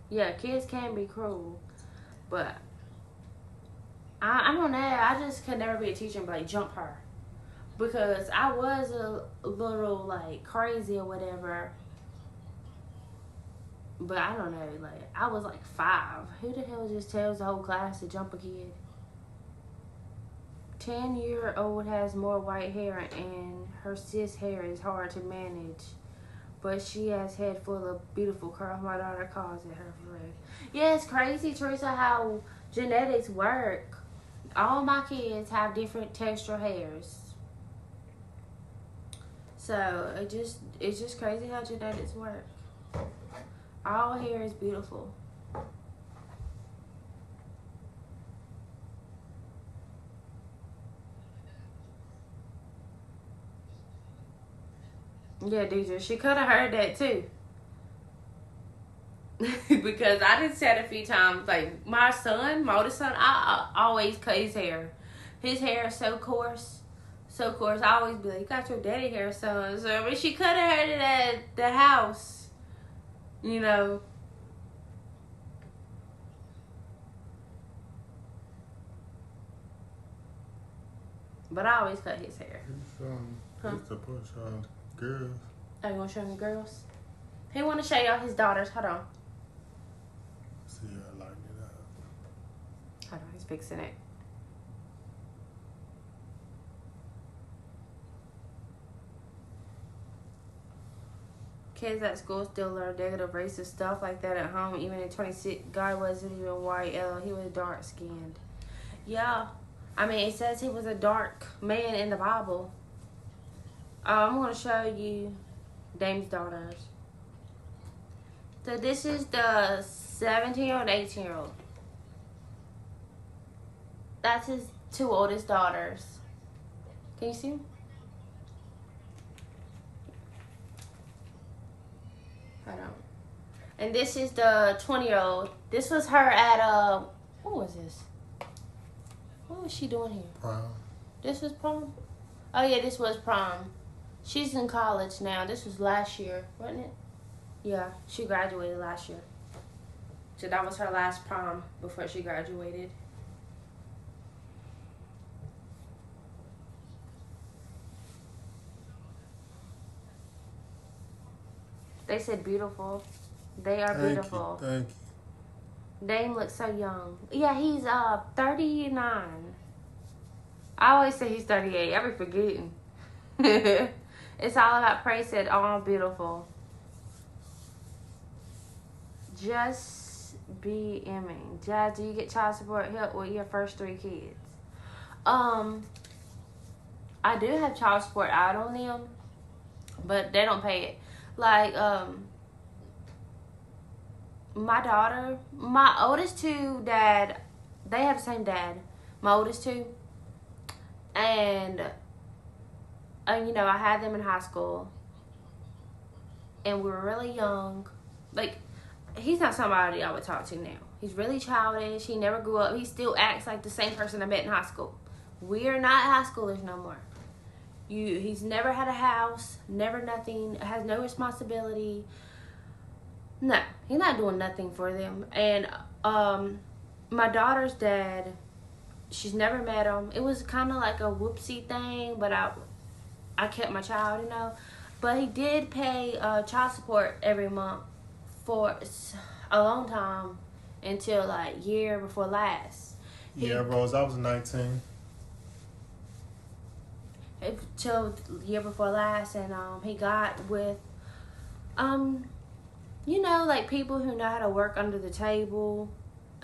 Yeah, kids can be cruel. But I don't know. I just could never be a teacher and be like, jump her. Because I was a little like crazy or whatever. But I don't know, like, I was like 5. Who the hell just tells the whole class to jump a kid? 10-year-old has more white hair and her cis hair is hard to manage. But she has head full of beautiful curls. My daughter calls it her friend. Yeah, it's crazy, Teresa, how genetics work. All my kids have different texture hairs. So, it's just crazy how genetics work. All hair is beautiful. Yeah, Deidre, she could have heard that too. Because I did say it a few times, like my oldest son, I always cut his hair. His hair is so coarse. So coarse. I always be like, you got your daddy hair, son. So, I mean, she could have heard it at the house. You know. But I always cut his hair. It's to push girls. Oh, you want to show me girls? He want to show y'all his daughters. Hold on. See, I like it out. Hold on, he's fixing it. Kids at school still learn negative racist stuff like that at home. Even at 26, guy wasn't even white. He was dark skinned. Yeah. I mean, it says he was a dark man in the Bible. I'm going to show you Dame's daughters. So this is the 17-year-old, 18-year-old. That's his 2 oldest daughters. Can you see them? Hold on. And this is the 20-year-old. This was her at, what was this? What was she doing here? Prom. This was prom? Oh, yeah, this was prom. She's in college now. This was last year, wasn't it? Yeah, she graduated last year. So that was her last prom before she graduated. They said beautiful. They are beautiful. Thank you. Dame looks so young. Yeah, he's 39. I always say he's 38. I be forgetting. It's all about praise. Said all beautiful. Just be aiming. Jazz, do you get child support help with your first 3 kids? I do have child support out on them, but they don't pay it. Like, my daughter, my oldest 2 dad, they have the same dad. My oldest 2. And you know, I had them in high school. And we were really young. Like, he's not somebody I would talk to now. He's really childish. He never grew up. He still acts like the same person I met in high school. We're not high schoolers no more. He's never had a house, never nothing, has no responsibility. No, he's not doing nothing for them. And my daughter's dad, she's never met him. It was kind of like a whoopsie thing, but I kept my child, you know. But he did pay child support every month for a long time until like year before last. Yeah, Rose, I was 19. Till year before last, and he got with you know, like people who know how to work under the table,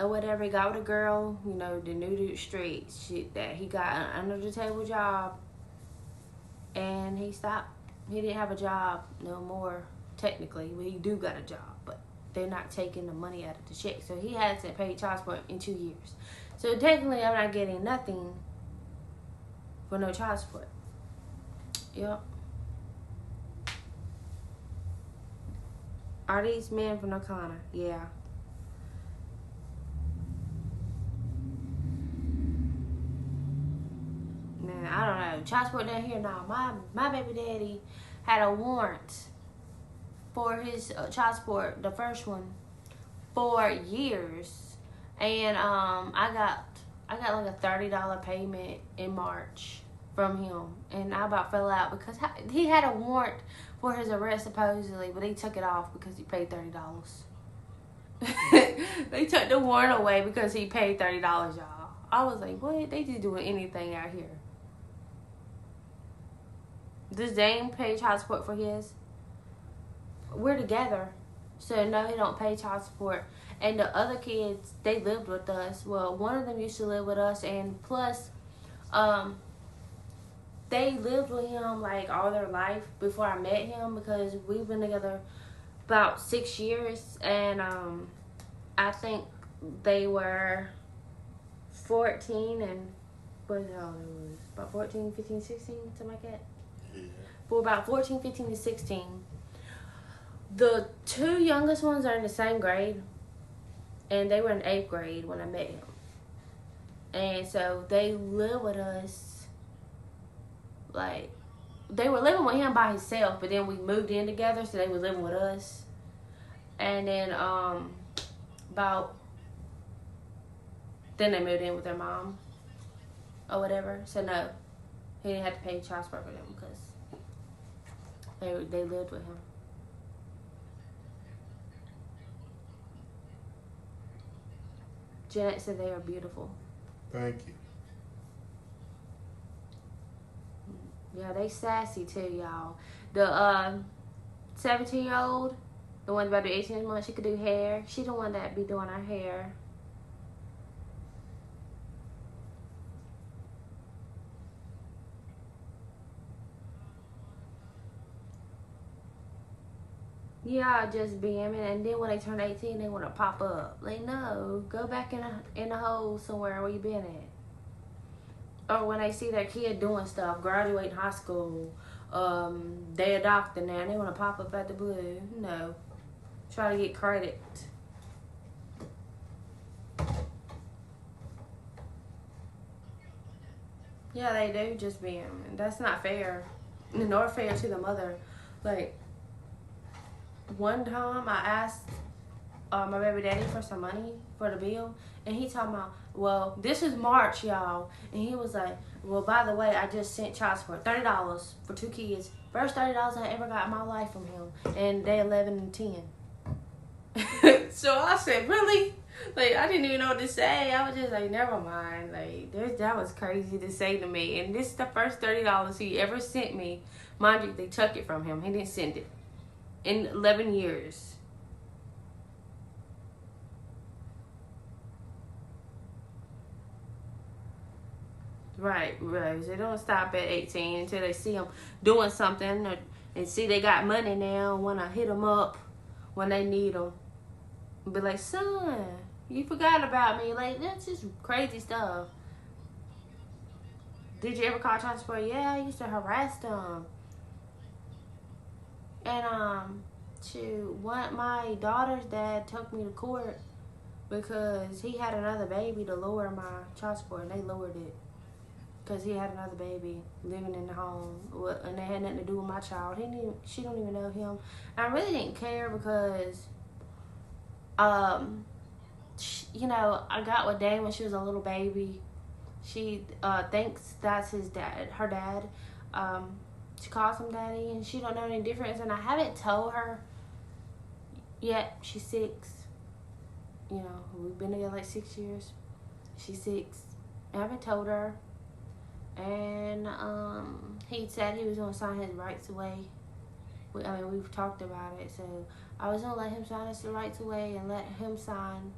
or whatever. He got with a girl, the new dude street shit that he got an under the table job, and he stopped. He didn't have a job no more technically. Well, he do got a job, but they're not taking the money out of the check, so he hasn't paid child support in 2 years. So technically, I'm not getting nothing for no child support. Yep. Are these men from North Carolina? Yeah. Man, I don't know. Child support down here now. My baby daddy had a warrant for his child support, the first one, for years, and I got like a $30 payment in March from him, and I about fell out because he had a warrant for his arrest supposedly, but he took it off because he paid $30. They took the warrant away because he paid $30, y'all. I was like, what? They just doing anything out here. Does Dame pay child support for his? We're together, so no, he don't pay child support. And the other kids, they lived with us. Well, one of them used to live with us, and plus, they lived with him like all their life before I met him, because we've been together about 6 years, and I think they were 14 and what the hell it was, about 14, 15, 16, something like that. Yeah. For about 14, 15 to 16. The two youngest ones are in the same grade, and they were in 8th grade when I met him. And so they live with us, like, they were living with him by himself, but then we moved in together, so they were living with us. And then then they moved in with their mom or whatever. So no, he didn't have to pay child support for them because they lived with him. Janet said they are beautiful. Thank you. Yeah, they sassy too, y'all. The 17-year-old, the one about to be 18 months, she could do hair. She the one that be doing our hair. Yeah, just BMing, and then when they turn 18, they want to pop up. Like, no, go back in a hole somewhere where you been at. Or when they see their kid doing stuff, graduating high school, they a doctor now, and they want to pop up at the blue. No, try to get credit. Yeah, they do just BM, and that's not fair, nor fair to the mother. Like, one time I asked my baby daddy for some money for the bill, and he told me, well, this is March, y'all, and he was like, well, by the way, I just sent child support, $30 for 2 kids. First $30 I ever got in my life from him, and they 11 and 10. So I said, really? Like, I didn't even know what to say. I was just like, never mind. Like, that was crazy to say to me. And this is the first $30 he ever sent me. Mind you, they took it from him. He didn't send it in 11 years. Right. They don't stop at 18 until they see him doing something and see they got money now and want to hit them up when they need them. Be like, son, you forgot about me. Like, that's just crazy stuff. Did you ever call child support? Yeah, I used to harass them. And my daughter's dad took me to court because he had another baby to lower my child support, and they lowered it because he had another baby living in the home, and they had nothing to do with my child. She don't even know him. And I really didn't care because, I got with Dane when she was a little baby. She thinks that's his dad, her dad. She calls him daddy, and she don't know any difference. And I haven't told her yet. She's 6. We've been together like 6 years. She's 6. I haven't told her. And he said he was gonna sign his rights away. We've talked about it, so I was gonna let him sign his rights away and let him sign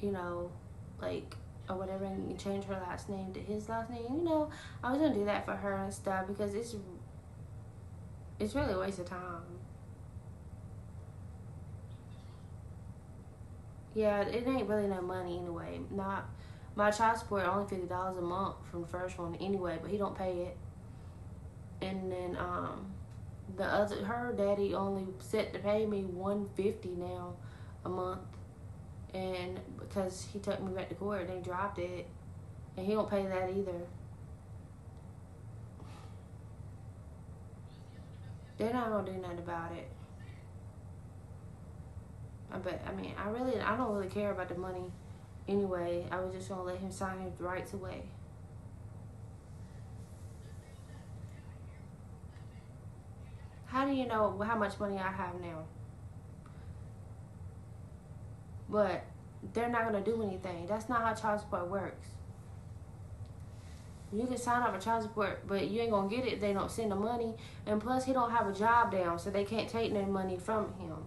you know, like, or whatever, and change her last name to his last name. You know, I was gonna do that for her and stuff because it's really a waste of time. Yeah, it ain't really no money anyway. Not my child support only $50 a month from the first one anyway, but he don't pay it. And then the other her daddy only set to pay me $150 now a month, and because he took me back to court, they dropped it, and he don't pay that either. They're not gonna do nothing about it. I mean, I don't really care about the money anyway. I was just gonna let him sign his rights away. How do you know how much money I have now? But they're not gonna do anything. That's not how child support works. You can sign up for child support, but you ain't gonna get it if they don't send the money. And plus, he don't have a job down, so they can't take no money from him.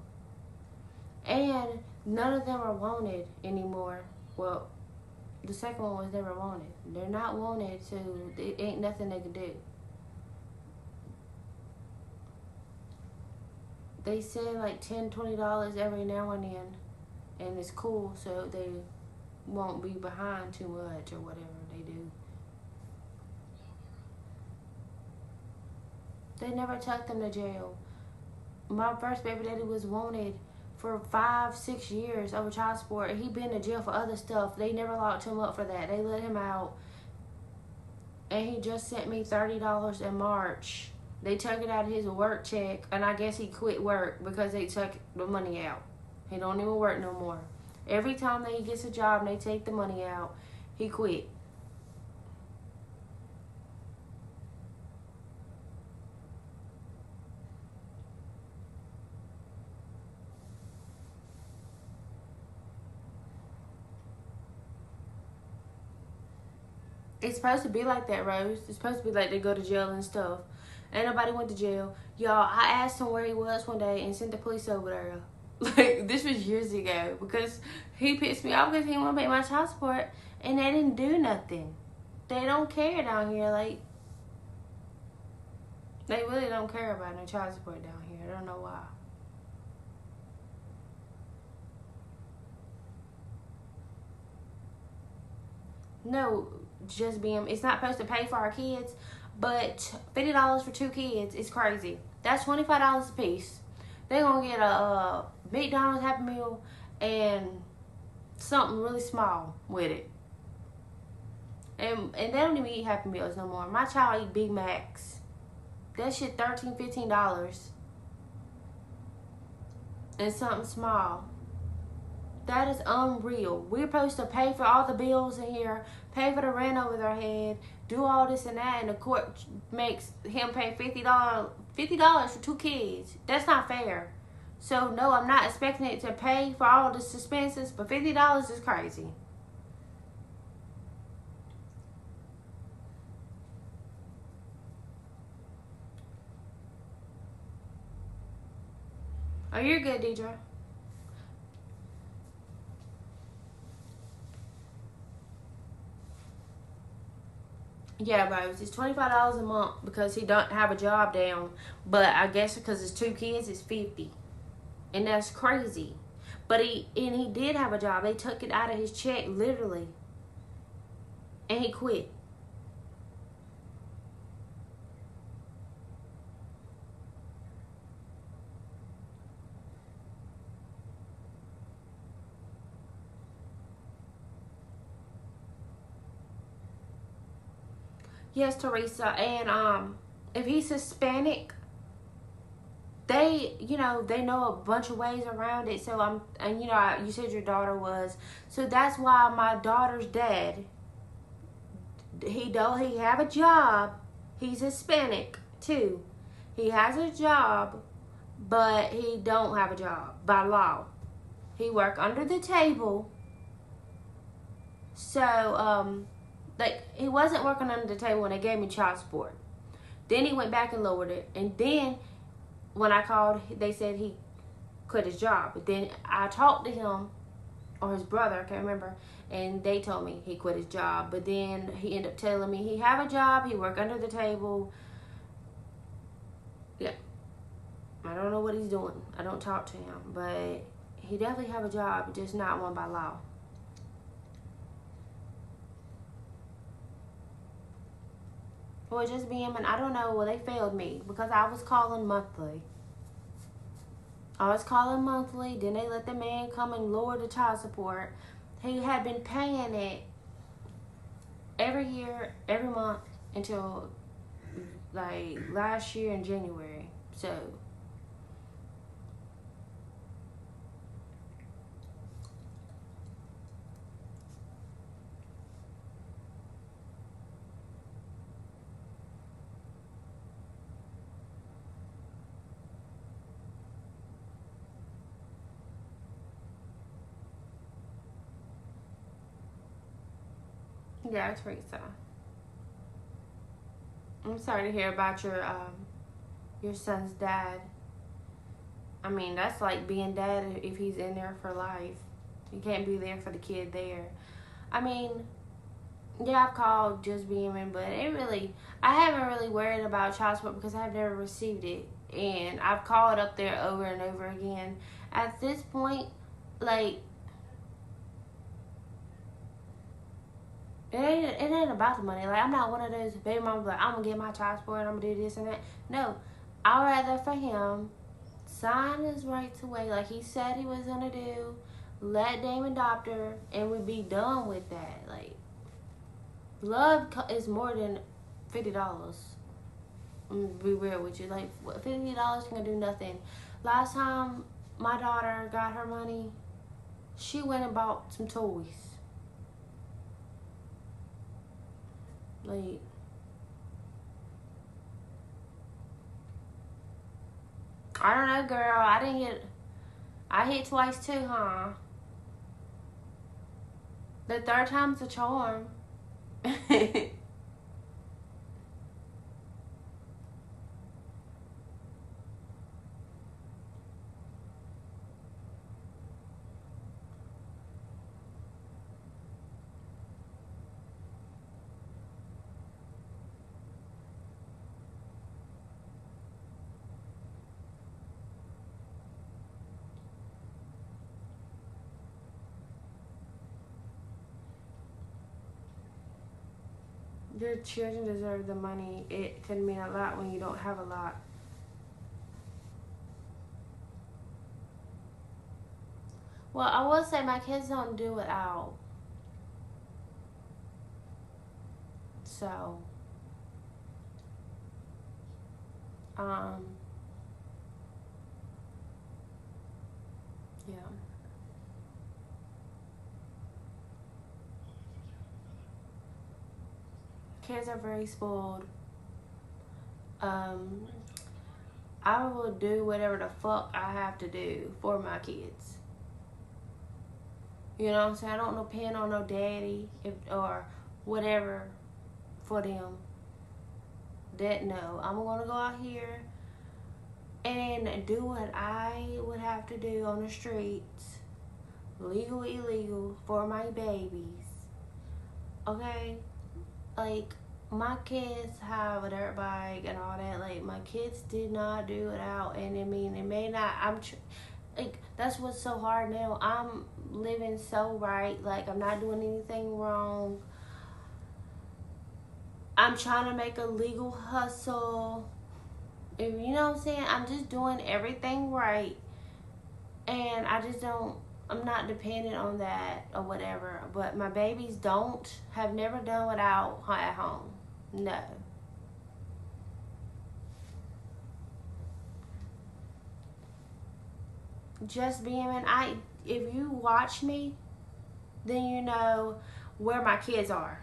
And none of them are wanted anymore. Well, the second one was never wanted. They're not wanted, so it ain't nothing they can do. They send like $10, $20 every now and then, and it's cool, so they won't be behind too much or whatever they do. They never took them to jail. My first baby daddy was wanted for 5, 6 years over child support. He been to jail for other stuff. They never locked him up for that. They let him out, and he just sent me $30 in March. They took it out of his work check, and I guess he quit work because they took the money out. He don't even work no more. Every time that he gets a job and they take the money out, he quit. It's supposed to be like that, Rose. It's supposed to be like they go to jail and stuff. Ain't nobody went to jail. Y'all, I asked him where he was one day and sent the police over there. Like, this was years ago because he pissed me off because he didn't want to pay my child support and they didn't do nothing. They don't care down here. Like, they really don't care about no child support down here. I don't know why. No, just being, it's not supposed to pay for our kids, but $50 for 2 kids is crazy. That's $25 a piece. They're gonna get a McDonald's Happy Meal and something really small with it. And they don't even eat Happy Meals no more. My child eat Big Macs. That shit $13, $15 and something small. That is unreal. We're supposed to pay for all the bills in here, pay for the rent over their head, do all this and that, and the court makes him pay $50 for 2 kids. That's not fair. So no, I'm not expecting it to pay for all the expenses, but $50 is crazy. Oh, you're good, Deidre. Yeah, Rose, it's $25 a month because he don't have a job down. But I guess because it's 2 kids, it's 50, and that's crazy. But he did have a job. They took it out of his check literally, and he quit. Yes, Teresa, and if he's Hispanic, they know a bunch of ways around it. So and you said your daughter was, so that's why my daughter's dad, he have a job. He's Hispanic too. He has a job, but he don't have a job by law. He work under the table. So like, he wasn't working under the table when they gave me child support. Then he went back and lowered it, and then when I called, they said he quit his job. But then I talked to him or his brother, I can't remember. And they told me he quit his job. But then he ended up telling me he have a job, he work under the table. Yeah. I don't know what he's doing. I don't talk to him. But he definitely have a job, just not one by law. Well, just being, and I don't know, well, they failed me because I was calling monthly. I was calling monthly. Then they let the man come and lower the child support. He had been paying it every year, every month until like last year in January. So yeah, it's pretty sad. I'm sorry to hear about your son's dad. I mean, that's like being dad if he's in there for life. You can't be there for the kid there. I mean, yeah, I've called just being in, but I haven't really worried about child support because I've never received it. And I've called up there over and over again. At this point, like, it ain't about the money. Like, I'm not one of those baby mamas like, I'm going to get my child support and I'm going to do this and that. No, I'd rather for him sign his rights away like he said he was going to do, let Damon adopt her, and we'd be done with that. Like, love is more than $50. I'm gonna be real with you. Like, $50 can do nothing. Last time my daughter got her money, she went and bought some toys. Like, I don't know, girl. I hit twice too, huh? The third time's a charm. Your children deserve the money. It can mean a lot when you don't have a lot. Well, I will say my kids don't do it out. So, um, yeah. Kids are very spoiled. Um, I will do whatever the fuck I have to do for my kids. You know what I'm saying? I don't depend on no daddy or whatever for them. That no, I'm gonna go out here and do what I would have to do on the streets, legal, illegal, for my babies. Okay, like my kids have a dirt bike and all that. Like my kids did not do it out, and I mean it may not. Like that's what's so hard now. I'm living so right. Like I'm not doing anything wrong. I'm trying to make a legal hustle. If you know what I'm saying, I'm just doing everything right, and I just don't. I'm not dependent on that or whatever. But my babies have never done without at home. No. Just being if you watch me, then you know where my kids are.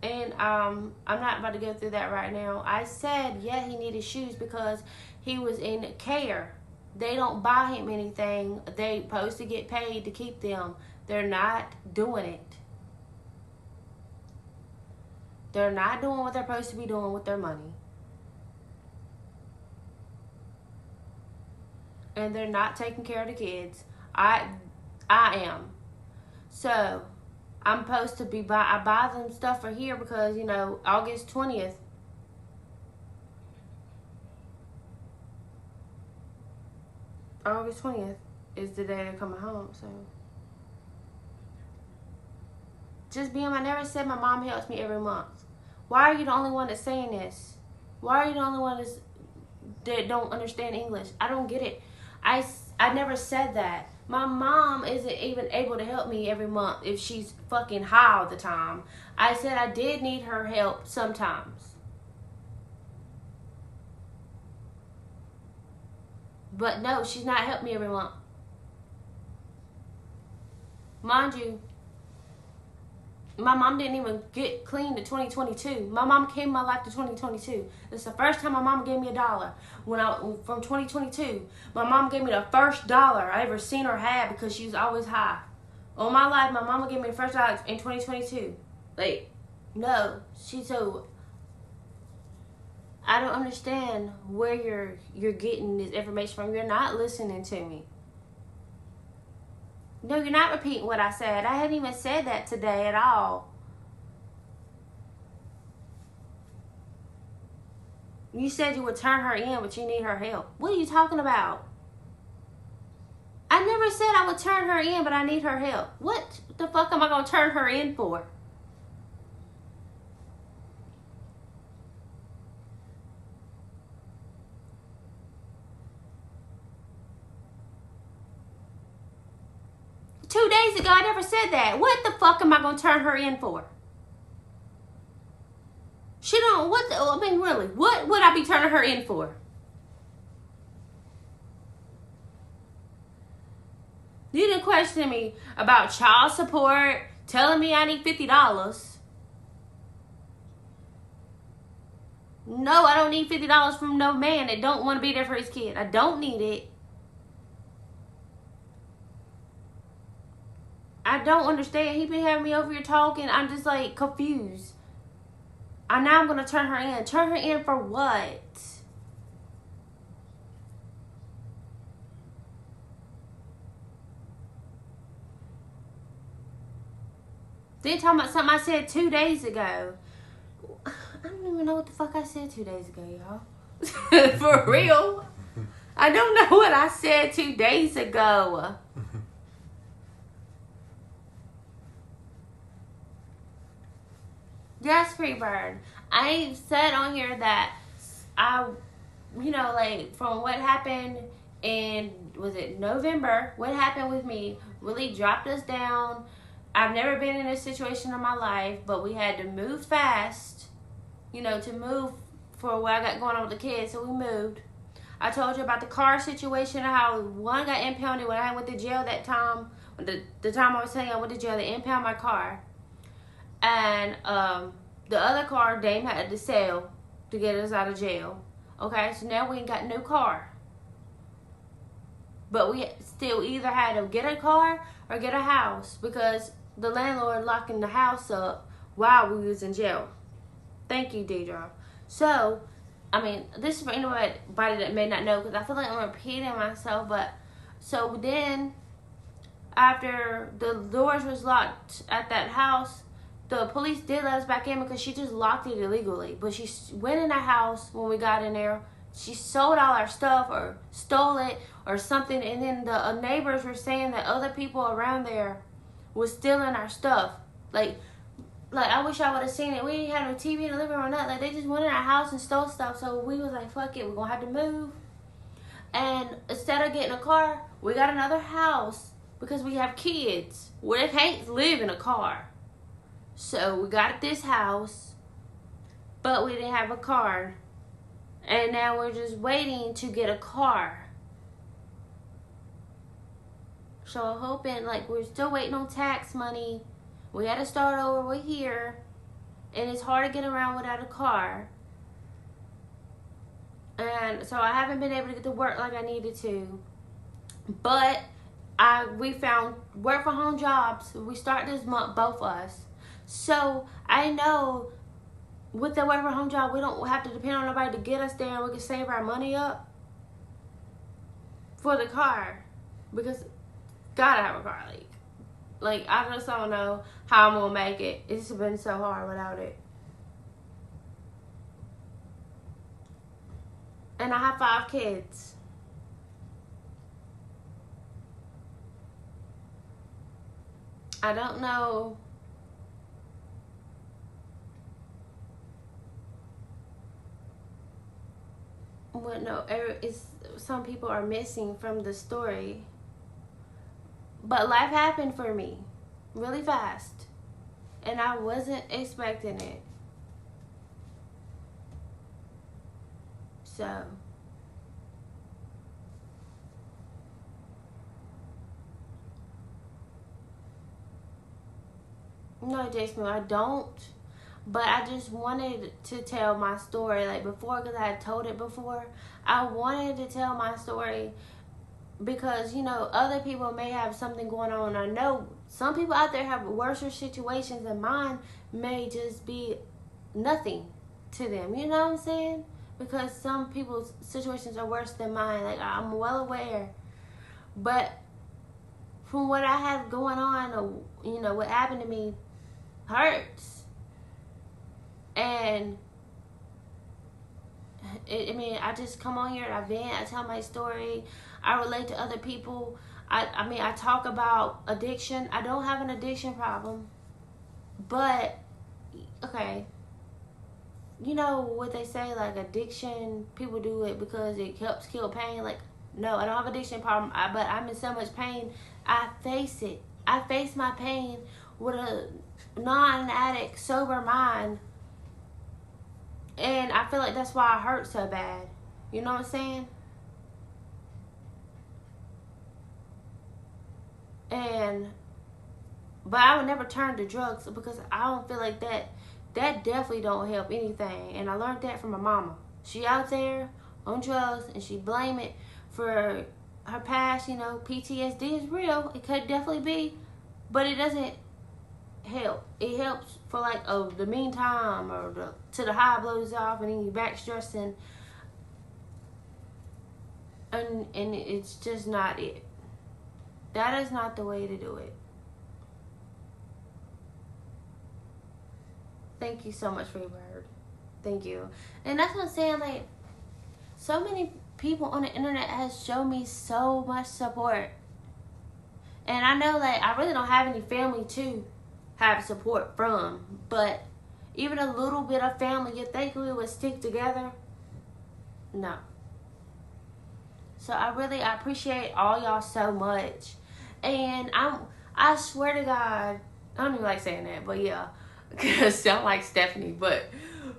And I'm not about to go through that right now. I said, yeah, he needed shoes because he was in care. They don't buy him anything. They supposed to get paid to keep them. They're not doing it. They're not doing what they're supposed to be doing with their money. And they're not taking care of the kids. I am. So I'm supposed to I buy them stuff for here because, you know, August 20th. August 20th is the day they're coming home, so. Just being, I never said my mom helps me every month. Why are you the only one that's saying this? Why are you the only one that don't understand English? I don't get it. I never said that. My mom isn't even able to help me every month if she's fucking high all the time. I said I did need her help sometimes. But no, she's not helped me every month. Mind you, my mom didn't even get clean to 2022. My mom came in my life to 2022. It's the first time my mom gave me $1 from 2022. My mom gave me the first dollar I ever seen her have because she was always high. All my life, my mama gave me the first dollar in 2022. Like, no, I don't understand where you're getting this information from. You're not listening to me. No, you're not repeating what I said. I hadn't even said that today at all. You said you would turn her in, but you need her help. What are you talking about? I never said I would turn her in, but I need her help. What the fuck am I going to turn her in for? Two days ago, I never said that. What the fuck am I going to turn her in for? She don't, really, what would I be turning her in for? You didn't question me about child support, telling me I need $50. No, I don't need $50 from no man that don't want to be there for his kid. I don't need it. I don't understand. He been having me over here talking. I'm just like confused. And now I'm going to turn her in. Turn her in for what? Then talking about something I said 2 days ago. I don't even know what the fuck I said 2 days ago, y'all. For real. I don't know what I said 2 days ago. Yes, Freebird. I said on here that like from what happened in, was it November, what happened with me really dropped us down. I've never been in this situation in my life, but we had to move fast, to move for what I got going on with the kids, so we moved. I told you about the car situation and how one got impounded when I went to jail that time. The time I was telling you I went to jail, they impounded my car. And the other car Dame had to sell to get us out of jail. Okay, so now we ain't got no car. But we still either had to get a car or get a house because the landlord locking the house up while we was in jail. Thank you, Deidre. So, this is for anybody that may not know because I feel like I'm repeating myself. But so then, after the doors was locked at that house, the police did let us back in because she just locked it illegally. But she went in our house when we got in there. She sold all our stuff or stole it or something. And then the neighbors were saying that other people around there was stealing our stuff. Like I wish I would have seen it. We didn't have no TV in the living room or nothing. Like, they just went in our house and stole stuff. So we was like, fuck it, we're going to have to move. And instead of getting a car, we got another house because we have kids where they can't live in a car. So we got this house, but we didn't have a car. And now we're just waiting to get a car. So I'm hoping, we're still waiting on tax money. We had to start over. We're here. And it's hard to get around without a car. And so I haven't been able to get to work like I needed to. But we found work from home jobs. We start this month, both of us. So I know with the work from home job, we don't have to depend on nobody to get us there, and we can save our money up for the car because gotta have a car. Like, I just don't know how I'm gonna make it. It's been so hard without it. And I have 5 kids. I don't know what it's some people are missing from the story. But life happened for me really fast. And I wasn't expecting it. So no, Jason, I don't. But I just wanted to tell my story like before, because I had told it before. I wanted to tell my story because, you know, other people may have something going on. I know some people out there have worse situations than mine, may just be nothing to them. You know what I'm saying? Because some people's situations are worse than mine. Like, I'm well aware. But from what I have going on, or, you know, what happened to me hurts. And I mean, I just come on here, I vent, I tell my story, I relate to other people. I mean, I talk about addiction. I don't have an addiction problem, but okay, you know what they say, like addiction, people do it because it helps kill pain. Like, no, I don't have addiction problem, but I'm in so much pain. I face it. I face my pain with a non-addict, sober mind. And I feel like that's why I hurt so bad. You know what I'm saying? And but I would never turn to drugs because I don't feel like that definitely don't help anything. And I learned that from my mama. She out there on drugs and she blame it for her past, you know, PTSD is real. It could definitely be, but it doesn't help. It helps for like the meantime, or till the high blows off and then you back stressing, and it's just not it. That is not the way to do it. Thank you so much for your word. Thank you. And that's what I'm saying, like, so many people on the internet has shown me so much support. And I know, like, I really don't have any family to have support from, but even a little bit of family, you think we would stick together? No. So I appreciate all y'all so much. And I swear to God, I don't even like saying that, but yeah, because I sound like Stephanie. But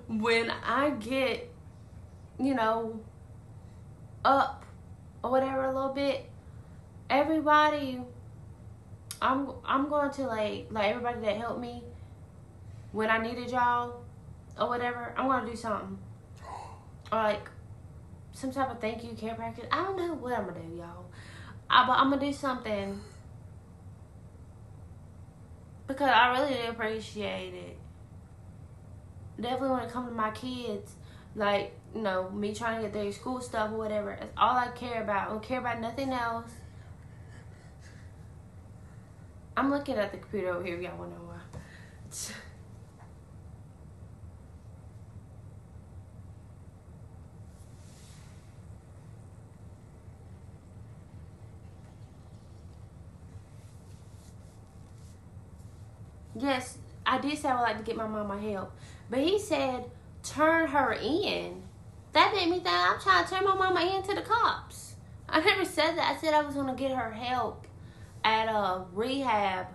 when I get, you know, up or whatever a little bit, everybody, I'm going to like everybody that helped me when I needed y'all or whatever. I'm going to do something, or like some type of thank you care package. I don't know what I'm gonna do, y'all. But I'm gonna do something because I really do appreciate it. Definitely when it comes to my kids, like, you know, me trying to get their school stuff or whatever. That's all I care about. I don't care about nothing else. I'm looking at the computer over here if y'all wanna know why. Yes, I did say I would like to get my mama help. But he said, turn her in. That made me think I'm trying to turn my mama in to the cops. I never said that. I said I was going to get her help at a rehab.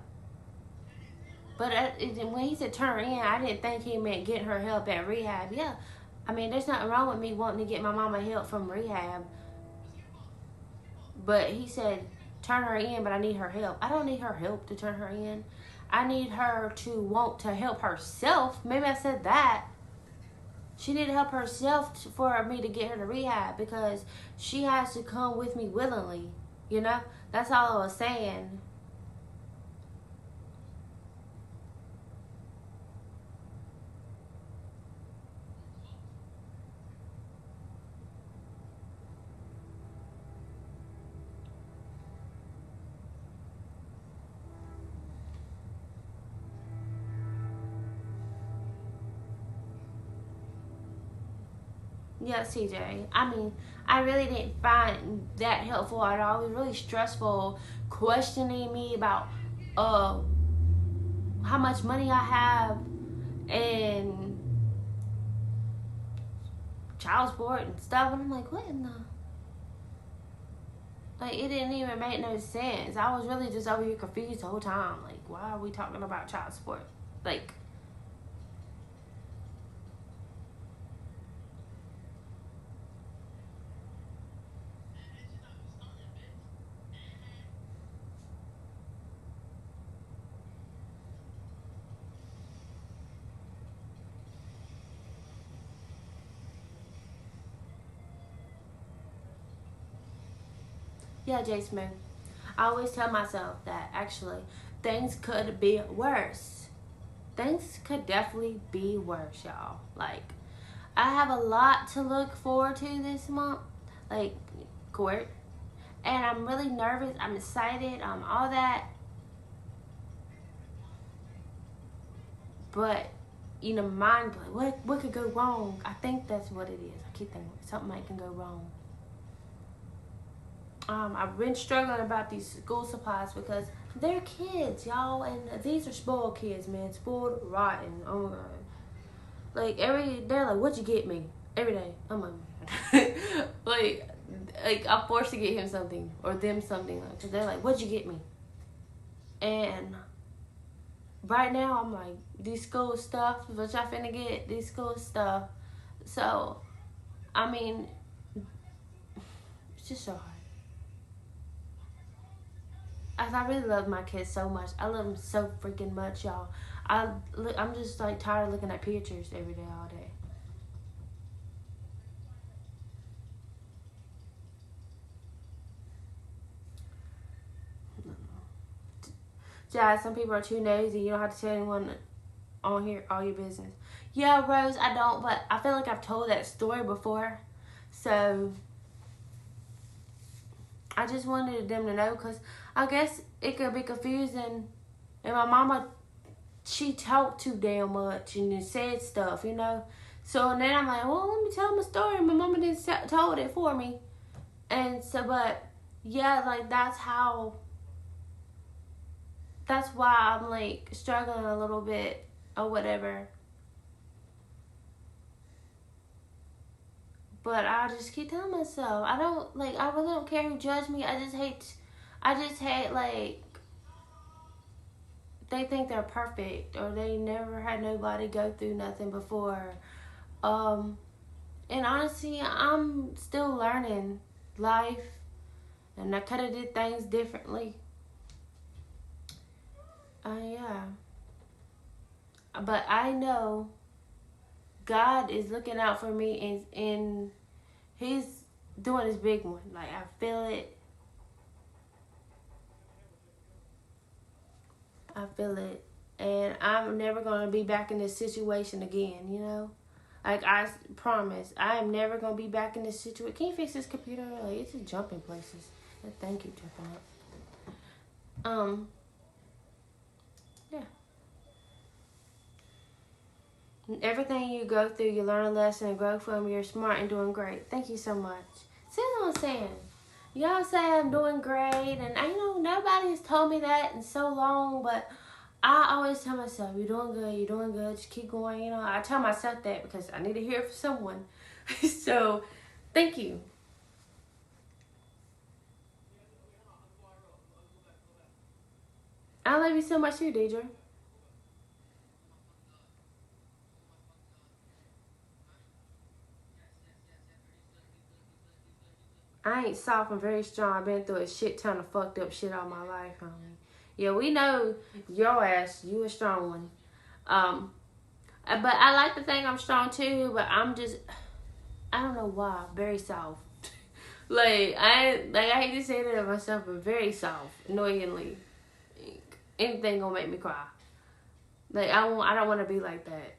But when he said turn her in, I didn't think he meant getting her help at rehab. Yeah, I mean, there's nothing wrong with me wanting to get my mama help from rehab. But he said, turn her in, but I need her help. I don't need her help to turn her in. I need her to want to help herself. Maybe I said that. She need to help herself for me to get her to rehab, because she has to come with me willingly. You know? That's all I was saying. Yeah, CJ. I mean, I really didn't find that helpful at all. It was really stressful questioning me about uh how much money I have and child support and stuff. And I'm like, what in the like? It didn't even make no sense. I was really just over here confused the whole time. Like, why are we talking about child support? Like, yeah, Jay Smith. I always tell myself that actually things could be worse. Things could definitely be worse, y'all. Like, I have a lot to look forward to this month, like court, and I'm really nervous. I'm excited. All that, but mind blowing. What could go wrong? I think that's what it is. I keep thinking something might can go wrong. I've been struggling about these school supplies because they're kids, y'all, and these are spoiled kids, man. Spoiled, rotten. Oh my god. Like they're like, "What'd you get me?" Every day. I'm like, like, I'm forced to get him something or them something. Cause they're like, "What'd you get me?" And right now, I'm like, these school stuff, which I finna get these school stuff. So, I mean, it's just so hard. I really love my kids so much. I love them so freaking much, y'all. I'm just like tired of looking at pictures every day, all day. Jazz, some people are too nosy. You don't have to tell anyone on here all your business. Yeah, Rose, I don't, but I feel like I've told that story before. So I just wanted them to know because I guess it could be confusing. And my mama, she talked too damn much and said stuff. So then I'm like, well, let me tell them a story. My mama didn't told it for me. And so, but yeah, like that's why I'm like struggling a little bit or whatever. But I just keep telling myself, I really don't care who judge me. I just hate like, they think they're perfect or they never had nobody go through nothing before. Um, and honestly, I'm still learning life and I could have did things differently. Yeah. But I know God is looking out for me and He's doing His big one. Like, I feel it. I feel it. And I'm never going to be back in this situation again. Like, I promise. I am never going to be back in this situation. Can you fix this computer? Like, it's just jumping places. That thing keep jumping up. Yeah. Everything you go through, you learn a lesson and grow from. You're smart and doing great. Thank you so much. See what I'm saying? Y'all say I'm doing great, and nobody has told me that in so long, but I always tell myself, you're doing good, just keep going. I tell myself that because I need to hear it from someone. So, thank you. I love you so much too, Deidre. I ain't soft, I'm very strong. I've been through a shit ton of fucked up shit all my life, homie. Yeah, we know your ass, you a strong one. Um, but I like to think I'm strong too, but I don't know why, very soft. I hate to say that of myself, but very soft, annoyingly. Anything gonna make me cry. Like, I don't want to be like that.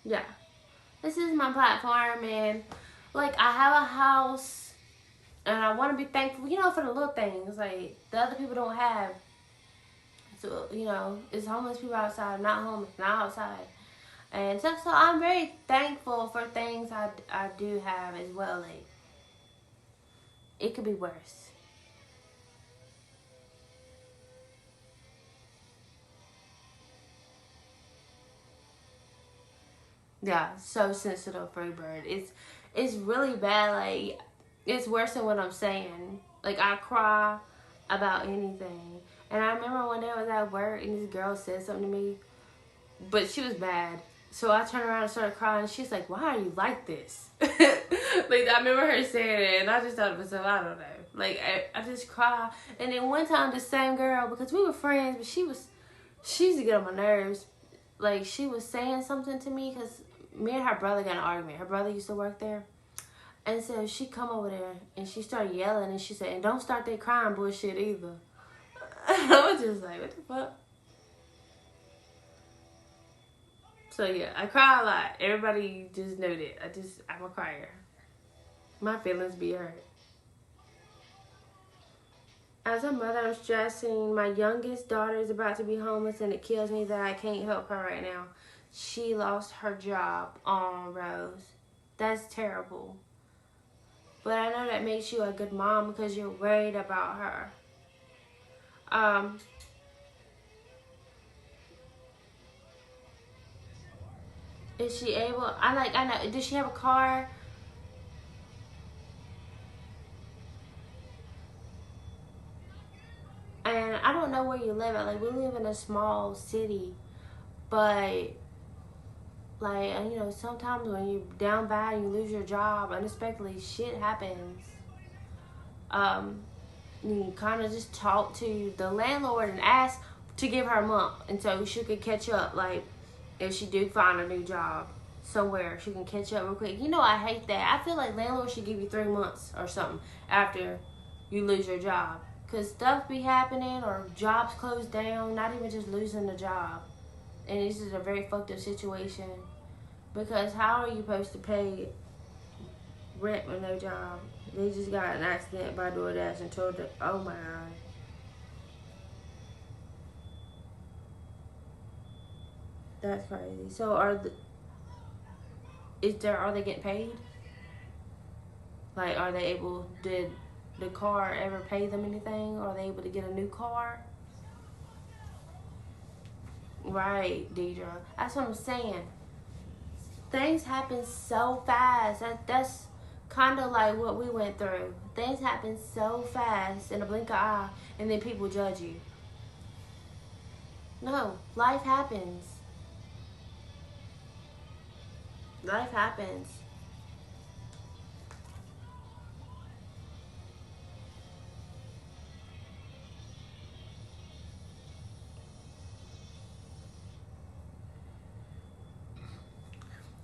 Yeah, this is my platform, and like I have a house and I want to be thankful, for the little things like the other people don't have. So, it's homeless people outside, not homeless, not outside. And so I'm very thankful for things I do have as well. Like, it could be worse. Yeah, so sensitive, free bird. It's really bad. Like, it's worse than what I'm saying. Like, I cry about anything. And I remember one day I was at work and this girl said something to me, but she was bad. So I turned around and started crying. She's like, "Why are you like this?" Like, I remember her saying it, and I just thought to myself, I don't know. Like, I just cry. And then one time, the same girl, because we were friends, but she used to get on my nerves. Like, she was saying something to me because me and her brother got in an argument. Her brother used to work there. And so she come over there and she started yelling and she said, "And don't start that crying bullshit either." I was just like, what the fuck? So yeah, I cry a lot. Everybody just know that. I'm a crier. My feelings be hurt. As a mother, I'm stressing. My youngest daughter is about to be homeless and it kills me that I can't help her right now. She lost her job on Rose. That's terrible. But I know that makes you a good mom because you're worried about her. Um, is she able? I know. Does she have a car? And I don't know where you live at. Like, we live in a small city, but like, sometimes when you're down bad and you lose your job, unexpectedly shit happens. Um, you kind of just talk to the landlord and ask to give her a month, and so she could catch up. Like, if she do find a new job somewhere, she can catch up real quick. I hate that. I feel like landlords should give you 3 months or something after you lose your job, cause stuff be happening or jobs close down. Not even just losing the job, and this is a very fucked up situation. Because how are you supposed to pay rent with no job? They just got an accident by DoorDash and told them, oh my god. That's crazy. So are they getting paid? Like, are they able, did the car ever pay them anything? Are they able to get a new car? Right, Deidre. That's what I'm saying. Things happen so fast. That's kind of like what we went through. Things happen so fast in a blink of an eye, and then people judge you. No, life happens. Life happens.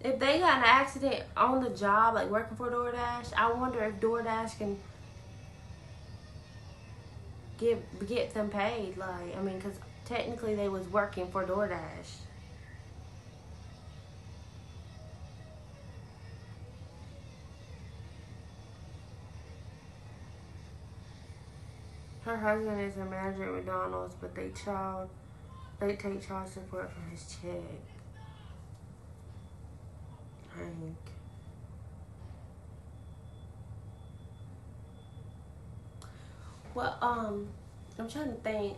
If they got an accident on the job, like working for DoorDash, I wonder if DoorDash can get them paid. Like, I mean, because technically they was working for DoorDash. Her husband is a manager at McDonald's, but they take child support from his check. Hank. Well, I'm trying to think.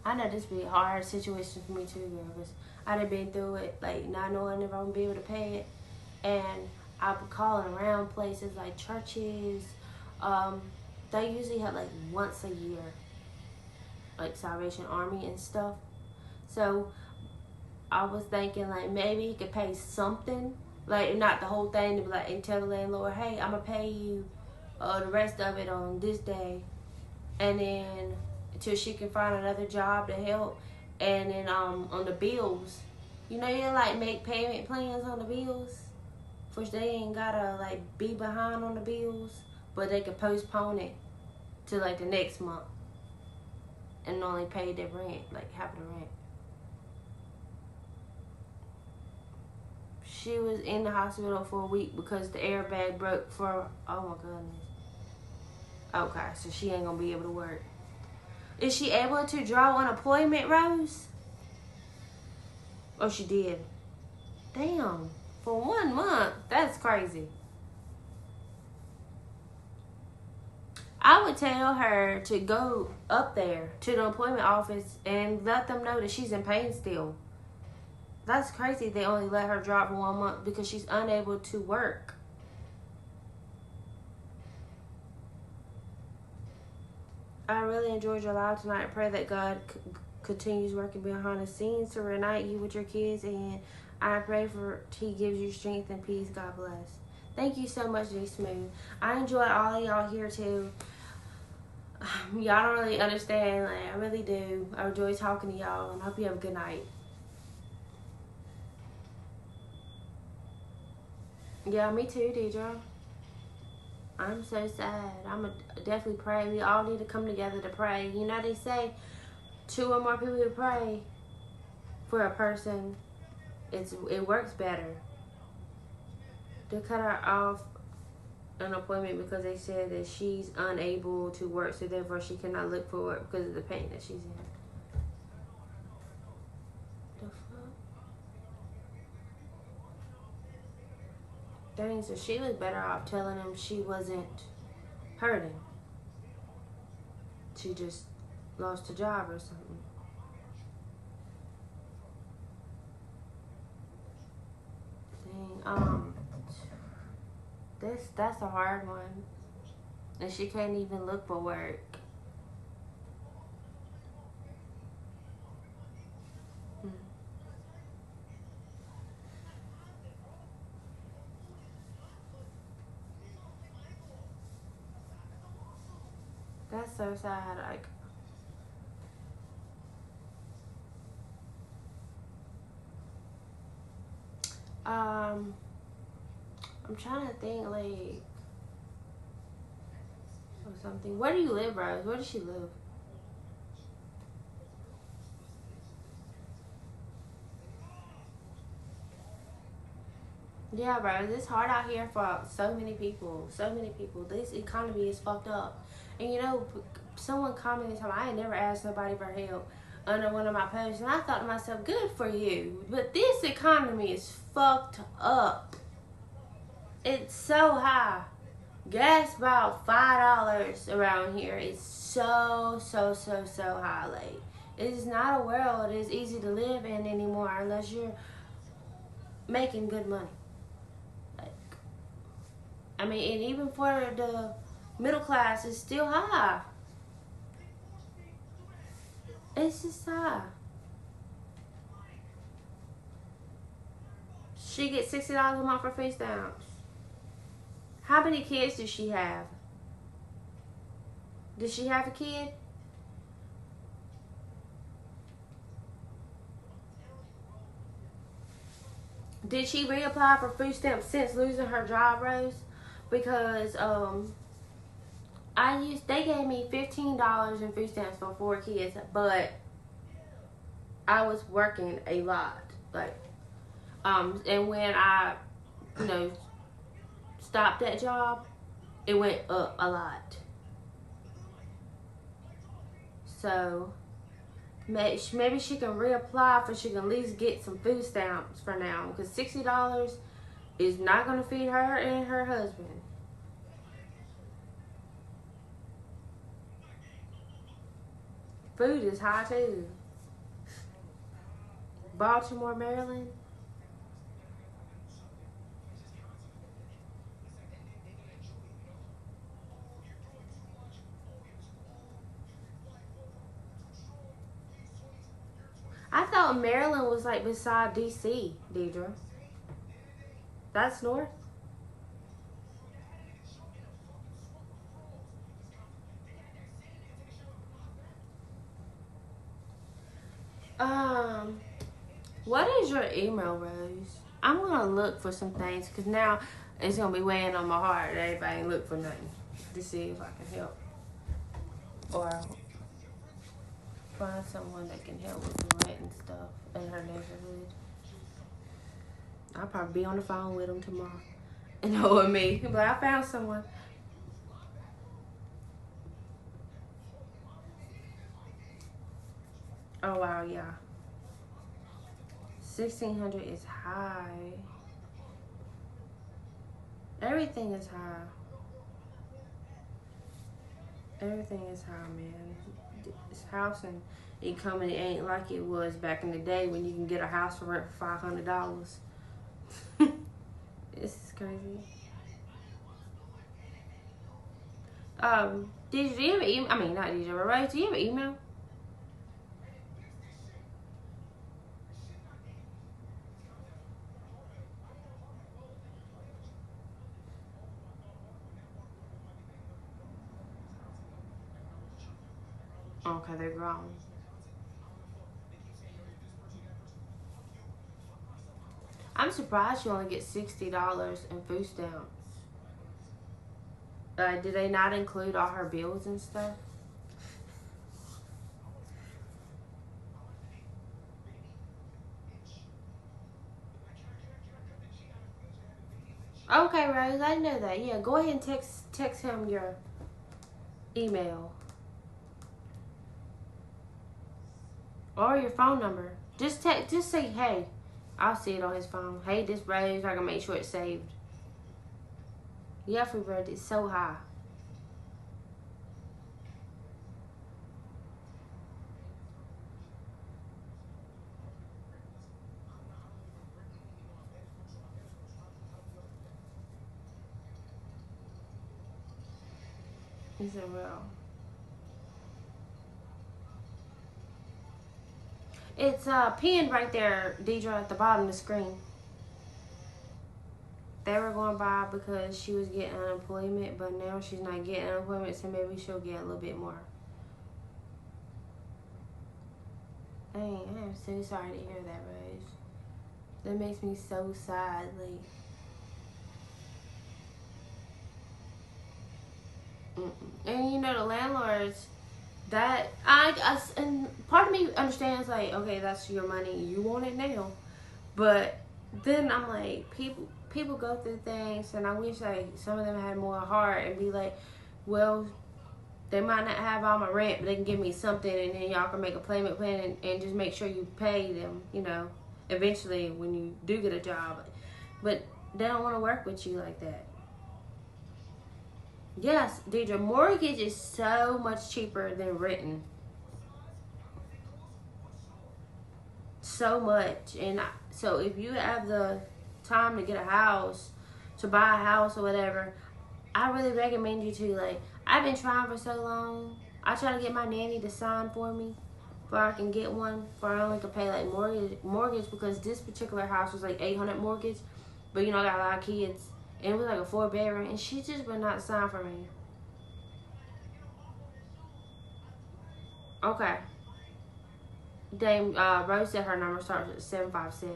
I know this be a hard situation for me too, girl, because I done been through it, like not knowing if I'm gonna be able to pay it, and I've been calling around places like churches. Um, they usually have like once a year, like Salvation Army and stuff. So I was thinking like maybe he could pay something, like not the whole thing, to be like and tell the landlord, hey, I'm gonna pay you the rest of it on this day, and then until she can find another job to help, and then on the bills, you like make payment plans on the bills, which they ain't gotta like be behind on the bills, but they could postpone it to like the next month and only pay their rent, like half the rent. She was in the hospital for a week because the airbag broke for, oh my goodness. Okay, so she ain't gonna be able to work. Is she able to draw unemployment, Rose? Oh, she did. Damn. For 1 month. That's crazy. I would tell her to go up there to the employment office and let them know that she's in pain still. That's crazy they only let her drop for 1 month because she's unable to work. I really enjoyed your live tonight. I pray that God continues working behind the scenes to reunite you with your kids, and I pray for He gives you strength and peace. God bless. Thank you so much, G Smooth. I enjoy all of y'all here too. Y'all don't really understand. Like, I really do. I enjoy talking to y'all, and I hope you have a good night. Yeah, me too, Deidre. I'm so sad. I'm going to definitely pray. We all need to come together to pray. You know, they say 2 or more people who pray for a person, it works better. They cut her off an appointment because they said that she's unable to work, so therefore she cannot look for work because of the pain that she's in. The fuck? Dang, so she was better off telling him she wasn't hurting. She just lost a job or something. Dang, that's a hard one. And she can't even look for work. That's so sad. Like, I'm trying to think, like, or something. Where do you live, Rose? Where does she live? Yeah, Rose, it's hard out here for so many people. So many people. This economy is fucked up. And you know, someone commented, I ain't never asked nobody for help under one of my posts. And I thought to myself, good for you. But this economy is fucked up. It's so high. Gas about $5 around here. It's so high. Like, it is not a world it's easy to live in anymore unless you're making good money. Like, I mean, and even for the middle class, it's still high. It's just high. She gets $60 a month for food stamps. How many kids does she have? Does she have a kid? Did she reapply for food stamps since losing her job, Rose? Because they gave me $15 in food stamps for 4 kids, but I was working a lot, like, and when I, stopped that job, it went up a lot. So maybe she can reapply she can at least get some food stamps for now, because $60 is not going to feed her and her husband. Food is high too. Baltimore, Maryland. I thought Maryland was like beside DC, Deidre. That's north? What is your email, Rose? I'm gonna look for some things because now it's gonna be weighing on my heart that everybody ain't look for nothing to see if I can help or find someone that can help with the rent and stuff in her neighborhood. I'll probably be on the phone with him tomorrow. And knowing me, he'll be like, I found someone. Oh wow, yeah. 1,600 is high. Everything is high. Everything is high, man. This house and income ain't like it was back in the day when you can get a house for rent for $500. This is crazy. Did you ever email? I mean, not did you ever, right? Do you ever email? Okay, they're grown. I'm surprised you only get $60 in food stamps. Did they not include all her bills and stuff? Okay, Rose, I know that. Yeah, go ahead and text him your email or your phone number. Just say, hey, I'll see it on his phone. Hey, this Rose, I can make sure it's saved. Yeah, free bird is so high. He said, well, it's pinned right there, Deidre, at the bottom of the screen. They were going by because she was getting unemployment, but now she's not getting unemployment, so maybe she'll get a little bit more. Dang, I am so sorry to hear that, Rose. That makes me so sad. Like, and you know the landlords that and part of me understands like, okay, that's your money, you want it now, but then I'm like, people go through things, and I wish like some of them had more heart and be like, well, they might not have all my rent, but they can give me something, and then y'all can make a payment plan and just make sure you pay them, you know, eventually when you do get a job. But they don't want to work with you like that. Yes, Deidre, mortgage is so much cheaper than written. So much. And so if you have the time to get a house, to buy a house or whatever, I really recommend you to. Like, I've been trying for so long. I try to get my nanny to sign for me before I can get one, for I only can pay like mortgage because this particular house was like 800 mortgage, but you know I got a lot of kids, and it was like a 4-bedroom, and she just would not sign for me. Okay. Dame Rose said her number starts at 757.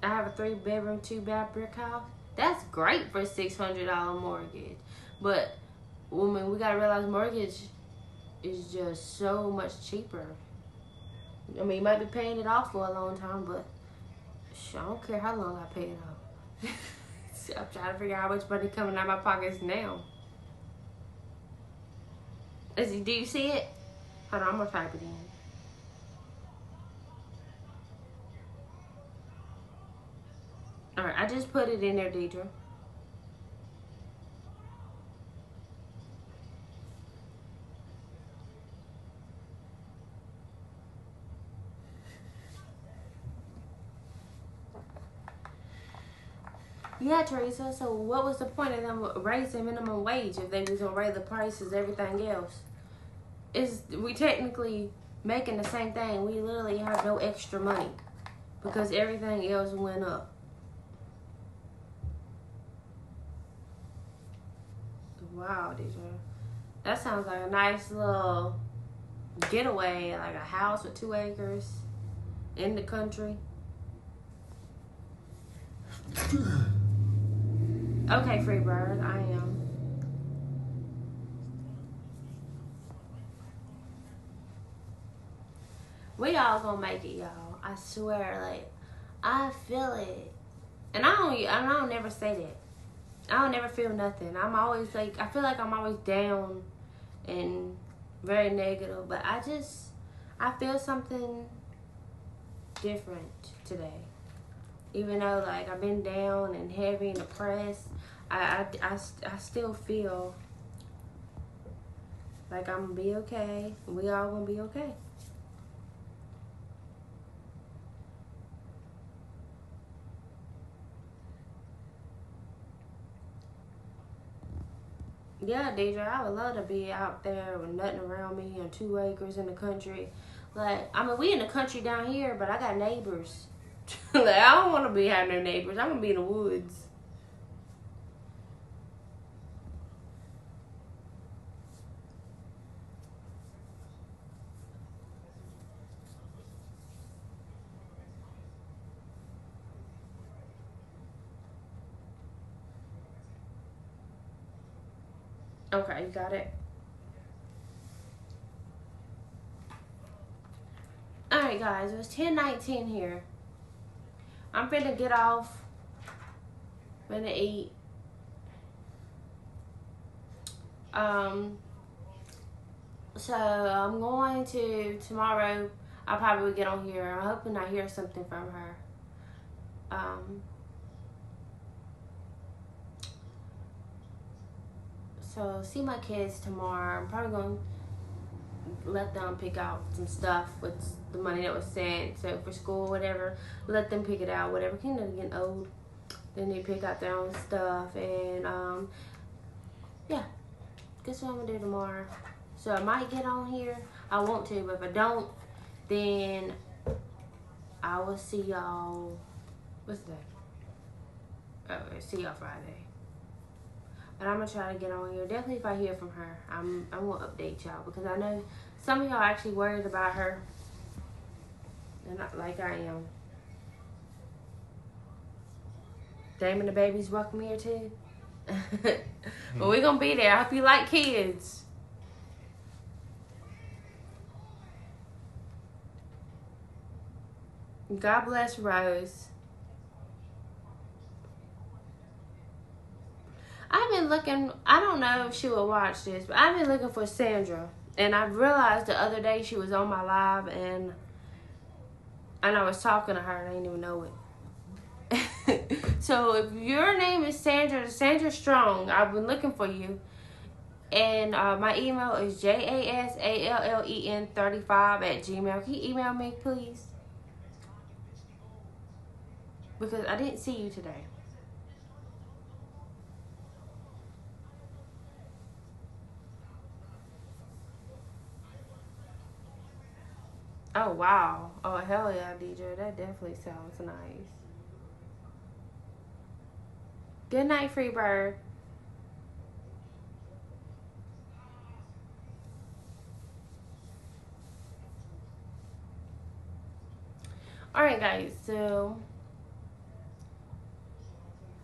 I have a 3-bedroom, 2-bath brick house. That's great for a $600 mortgage, but woman, we gotta realize mortgage is just so much cheaper. I mean, you might be paying it off for a long time, but I don't care how long I pay it off. So I'm trying to figure out how much money coming out of my pockets now. Do you see it? Hold on, I'm gonna type it in. Alright, I just put it in there, Deidre. Yeah, Teresa, so what was the point of them raising minimum wage if they was gonna raise the prices, everything else? We technically making the same thing. We literally have no extra money because everything else went up. Wow, Deidre. That sounds like a nice little getaway, like a house with 2 acres in the country. Okay, Freebird, I am. We all gonna make it, y'all. I swear, like, I feel it. And I don't never say that. I don't never feel nothing. I'm always like, I feel like I'm always down and very negative. But I feel something different today. Even though, like, I've been down and heavy and depressed, I still feel like I'm going to be okay. We all going to be okay. Yeah, Deidre, I would love to be out there with nothing around me and 2 acres in the country. Like, I mean, we in the country down here, but I got neighbors. Like, I don't want to be having no neighbors. I want to be in the woods. Okay, you got it. Alright, guys, it was 10:19 here. I'm finna get off. Finna eat. So I'm going to tomorrow. I'll probably get on here. I'm hoping I hear something from her. So see my kids tomorrow. I'm probably going to let them pick out some stuff with the money that was sent. So for school, whatever, let them pick it out. Whatever. You know, they're getting old. Then they pick out their own stuff. And yeah, guess what I'm gonna do tomorrow. So I might get on here. I want to, but if I don't, then I will see y'all. What's that? Oh, see y'all Friday. But I'm gonna try to get on here. Definitely, if I hear from her, I'm gonna update y'all because I know some of y'all are actually worried about her, and not like I am. Damon the baby's welcome here too. But we're gonna be there. I hope you like kids. God bless Rose. I've been looking, I don't know if she will watch this, but I've been looking for Sandra. And I realized the other day she was on my live and I was talking to her and I didn't even know it. So if your name is Sandra Strong, I've been looking for you. And my email is JASALLEN35@gmail. Can you email me, please? Because I didn't see you today. Oh, wow. Oh, hell yeah, DJ. That definitely sounds nice. Good night, Freebird. Alright, guys. So,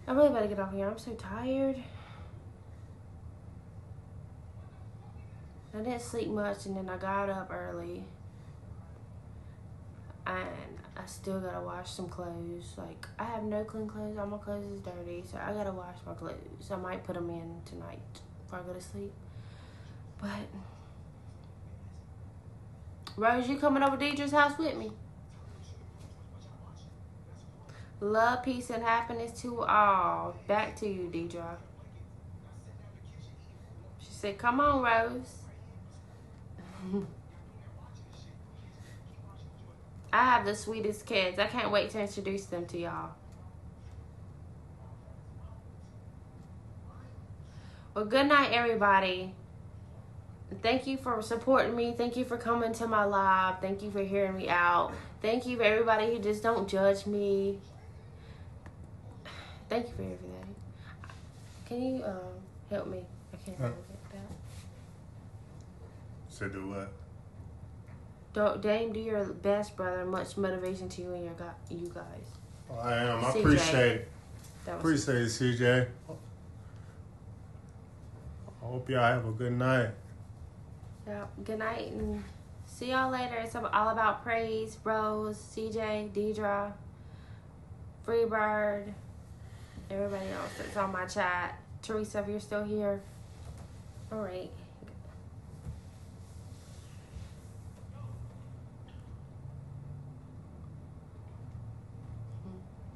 I really better get off here. I'm so tired. I didn't sleep much, and then I got up early. And I still gotta wash some clothes. Like, I have no clean clothes. All my clothes is dirty, so I gotta wash my clothes. I might put them in tonight before I go to sleep. But, Rose, you coming over to Deidre's house with me? Love, peace, and happiness to all. Back to you, Deidre. She said, come on, Rose. I have the sweetest kids. I can't wait to introduce them to y'all. Well, good night, everybody. Thank you for supporting me. Thank you for coming to my live. Thank you for hearing me out. Thank you for everybody who just don't judge me. Thank you for everything. Can you help me? I can't hold it down. So do what? Dame, do your best, brother. Much motivation to you and you guys. Oh, I am. I CJ. Appreciate it, CJ. I hope y'all have a good night. Yeah. Good night and see y'all later. It's all about praise, Rose, CJ, Deidre. Freebird, everybody else that's on my chat. Teresa, if you're still here. All right.